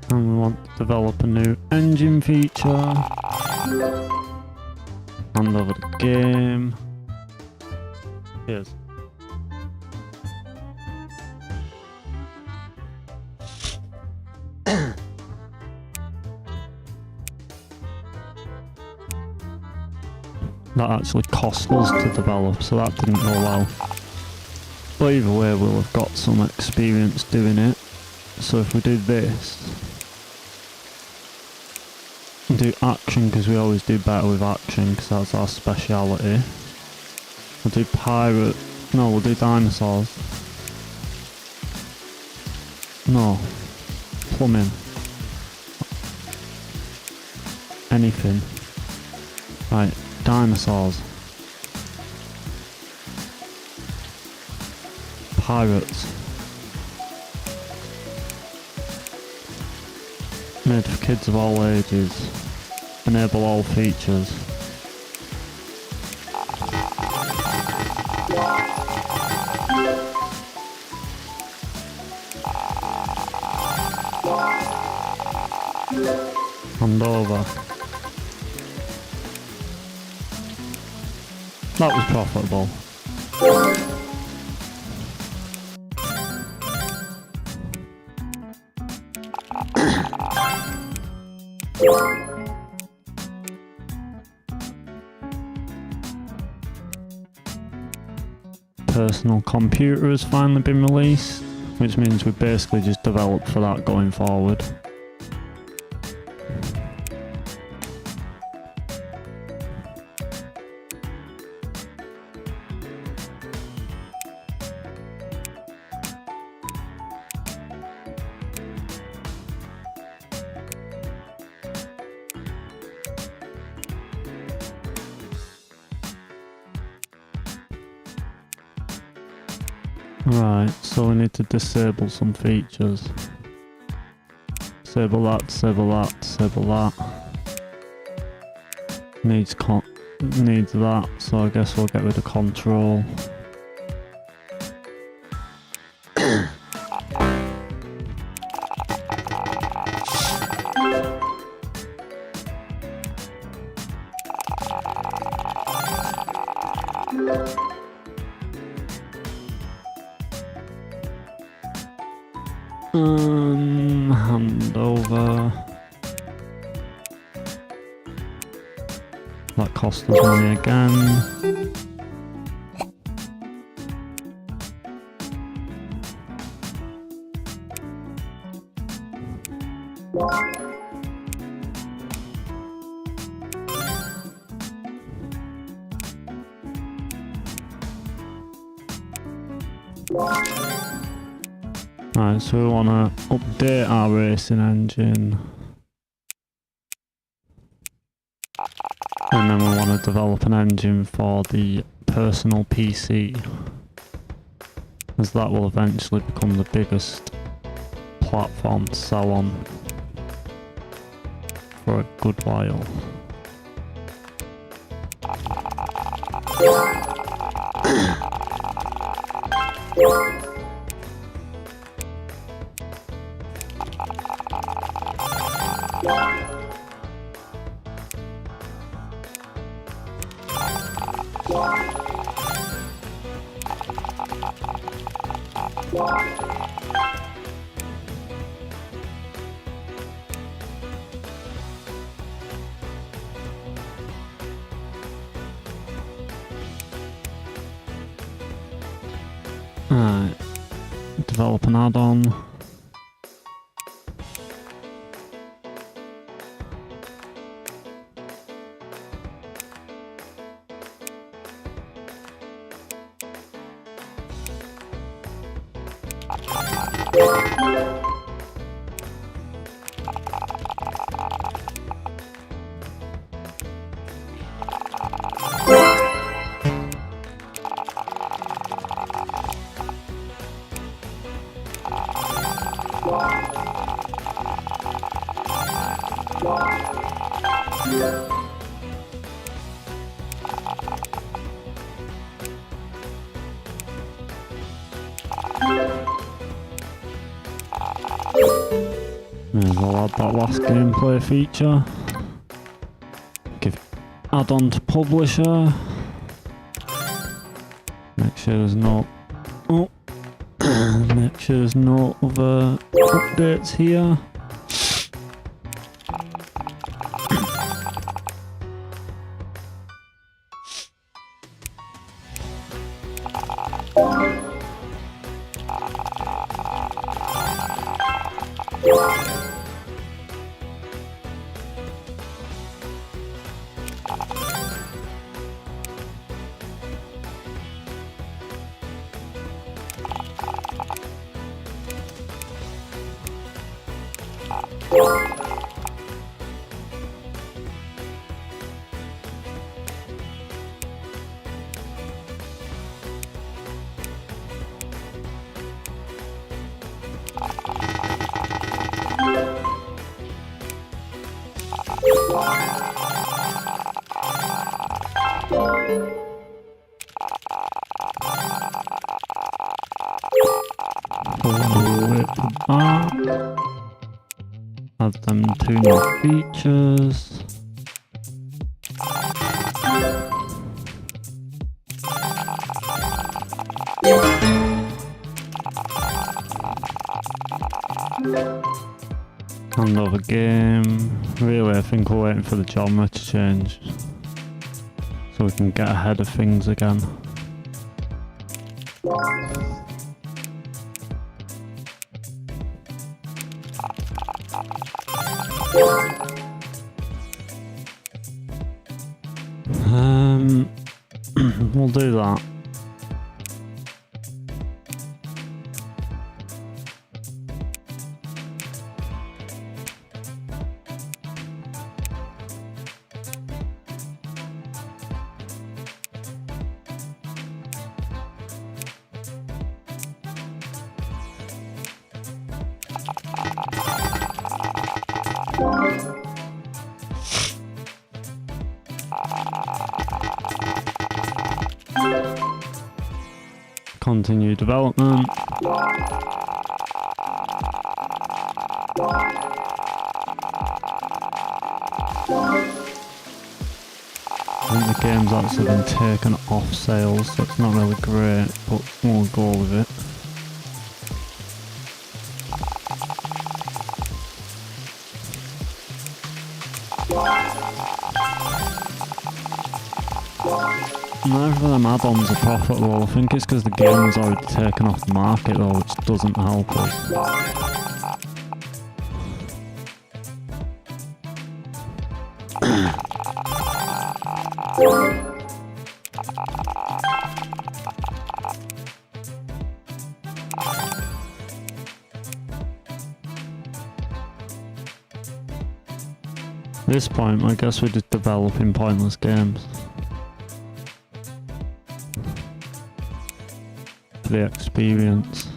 And we want to develop a new engine feature. Hand over the game. Here's. That actually cost us to develop, so that didn't go well. But either way, we'll have got some experience doing it. So if we do this, do action, because we always do better with action, because that's our speciality. We'll do pirate. No, we'll do dinosaurs. No. Plumbing. Anything. Right. Dinosaurs. Pirates. Made for kids of all ages. Enable all features. Hand over. That was profitable. Personal computer has finally been released, which means we basically just developed for that going forward. Right, so we need to disable some features. Disable that, disable that, disable that. Needs that, so I guess we'll get rid of control. Hand over. That cost us money again. Right, so we want to update our racing engine, and then we want to develop an engine for the personal PC, as that will eventually become the biggest platform to sell on for a good while. Alright, develop an add-on. I'll add that last gameplay feature. Give add-on to publisher. Make sure there's no make sure there's no other updates here. Add them 2 new features. Hand over game. Really, I think we're waiting for the genre to change so we can get ahead of things again. We'll do that. Continue development. I think the game's actually been taken off sales, so it's not really great, but we'll go with it. Neither of them add-ons are profitable. I think it's because the game was already taken off the market though, which doesn't help us. At this point, I guess we're just developing pointless games. For the experience.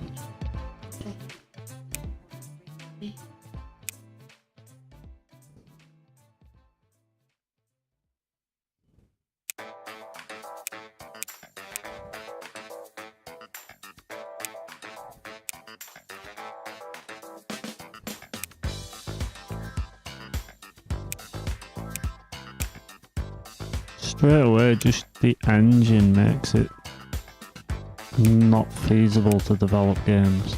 Straight away, just the engine makes it not feasible to develop games.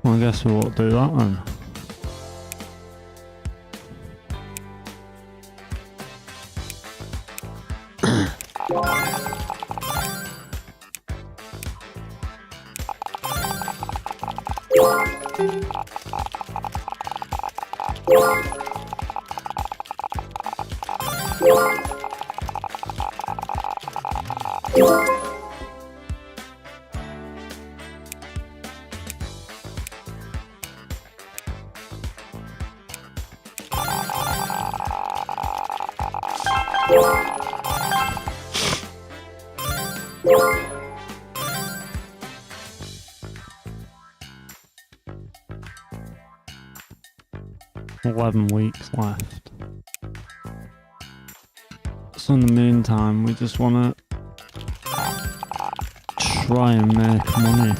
Well, I guess we won't do that then. Weeks left. So in the meantime, we just want to try and make money.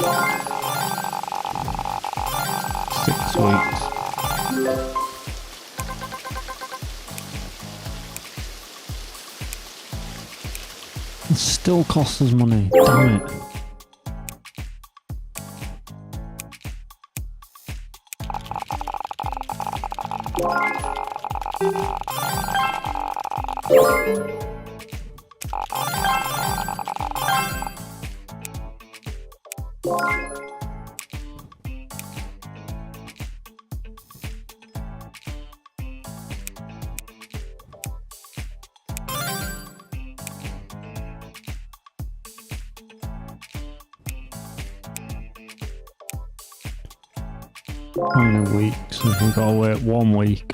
6 weeks. It still costs us money, damn it. How many weeks have we got to wait? 1 week.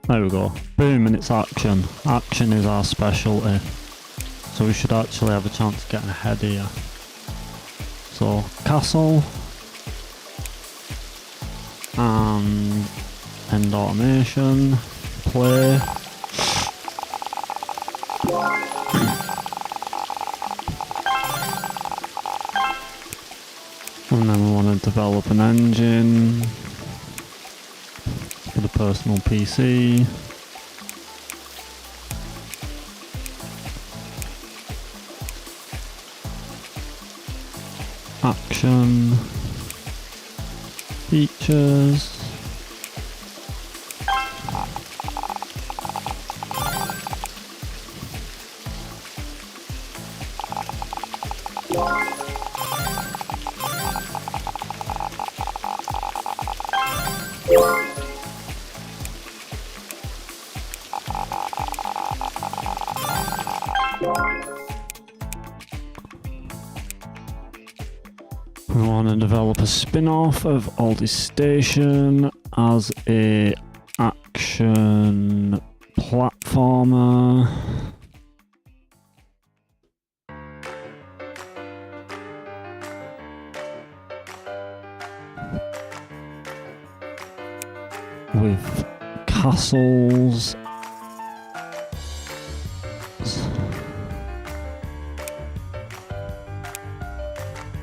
There we go. Boom, and it's action. Action is our specialty. So we should actually have a chance of getting ahead here. So, castle. And end automation. Play. And then we want to develop an engine for the personal PC. Action. Features. We want to develop a spin-off of Aldyz Station as a action platformer. With castles.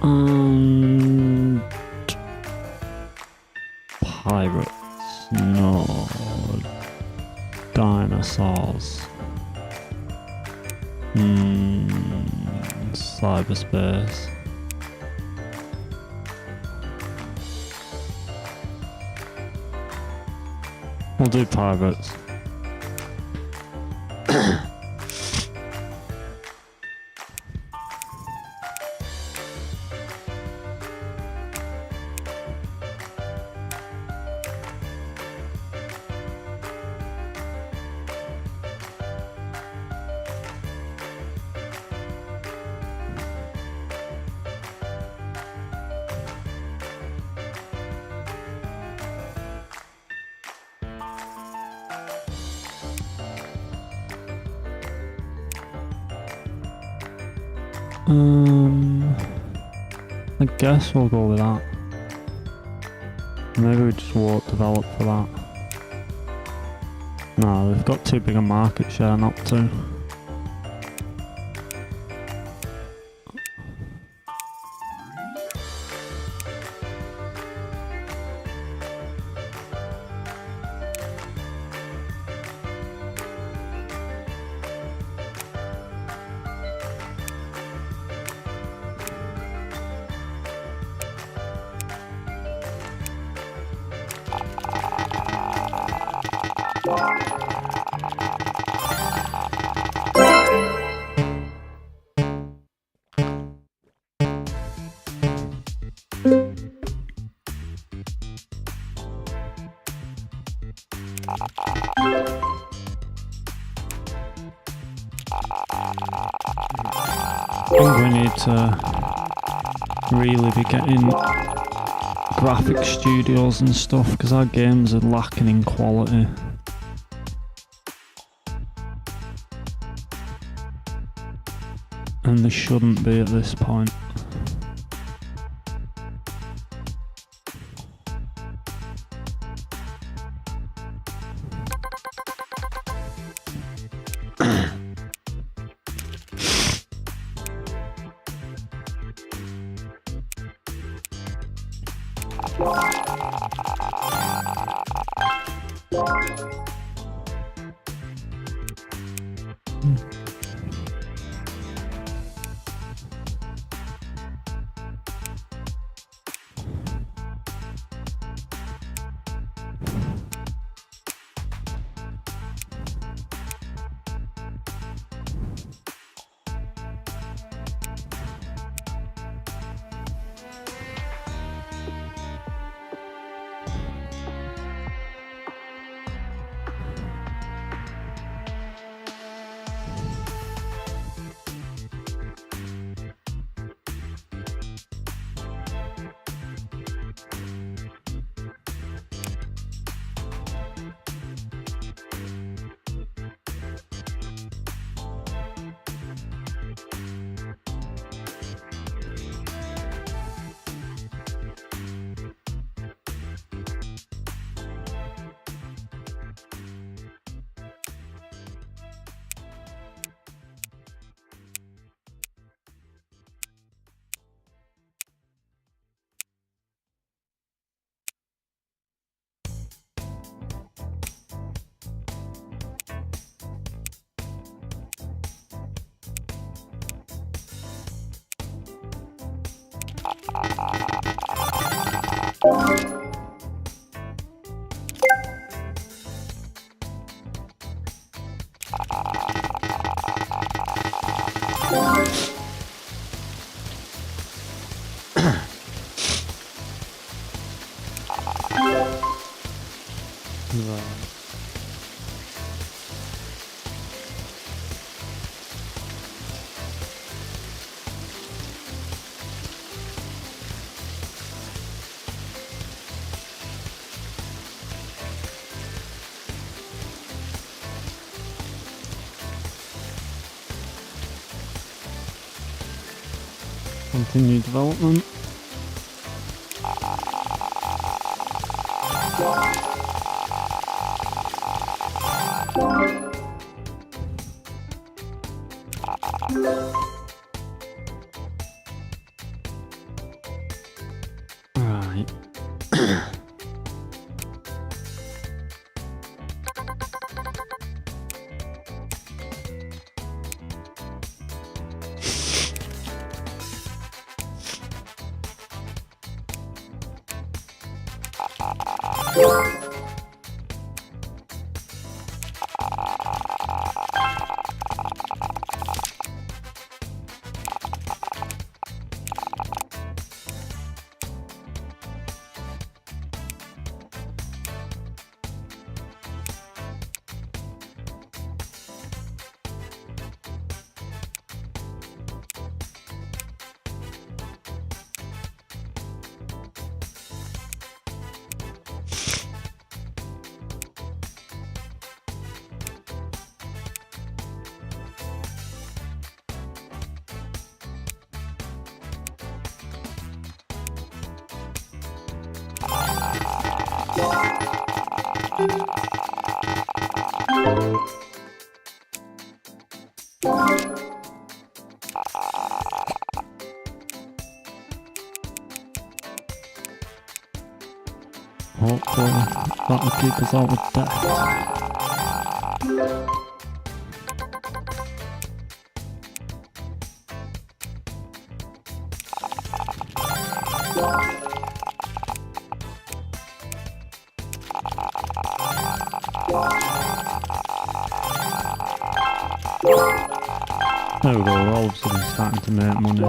And pirates, no, dinosaurs, cyberspace. We'll do pirates. I guess we'll go with that. Maybe we just won't develop for that. No, they've got too big a market share not to. I think we need to really be getting graphic studios and stuff because our games are lacking in quality. And they shouldn't be at this point. Continue development. Right. Hopefully that'll keep us out of debt. There we go, we're all of a sudden starting to make money.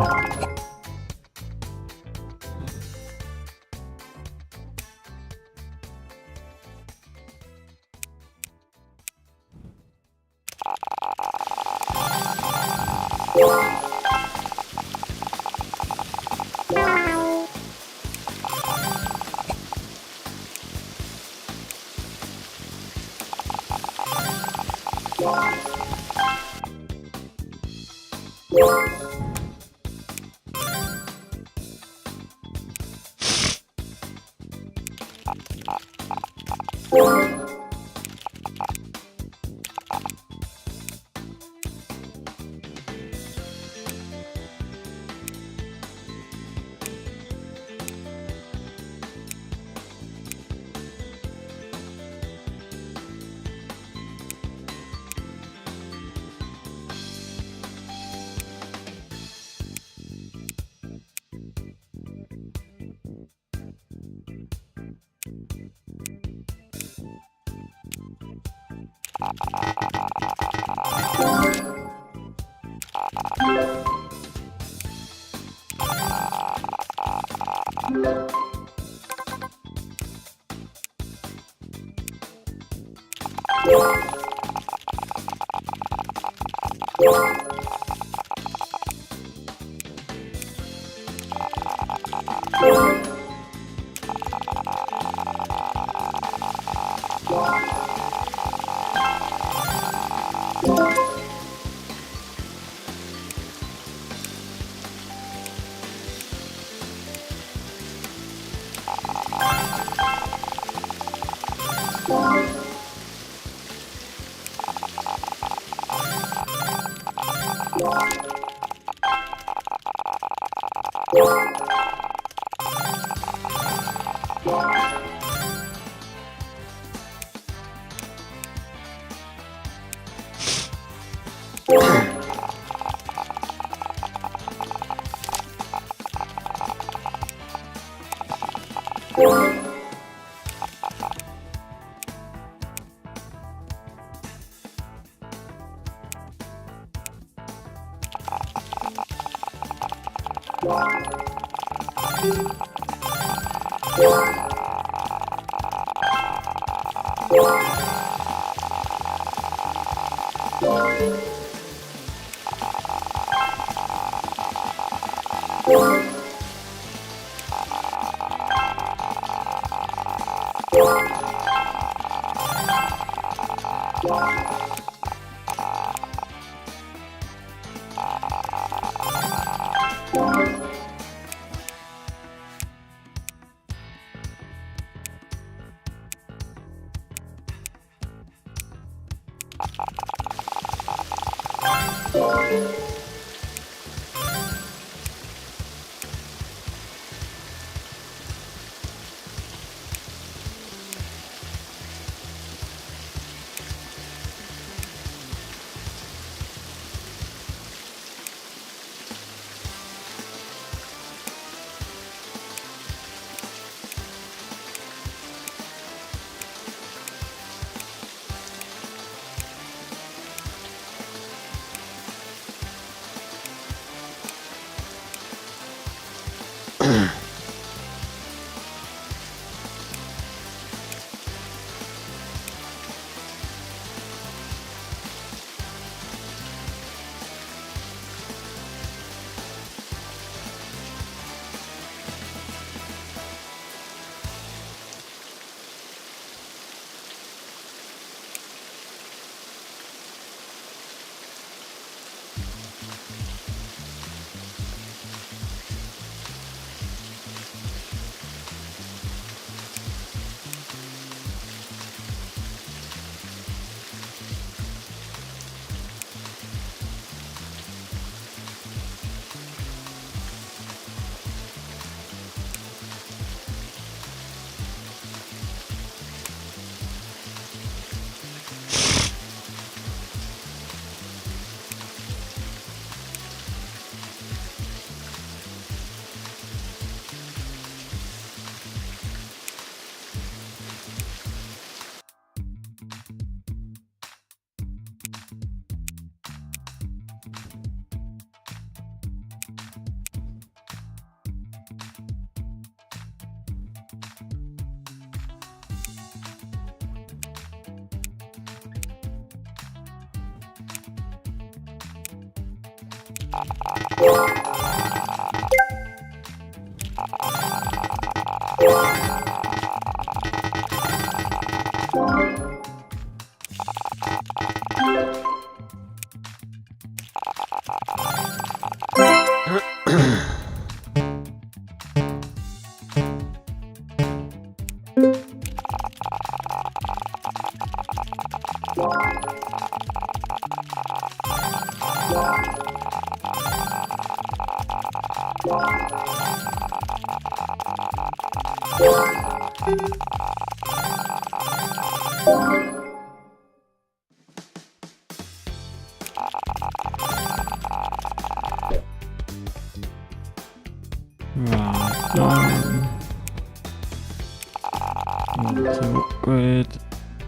To upgrade,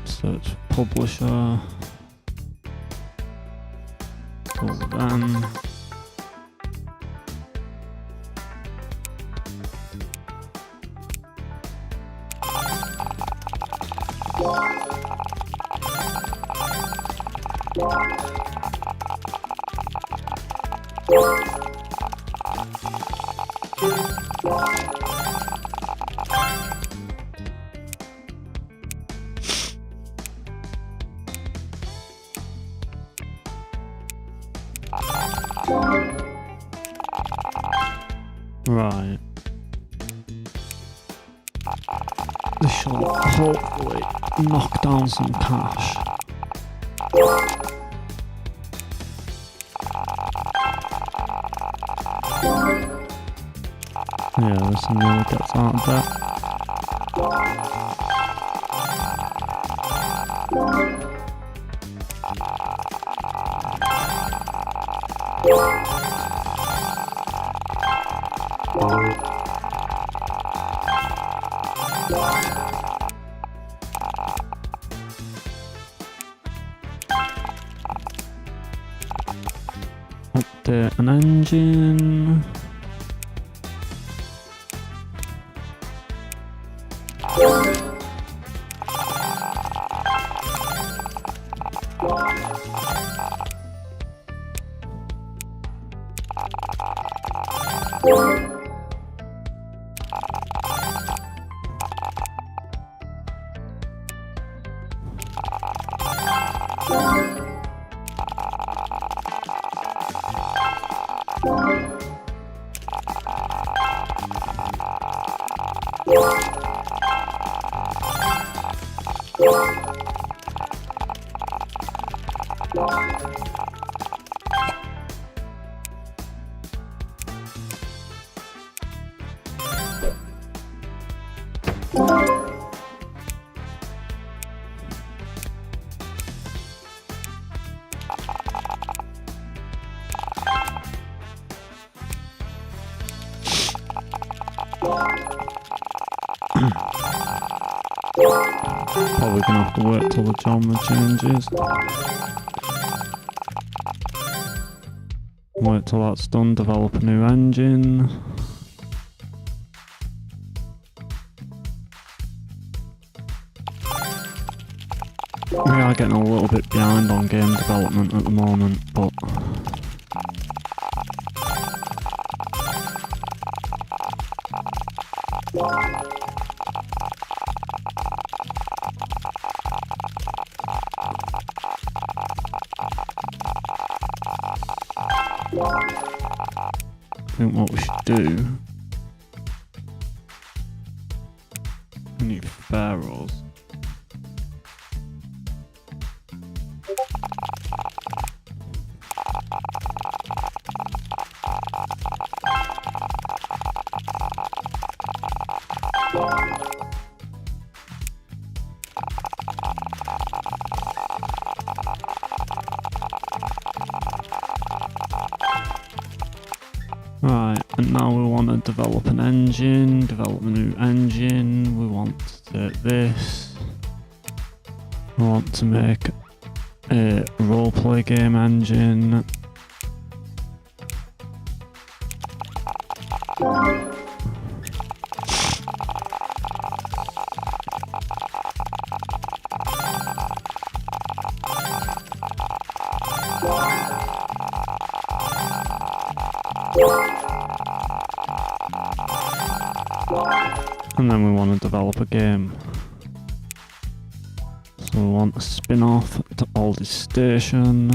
search publisher, go then. Right. This shall hopefully knock down some cash. Yeah, this nearly gets out of that. Update an engine. Probably gonna have to wait till the genre changes. Wait till that's done, develop a new engine. We are getting a little bit behind on game development at the moment, but I think what we should do, we need pharaohs. Right, and now we want to develop an engine, develop a new engine. We want to take this. We want to make a roleplay game engine. And then we want to develop a game. So we want a spin-off to Aldyz Station.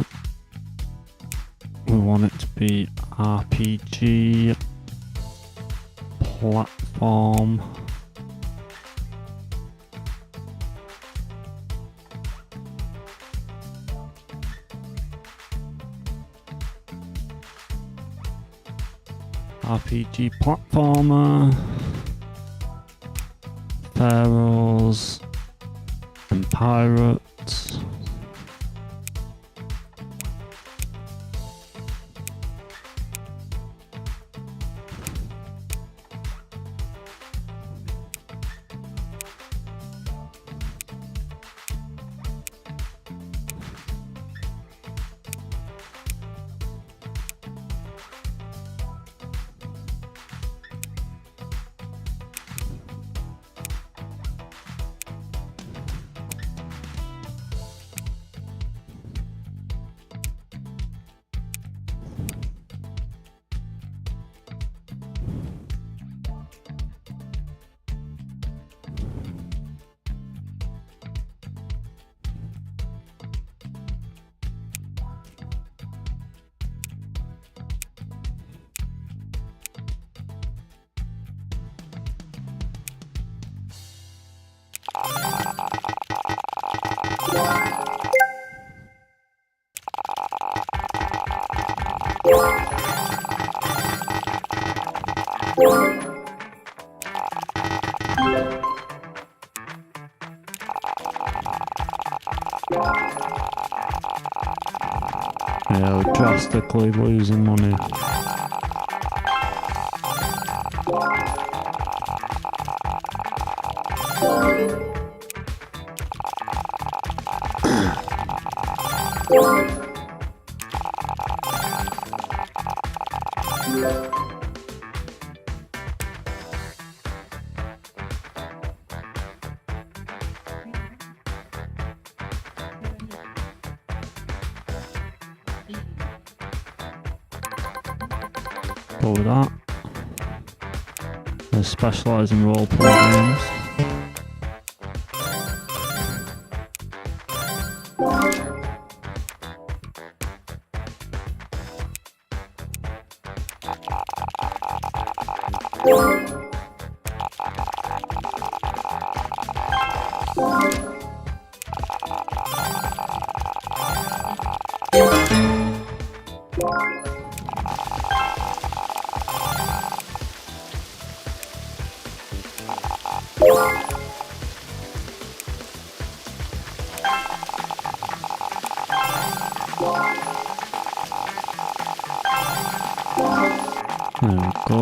We want it to be RPG platform. RPG platformer. Pharaohs and pirates. Yeah, we're drastically losing money. Go with that. They specialise in role-play games. There we go.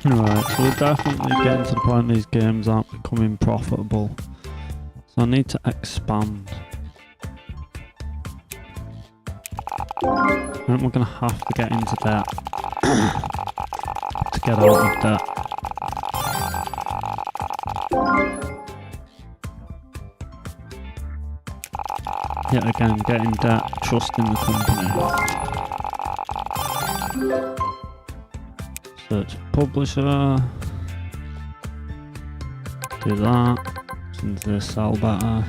Right, so we're definitely getting to the point these games aren't becoming profitable. So I need to expand. I think we're going to have to get into debt to get out of debt. Yet again, get in debt, trust in the company. Search publisher. Do that. Since they sell better.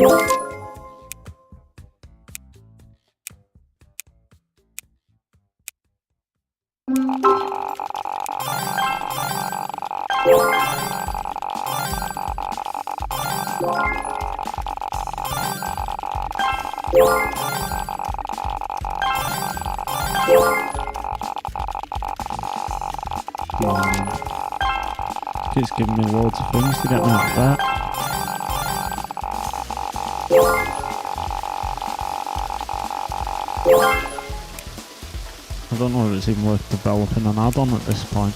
It's giving me loads of things to get me out of that. I don't know if it's even worth developing an add-on at this point.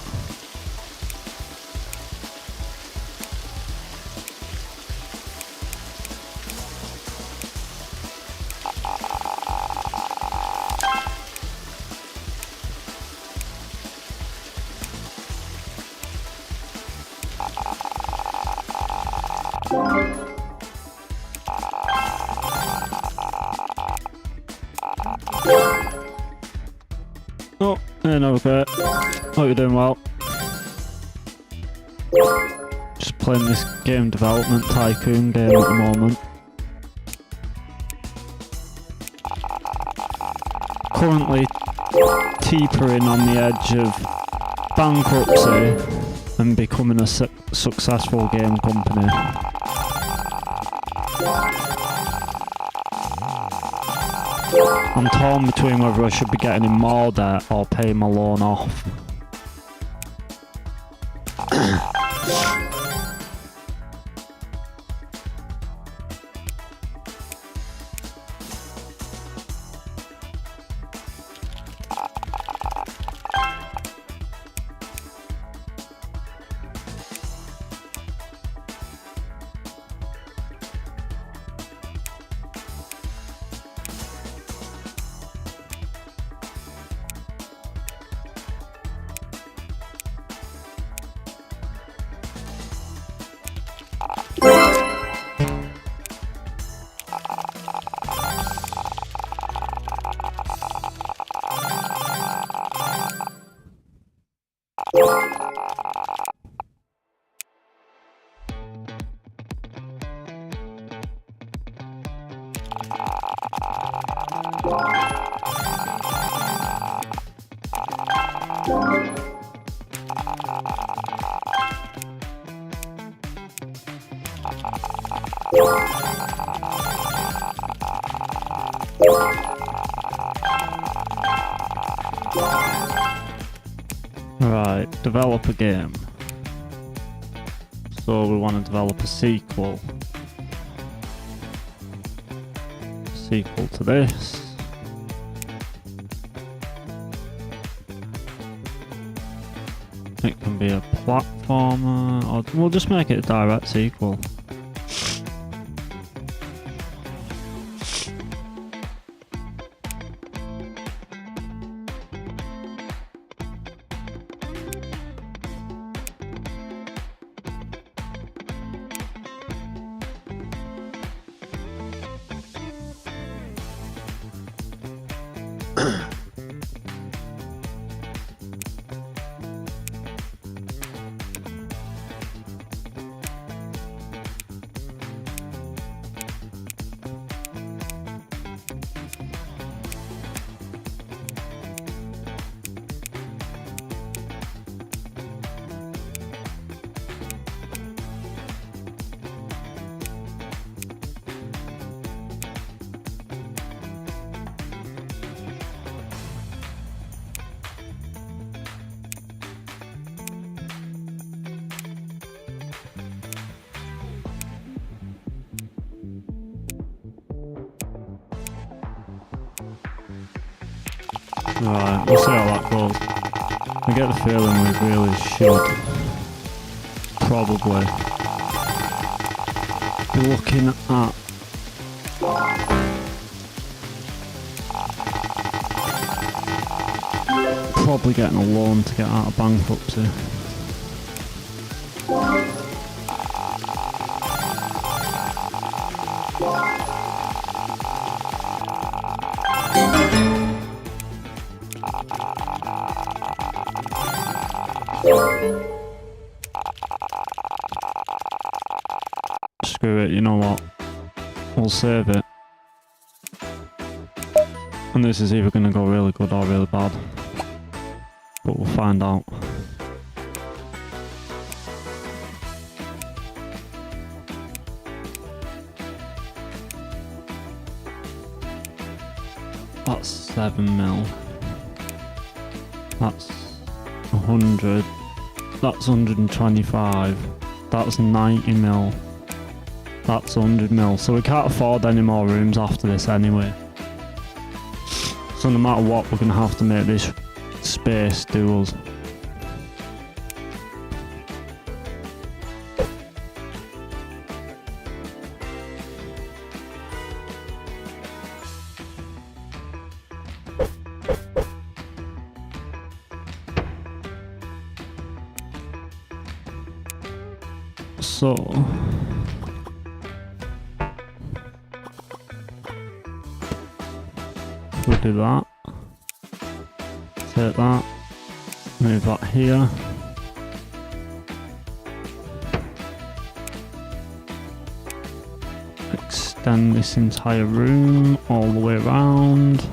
Oh, yeah, no regret. Hope you're doing well. Just playing this game development tycoon game at the moment. Currently teetering on the edge of bankruptcy and becoming a successful game company. I'm torn between whether I should be getting in more debt or pay my loan off. Right, develop a game. So we want to develop a sequel. Sequel to this. It can be a platformer, or we'll just make it a direct sequel. Right, we'll see how that goes. I get the feeling we really should probably be looking at probably getting a loan to get out of bankruptcy. Screw it, you know what? we'll save it. And this is either going to go really good or really bad. But we'll find out. That's 7 mil. That's 100. That's 125. That's 90 mil. That's 100 mil. So we can't afford any more rooms after this anyway. So no matter what, we're going to have to make this space do us. So we'll do that, take that, move that here, extend this entire room all the way around.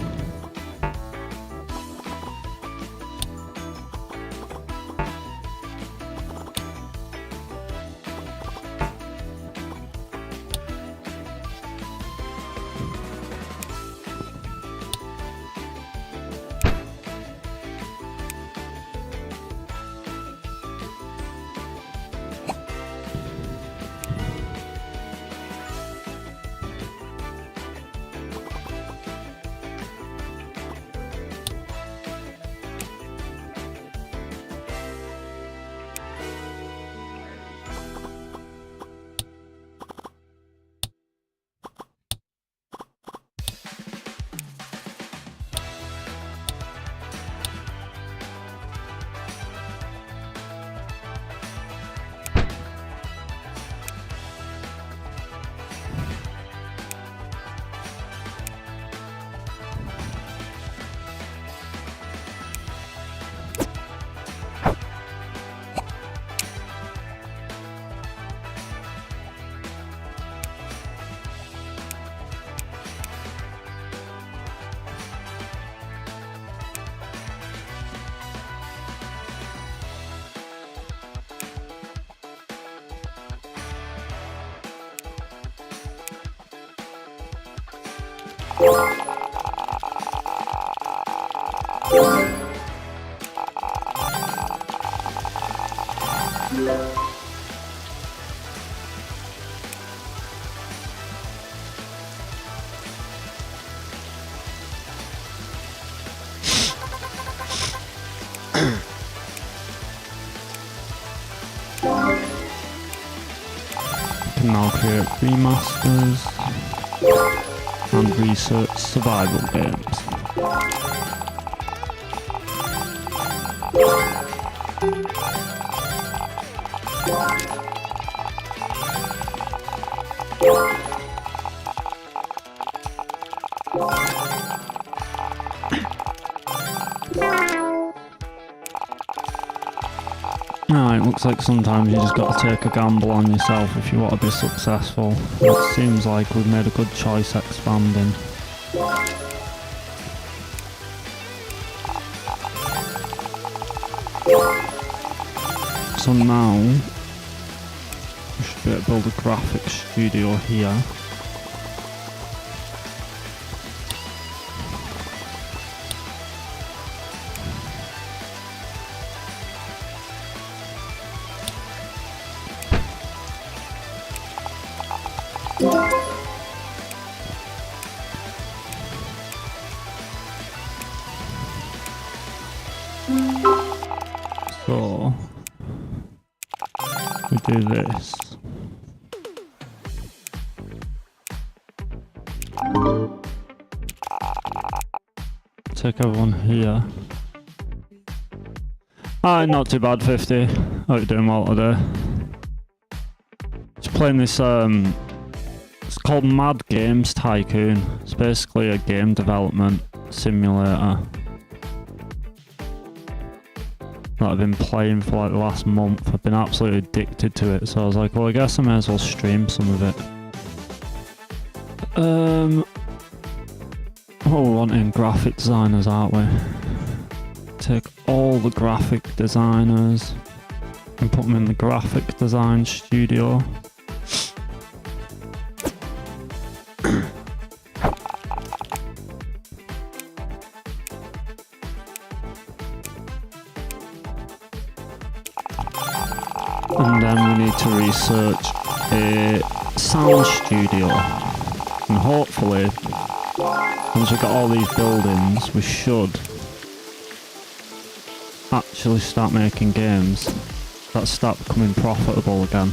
Can now create remasters and research survival games. Alright, looks like sometimes you just got to take a gamble on yourself if you want to be successful. It seems like we've made a good choice expanding. So now, we should be able to build a graphics studio here. So we do this. Take everyone here. Not too bad, 50. Hope you're doing well today. Just playing this, it's called Mad Games Tycoon. It's basically a game development simulator that I've been playing for like the last month. I've been absolutely addicted to it, so I was like, well, I guess I may as well stream some of it. Oh, we're wanting graphic designers, aren't we? Take all the graphic designers and put them in the graphic design studio. And then we need to research a sound studio. And hopefully, once we've got all these buildings, we should actually start making games that start becoming profitable again.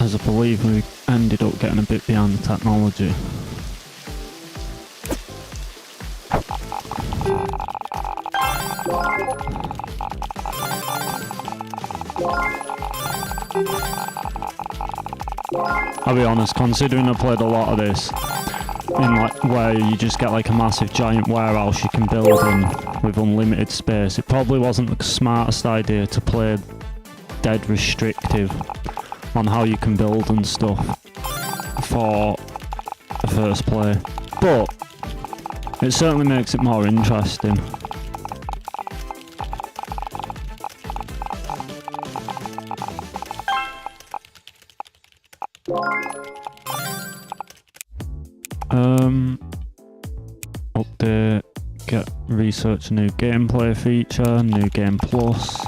As I believe we ended up getting a bit behind the technology. I'll be honest, considering I played a lot of this in like where you just get like a massive giant warehouse you can build in with unlimited space, it probably wasn't the smartest idea to play dead restrictive on how you can build and stuff for the first play, but it certainly makes it more interesting. Update, get research a new gameplay feature, new game plus.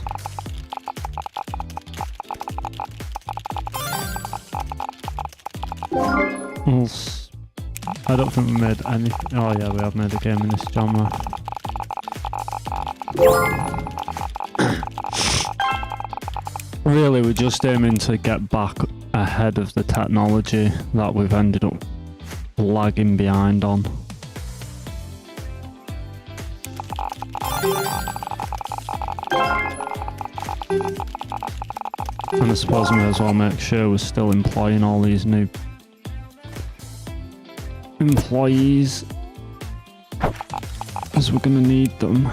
I don't think we made any. Oh yeah, we have made a game in this genre. Really, we're just aiming to get back ahead of the technology that we've ended up lagging behind on. And I suppose we may as well make sure we're still employing all these new employees, as we're going to need them. I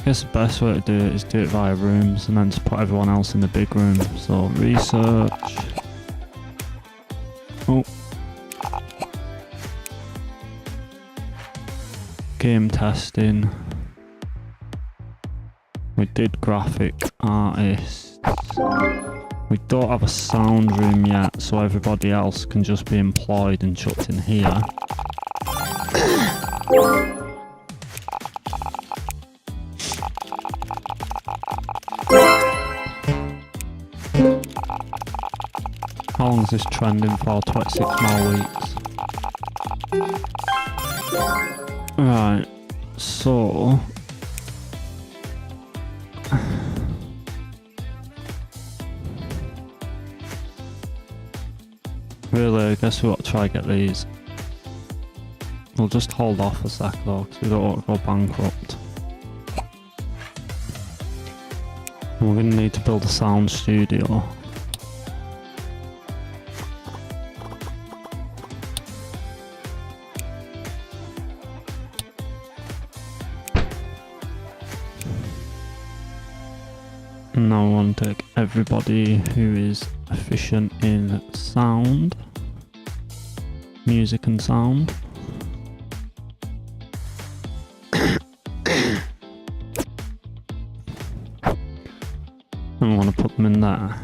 guess the best way to do it is do it via rooms and then just put everyone else in the big room. So research. Oh. Game testing. We did graphic artists. We don't have a sound room yet, so everybody else can just be employed and chucked in here. How long is this trending for? 26 more weeks. Right, so really, I guess we ought to try get these. We'll just hold off a sec though, because we don't want to go bankrupt. And we're going to need to build a sound studio. And now I want to take everybody who is efficient in sound, music and sound. And I want to put them in there.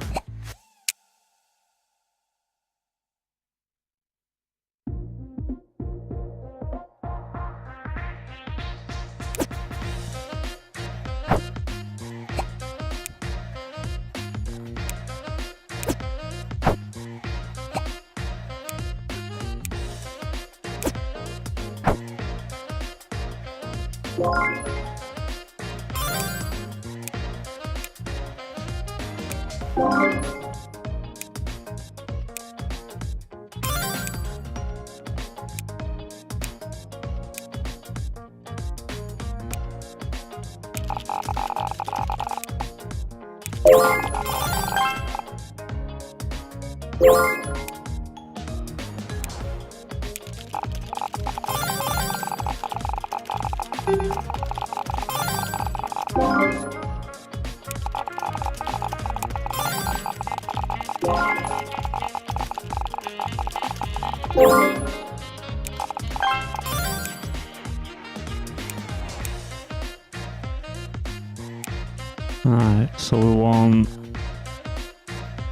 Alright, so we want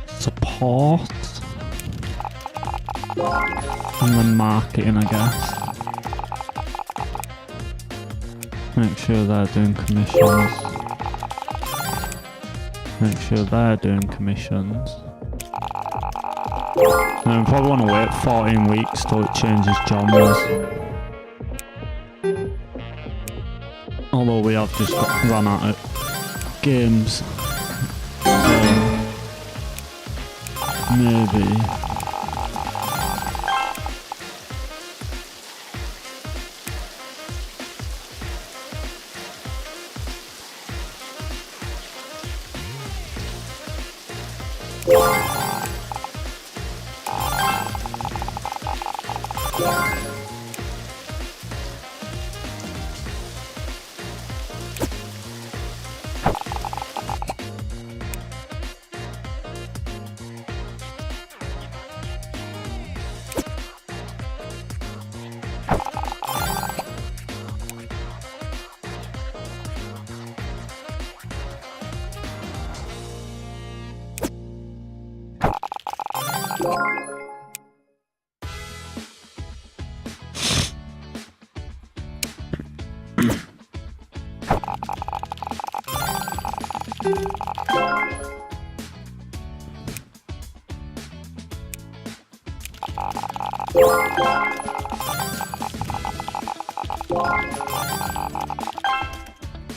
support and then marketing, I guess. Make sure they're doing commissions. Make sure they're doing commissions. And then we probably want to wait 14 weeks till it changes genres. Although we have just run out of games. So maybe.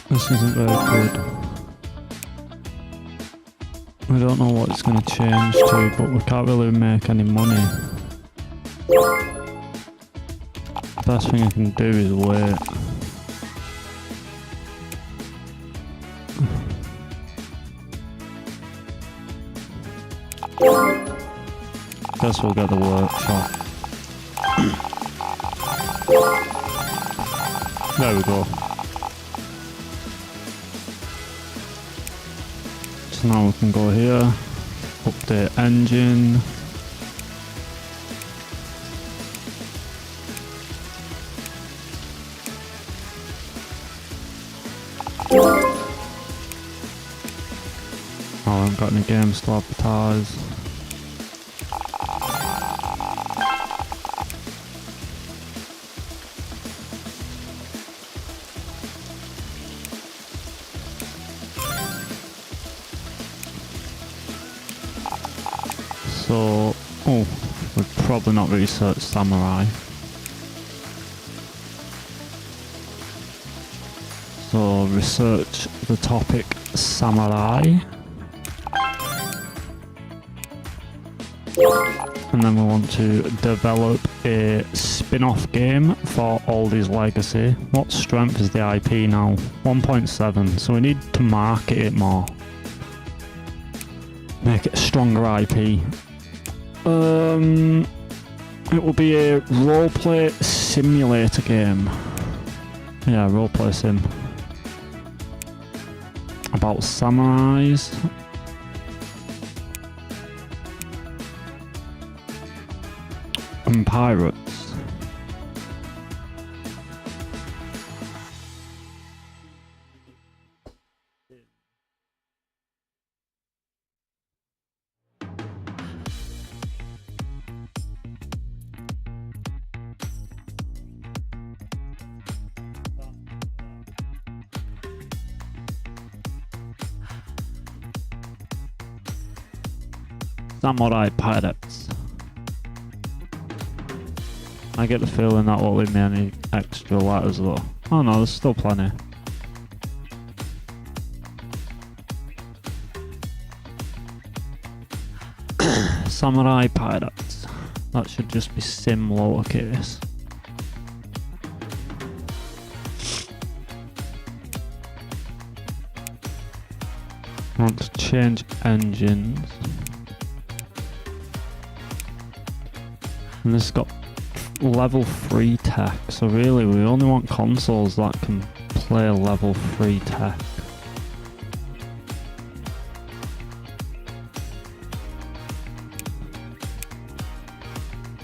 This isn't very good. We don't know what it's going to change to, but we can't really make any money. Best thing I can do is wait. Guess we'll get the workshop. There we go. So now we can go here, update engine. Oh, I haven't got any games to advertise. So, oh, we've probably not researched Samurai. So, research the topic Samurai. And then we want to develop a spin-off game for Aldyz Legacy. What strength is the IP now? 1.7, so we need to market it more. Make it a stronger IP. It will be a roleplay simulator game. Yeah, roleplay sim. About samurais. And pirates. Samurai pirates. I get the feeling that won't leave me any extra letters though. Oh no, there's still plenty. Samurai pirates. That should just be sim lowercase. I want to change engines. And this has got level 3 tech, so really we only want consoles that can play level 3 tech.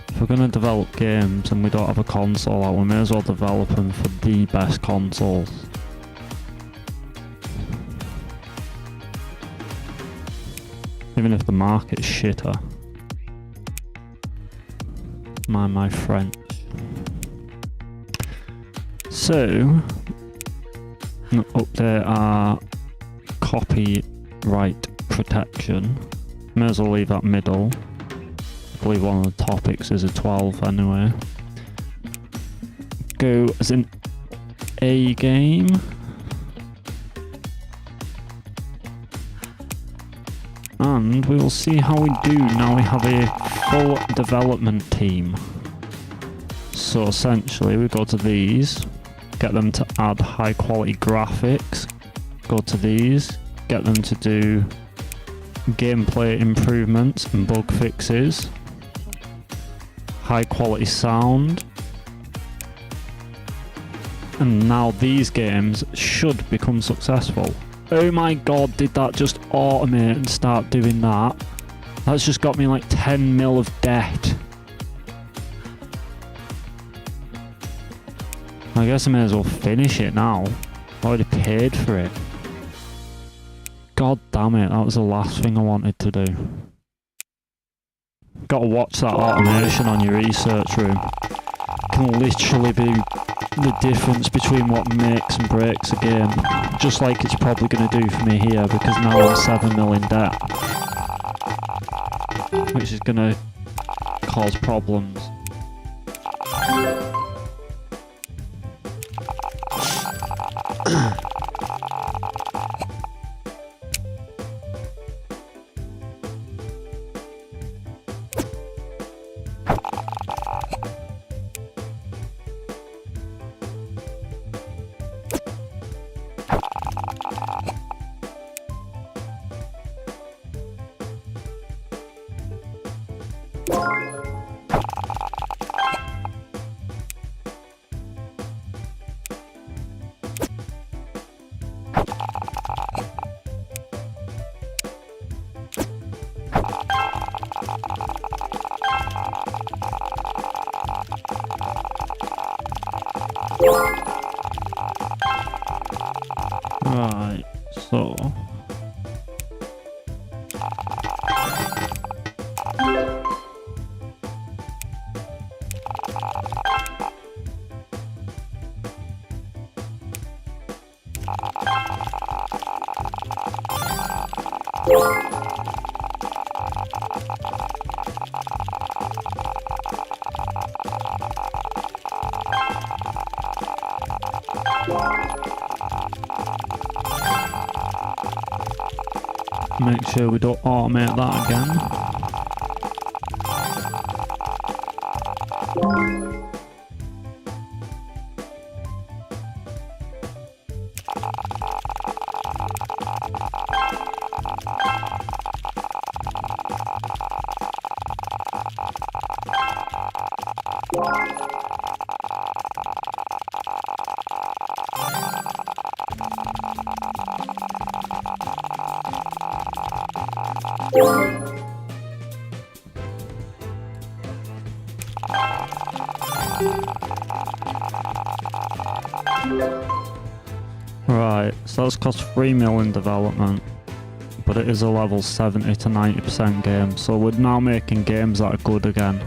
If we're going to develop games and we don't have a console out, we may as well develop them for the best consoles. even if the market's shitter. Mind my French. So, update our copyright protection. May as well leave that middle. I believe one of the topics is a 12 anyway. Go as an A game. And we will see how we do now we have a full development team. So essentially we go to these, get them to add high quality graphics, go to these, get them to do gameplay improvements and bug fixes, high quality sound, and now these games should become successful. Oh my god, did that just automate and start doing that? That's just got me like 10 mil of debt. I guess I may as well finish it now. I already paid for it. God damn it, that was the last thing I wanted to do. Gotta watch that automation on your research room. Can literally be the difference between what makes and breaks a game. Just like it's probably going to do for me here, because now I'm 7 mil in debt. Which is going to cause problems. Right, so make sure we don't automate that again. Right, so that's cost 3 mil in development, but it is a level 70 to 90% game, so we're now making games that are good again.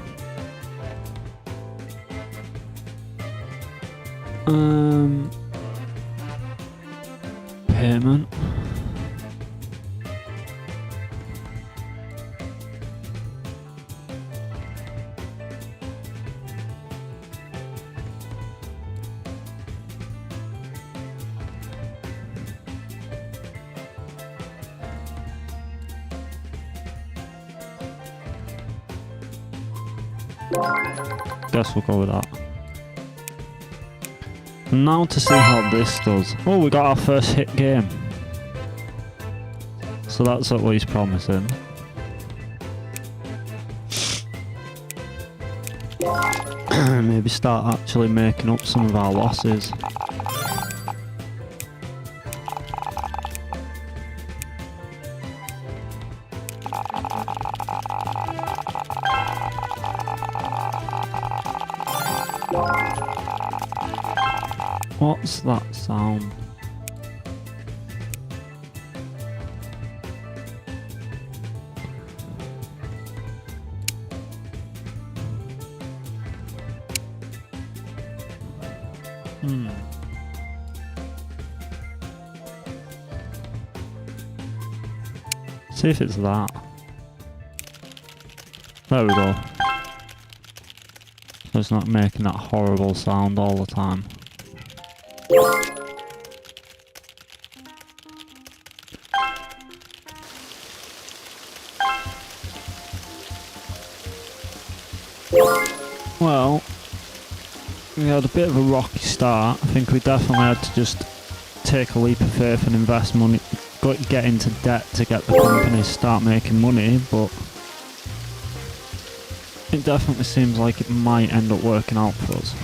Payment. Guess we'll go with that. Now to see how this does. Oh, we got our first hit game. So that's at least promising. Maybe start actually making up some of our losses. What's that sound? See if it's that. There we go. So it's not making that horrible sound all the time. Well, we had a bit of a rocky start. I think we definitely had to just take a leap of faith and invest money, get into debt to get the company start making money, but it definitely seems like it might end up working out for us.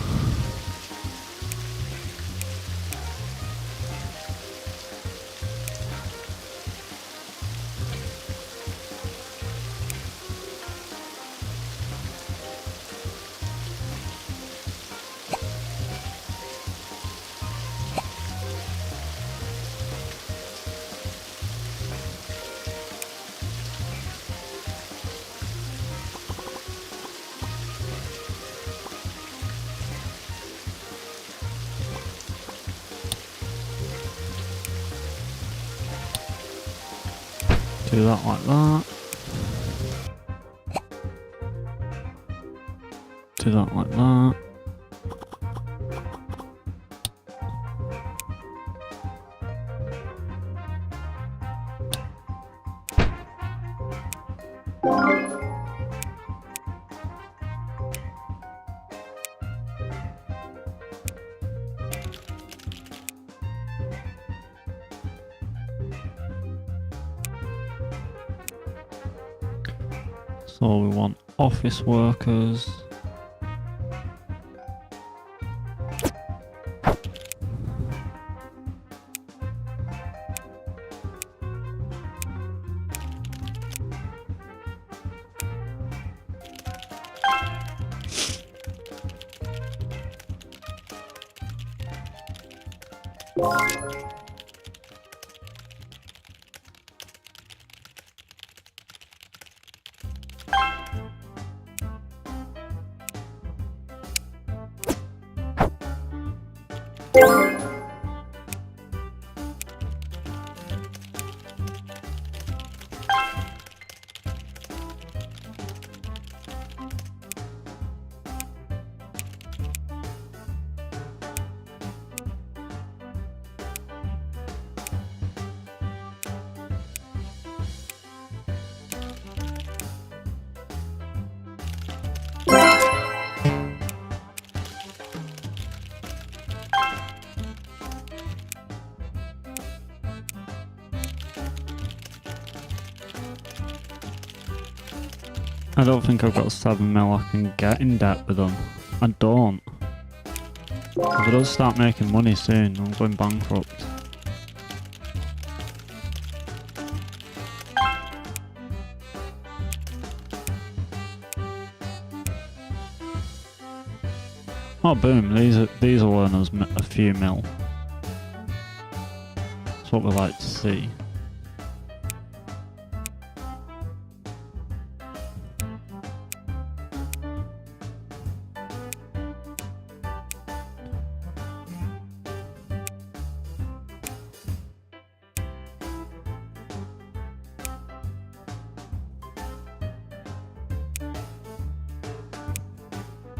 Do that like that. Do that like that. So we want office workers. I don't think I've got 7 mil I can get in debt with them. I don't. If I don't start making money soon, I'm going bankrupt. Oh boom, these will earn us a few mil. That's what we like to see.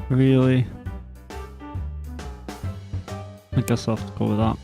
Really? I guess I'll have to go with that.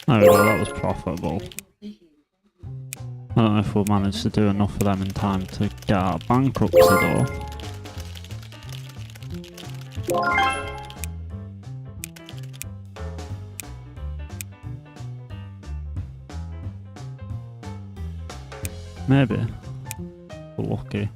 There we go, that was profitable. I don't know if we'll manage to do enough of them in time to get out of bankruptcy though. Maybe. We're lucky.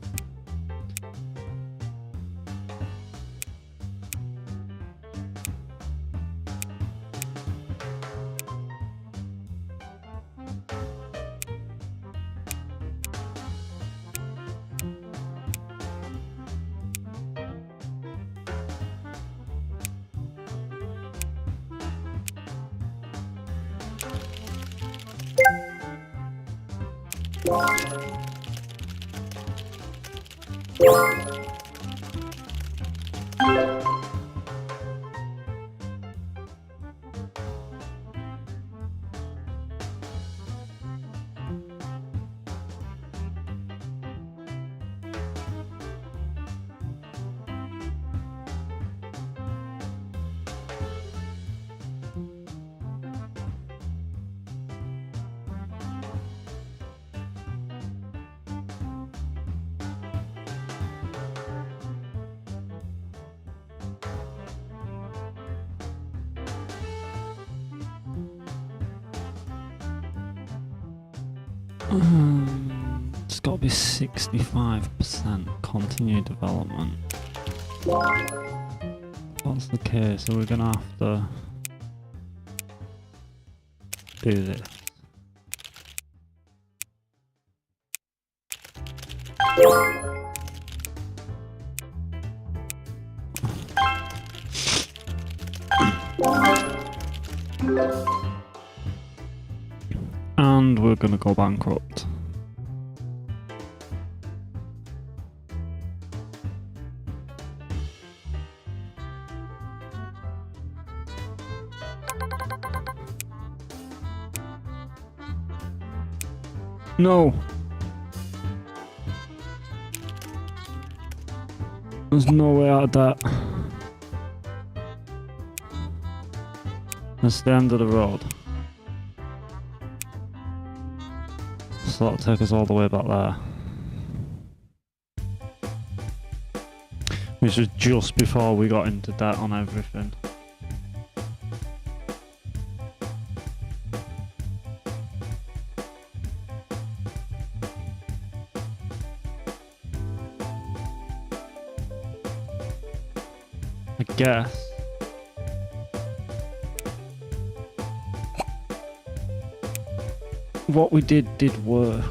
It's got to be 65% continue development. If that's the case, so we're gonna have to do this. And we're gonna go bankrupt. No! There's no way out of that. That's the end of the road. So that'll take us all the way back there. Which was just before we got into debt on everything. I guess. What we did work.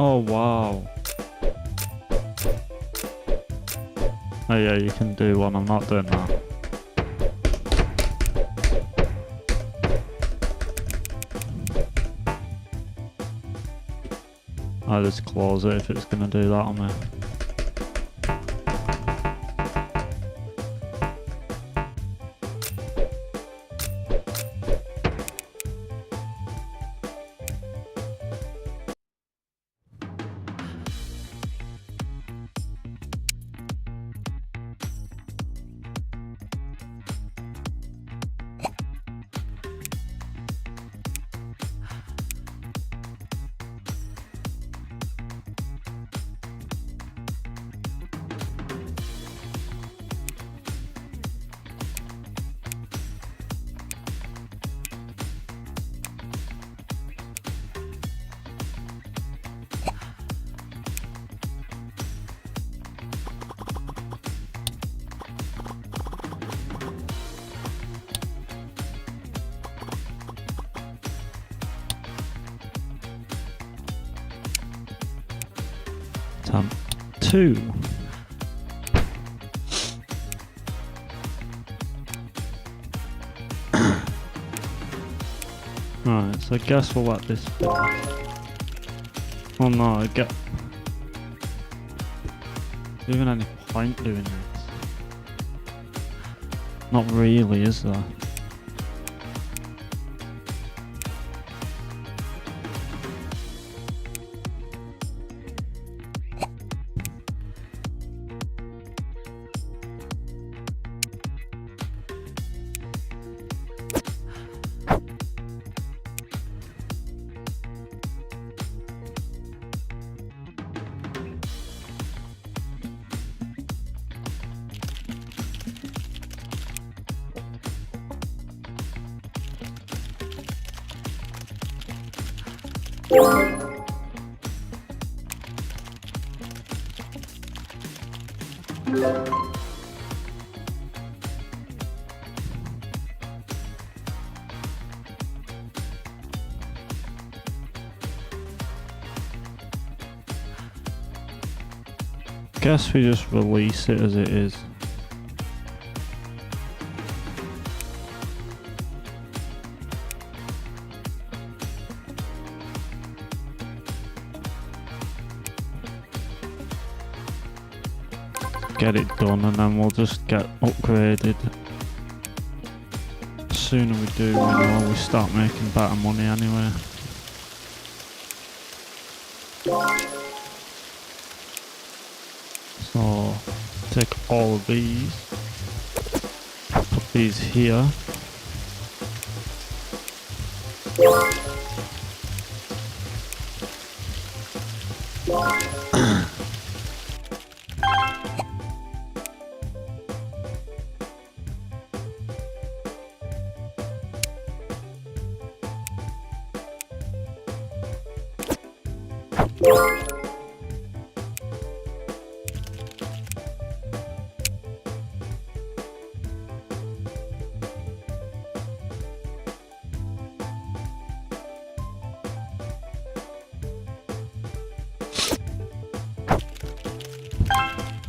Oh wow. Oh yeah, you can do one, I'm not doing that. I'll just close it if it's gonna do that on me. Tam. 2. Right, so I guess we'll let this be. Well, no, I get. Even any point doing this? Not really, is there? Guess we just release it as it is. Get it done and then we'll just get upgraded. The sooner we do, we start making better money anyway. So, take all of these, put these here.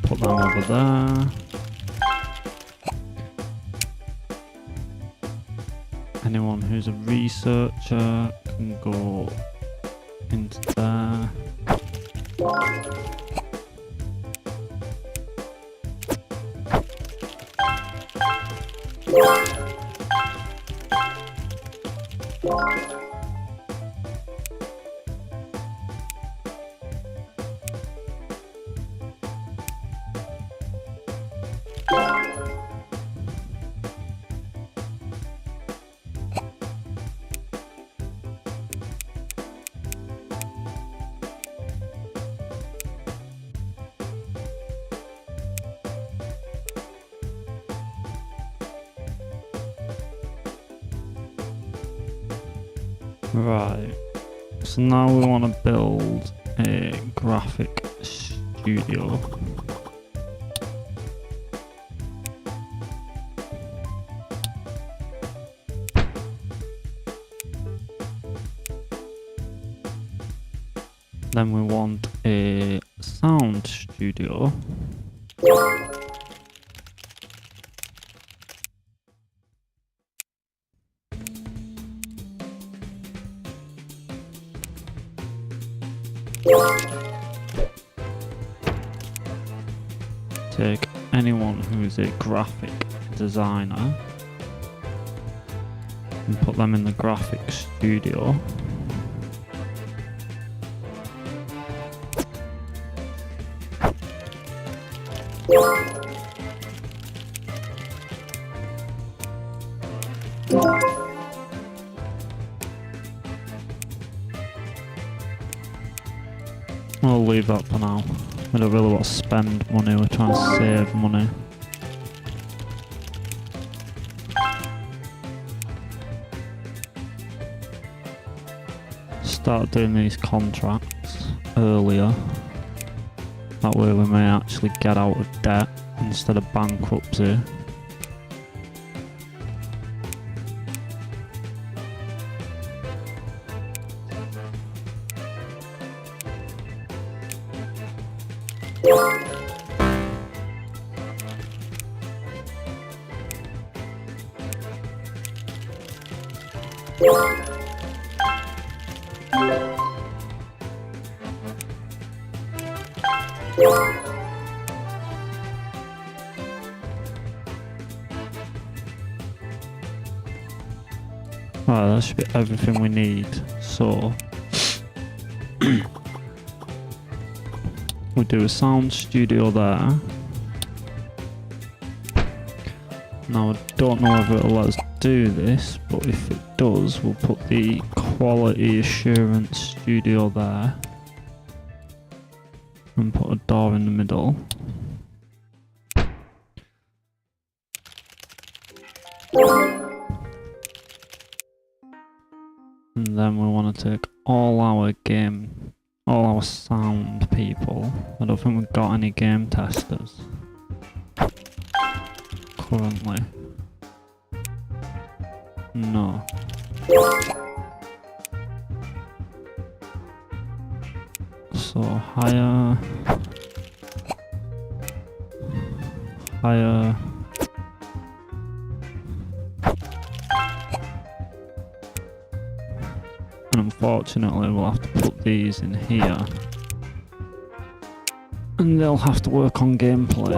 Put them over there. Anyone who's a researcher can go into there. Right, so now we want to build a graphic studio. Then we want a sound studio. Take anyone who's a graphic designer and put them in the graphic studio. We'll leave that for now. We don't really want to spend money, we're trying to save money. Start doing these contracts earlier. That way we may actually get out of debt instead of bankruptcy. Right, that should be everything we need. So we'll do a sound studio there. Now I don't know if it'll let us do this, but if it does, we'll put the quality assurance studio there and put a door in the middle. And then we want to take all our sound people. I don't think we've got any game testers currently. No. So hire. And unfortunately we'll have to put these in here. And they'll have to work on gameplay.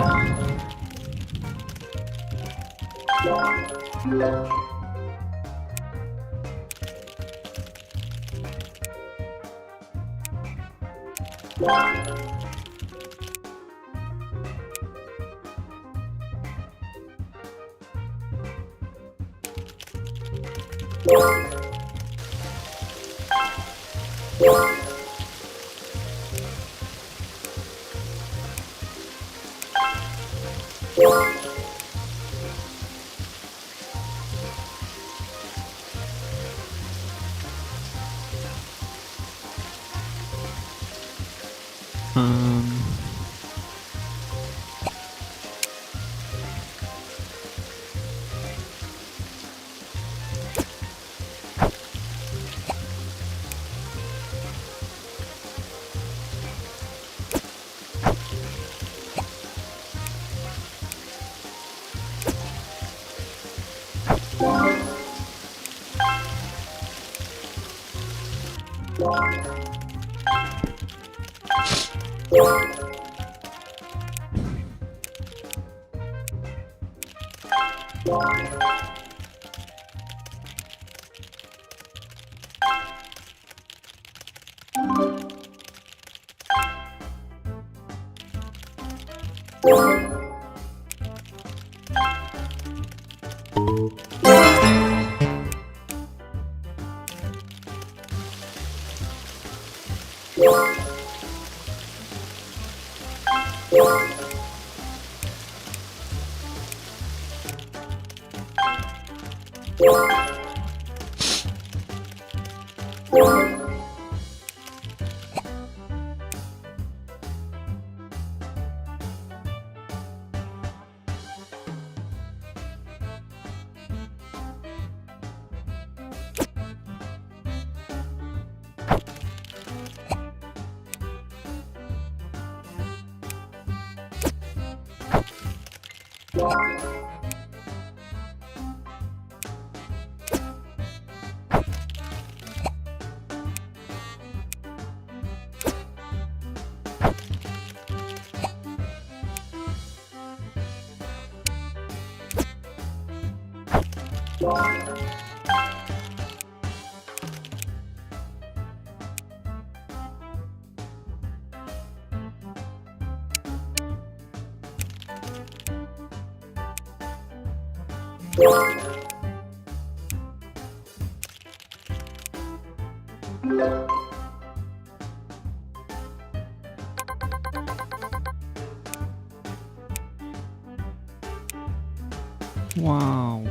Wow.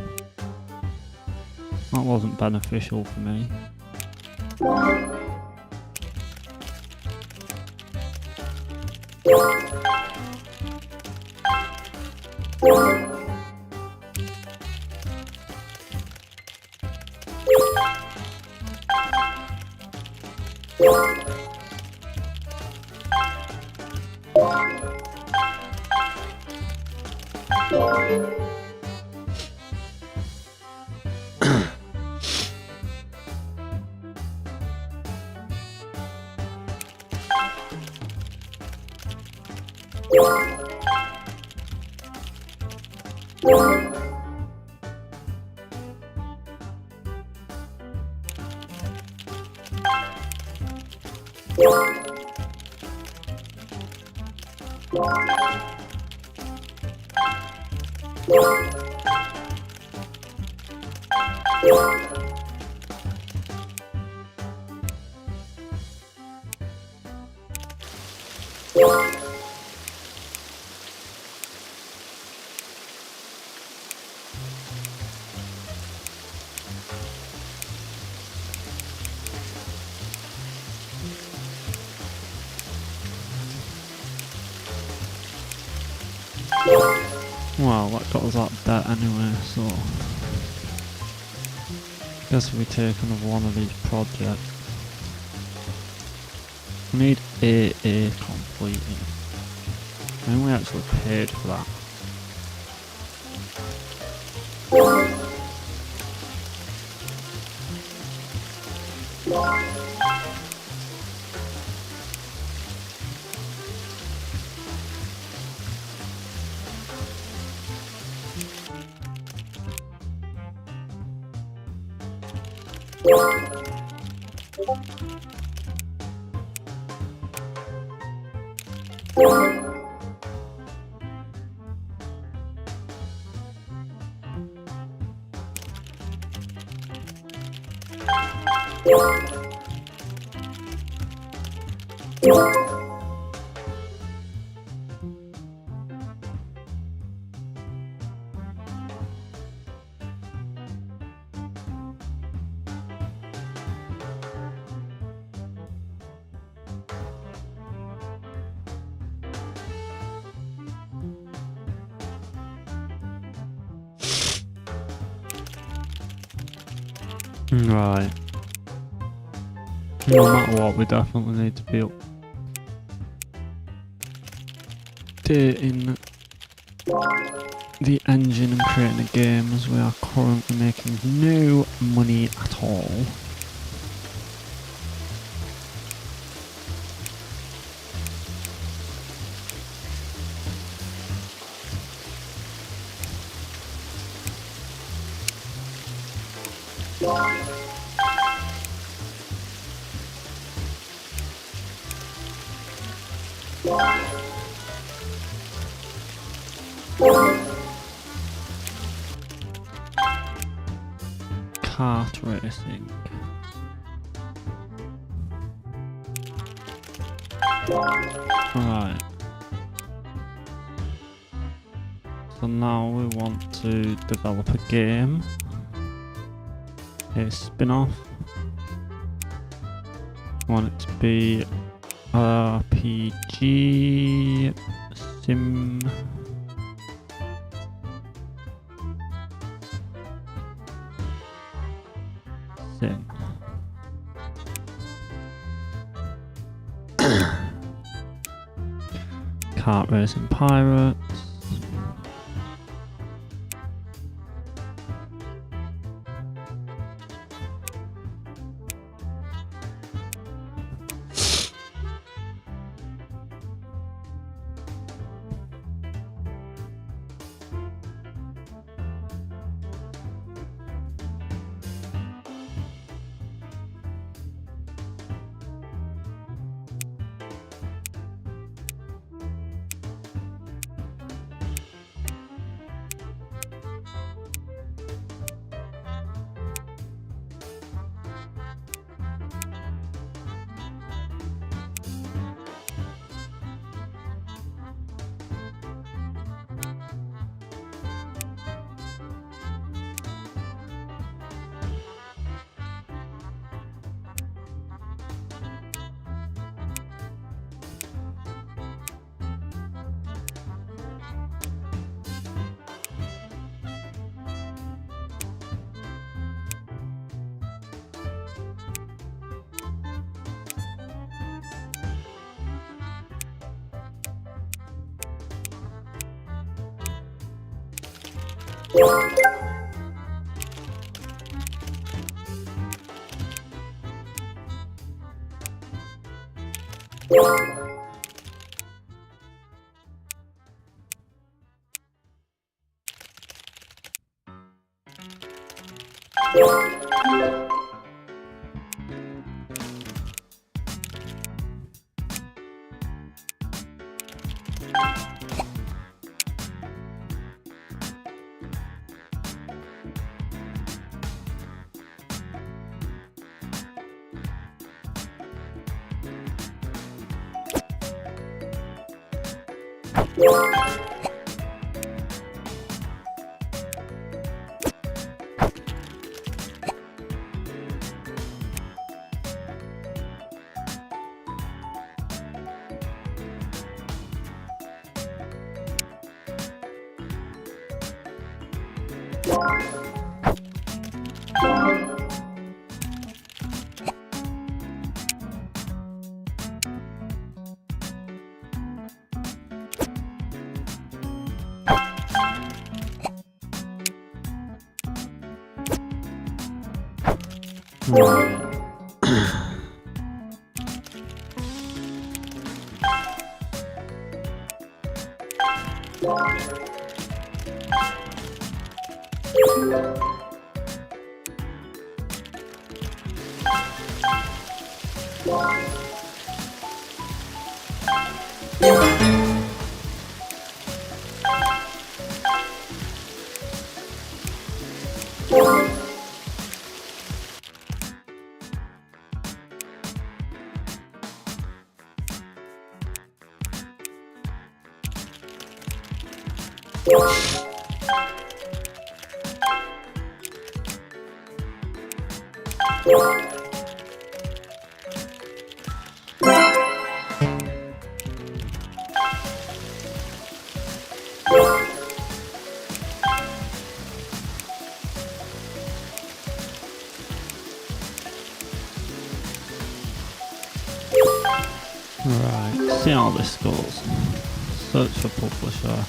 That wasn't beneficial for me. Well, that got us that debt anyway, so guess we take another one of these projects. We need AA completed. I think we actually paid for that. Right. No matter what, we definitely need to be updating the engine and creating a game, as we are currently making no money at all. Kart racing. Right. So now we want to develop a game. A spin-off. We want it to be RPG sim. Kart racing pirates. Right, see how this goes. Search for publisher.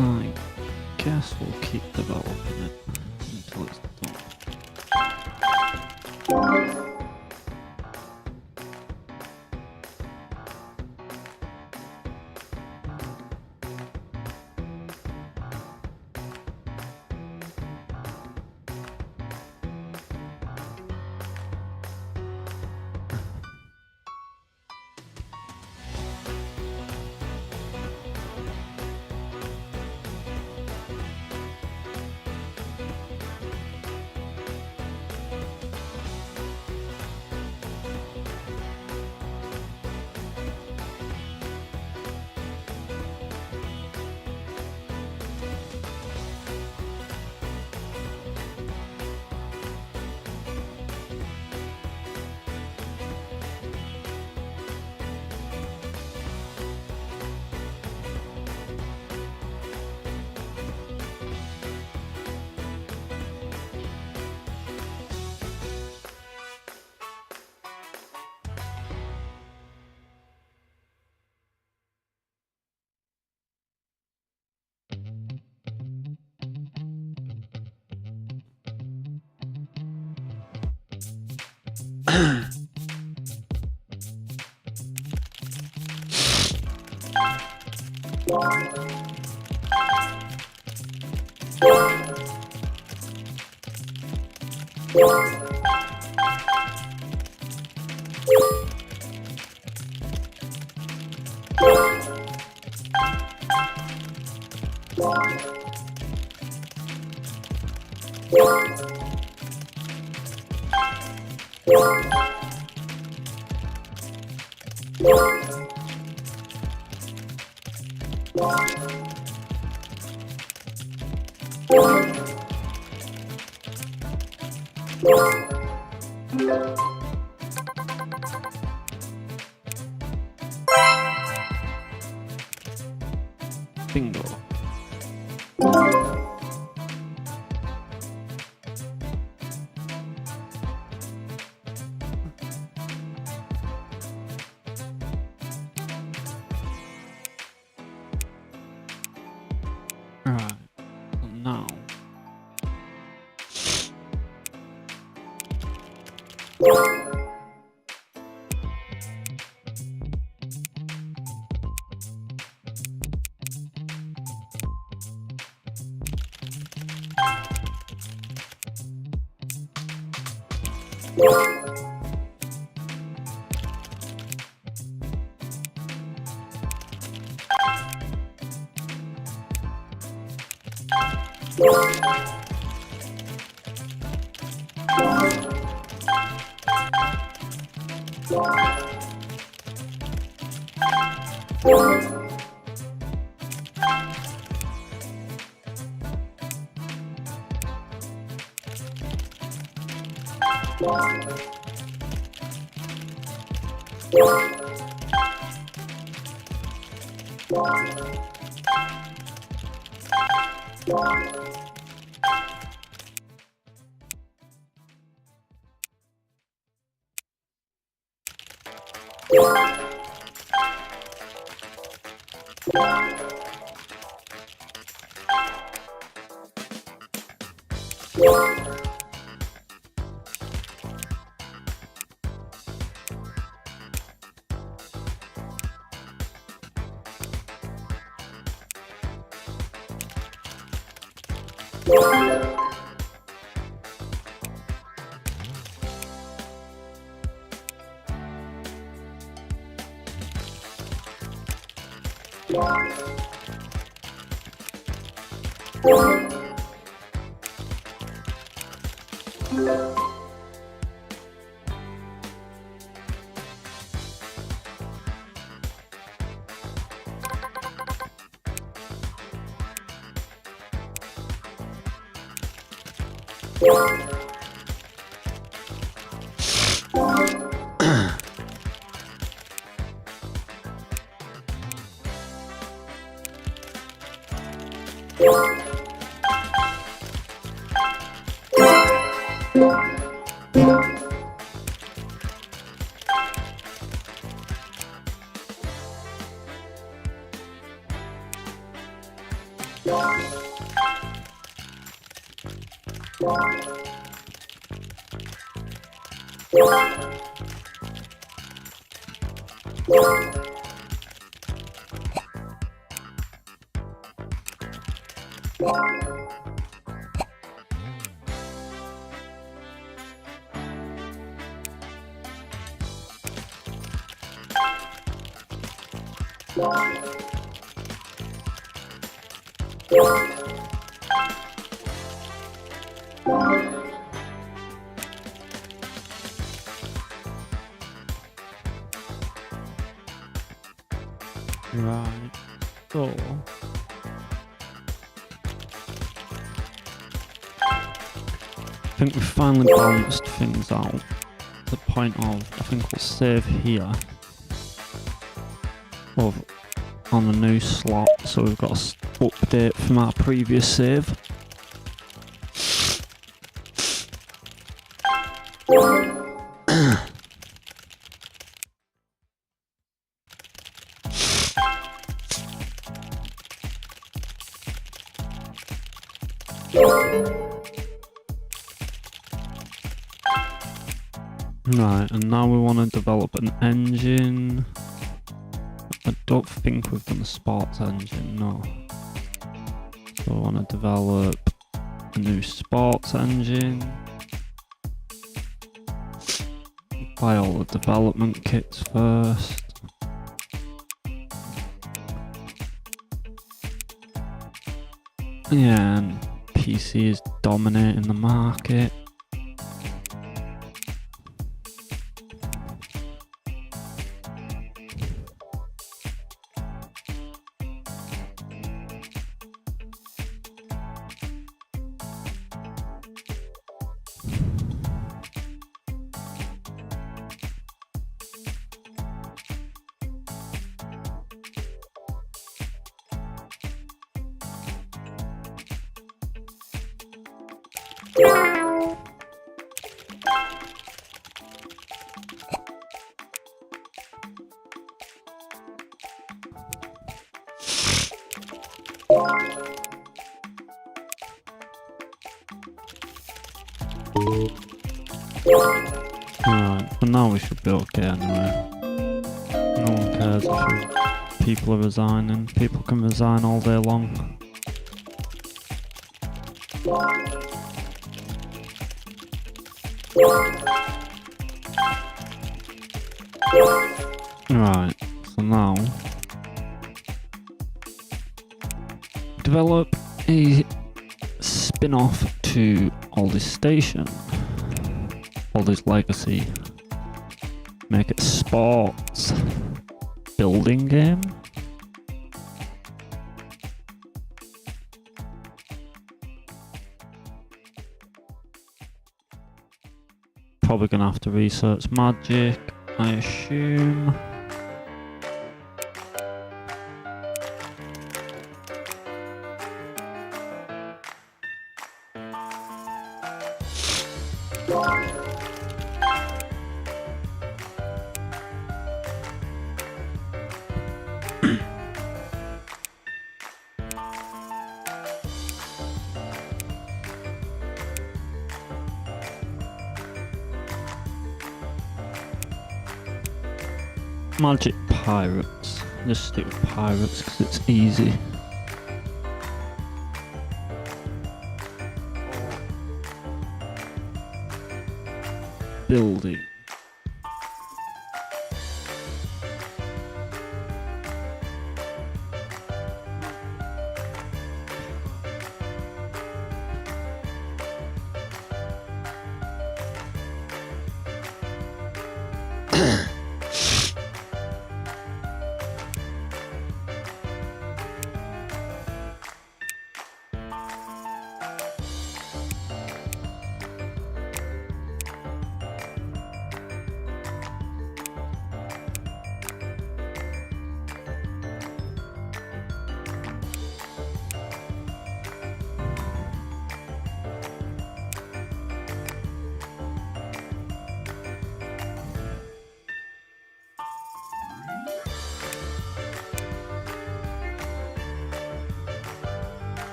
I guess we'll keep developing it until it's done. Bingo. Right, so now right, so I think we've finally balanced things out to the point of, I think we'll save here of on a new slot, so we've got an update from our previous save. Right, and now we want to develop an engine. I don't think we've done the sports engine, no. So I want to develop a new sports engine. Buy all the development kits first. Yeah, and PC is dominating the market. Alright, for now we should be okay anyway. No one cares if people are resigning. People can resign all day long. Right, so now develop a spin-off to Aldyz Station, Aldyz Legacy. Make it a sports building game. Probably gonna have to research magic, I assume. Magic pirates. Just stick with pirates because it's easy. Building.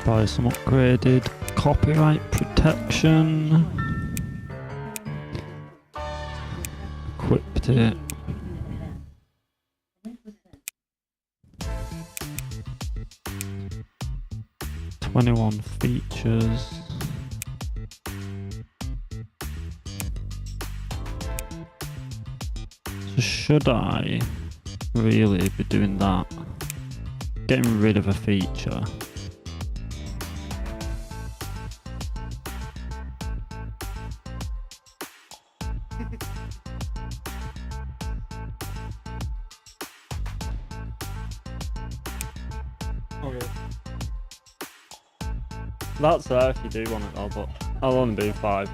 Buy some upgraded copyright protection. Equipped it. "21 features. So should I really be doing that? Getting rid of a feature. Okay. That's there if you do want it though, but I'll only do 5.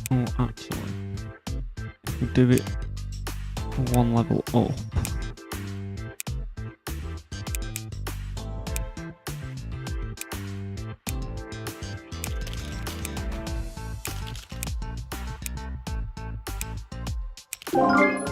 Oh, actually, if we do it 1 level up. What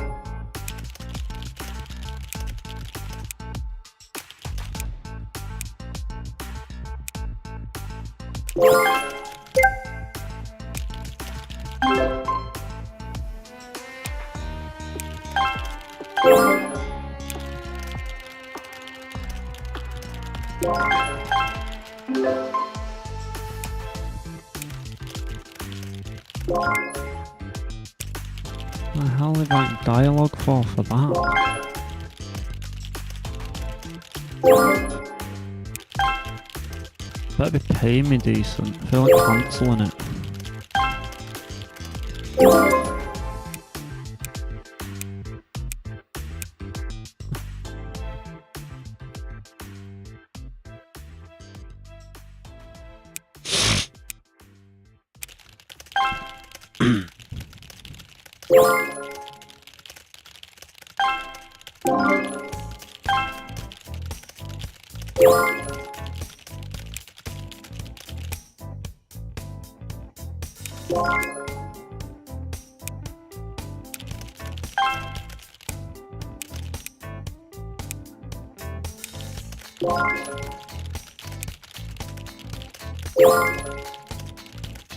the hell are they writing dialogue for that? Better be paying me decent. I feel like cancelling it.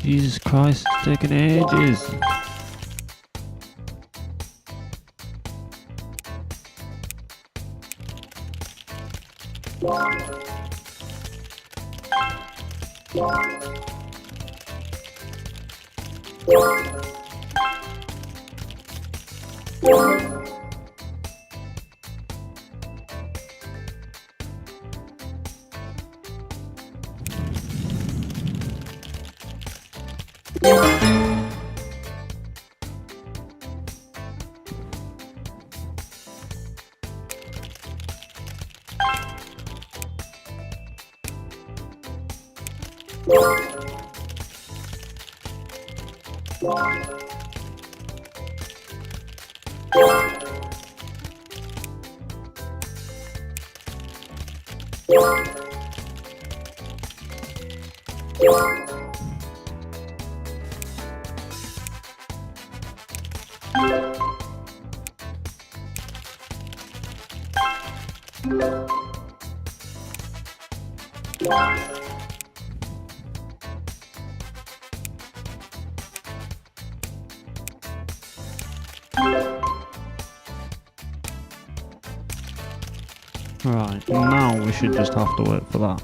Jesus Christ, it's taking ages. Right, now we should just have to wait for that.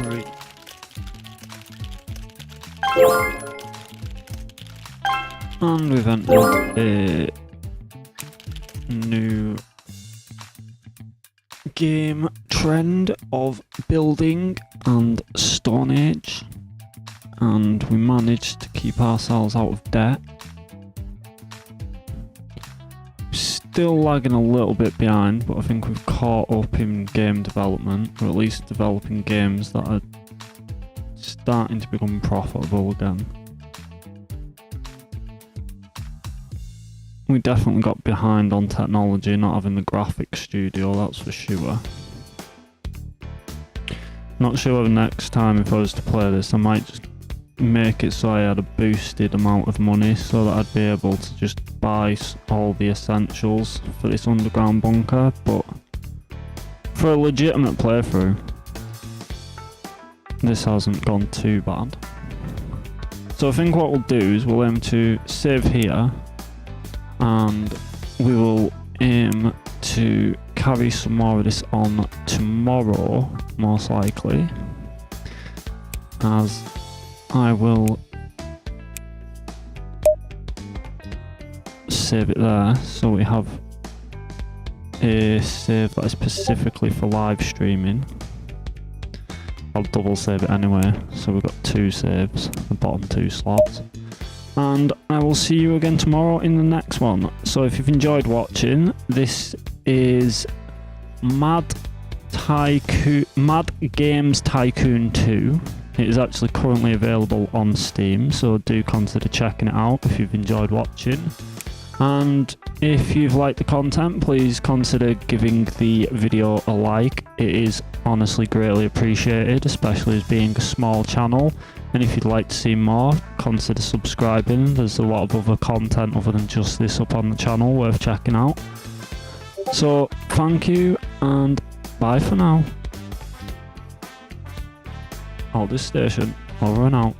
Right. And we've entered a new game trend of building and Stone Age, and we managed to keep ourselves out of debt. Still lagging a little bit behind, but I think we've caught up in game development, or at least developing games that are starting to become profitable again. We definitely got behind on technology, not having the graphics studio, that's for sure. Not sure whether next time if I was to play this I might just make it so I had a boosted amount of money so that I'd be able to just buy all the essentials for this underground bunker, but for a legitimate playthrough, this hasn't gone too bad. So I think what we'll do is we'll aim to save here, and we will aim to carry some more of this on tomorrow, most likely, as I will save it there, so we have a save that is specifically for live streaming. I'll double save it anyway, so we've got 2 saves, the bottom 2 slots. And I will see you again tomorrow in the next one. So if you've enjoyed watching, this is Mad Games Tycoon 2. It is actually currently available on Steam, so do consider checking it out if you've enjoyed watching. And if you've liked the content, please consider giving the video a like. It is honestly greatly appreciated, especially as being a small channel. And if you'd like to see more, consider subscribing. There's a lot of other content other than just this up on the channel worth checking out. So thank you and bye for now. Aldyz Station, over and out.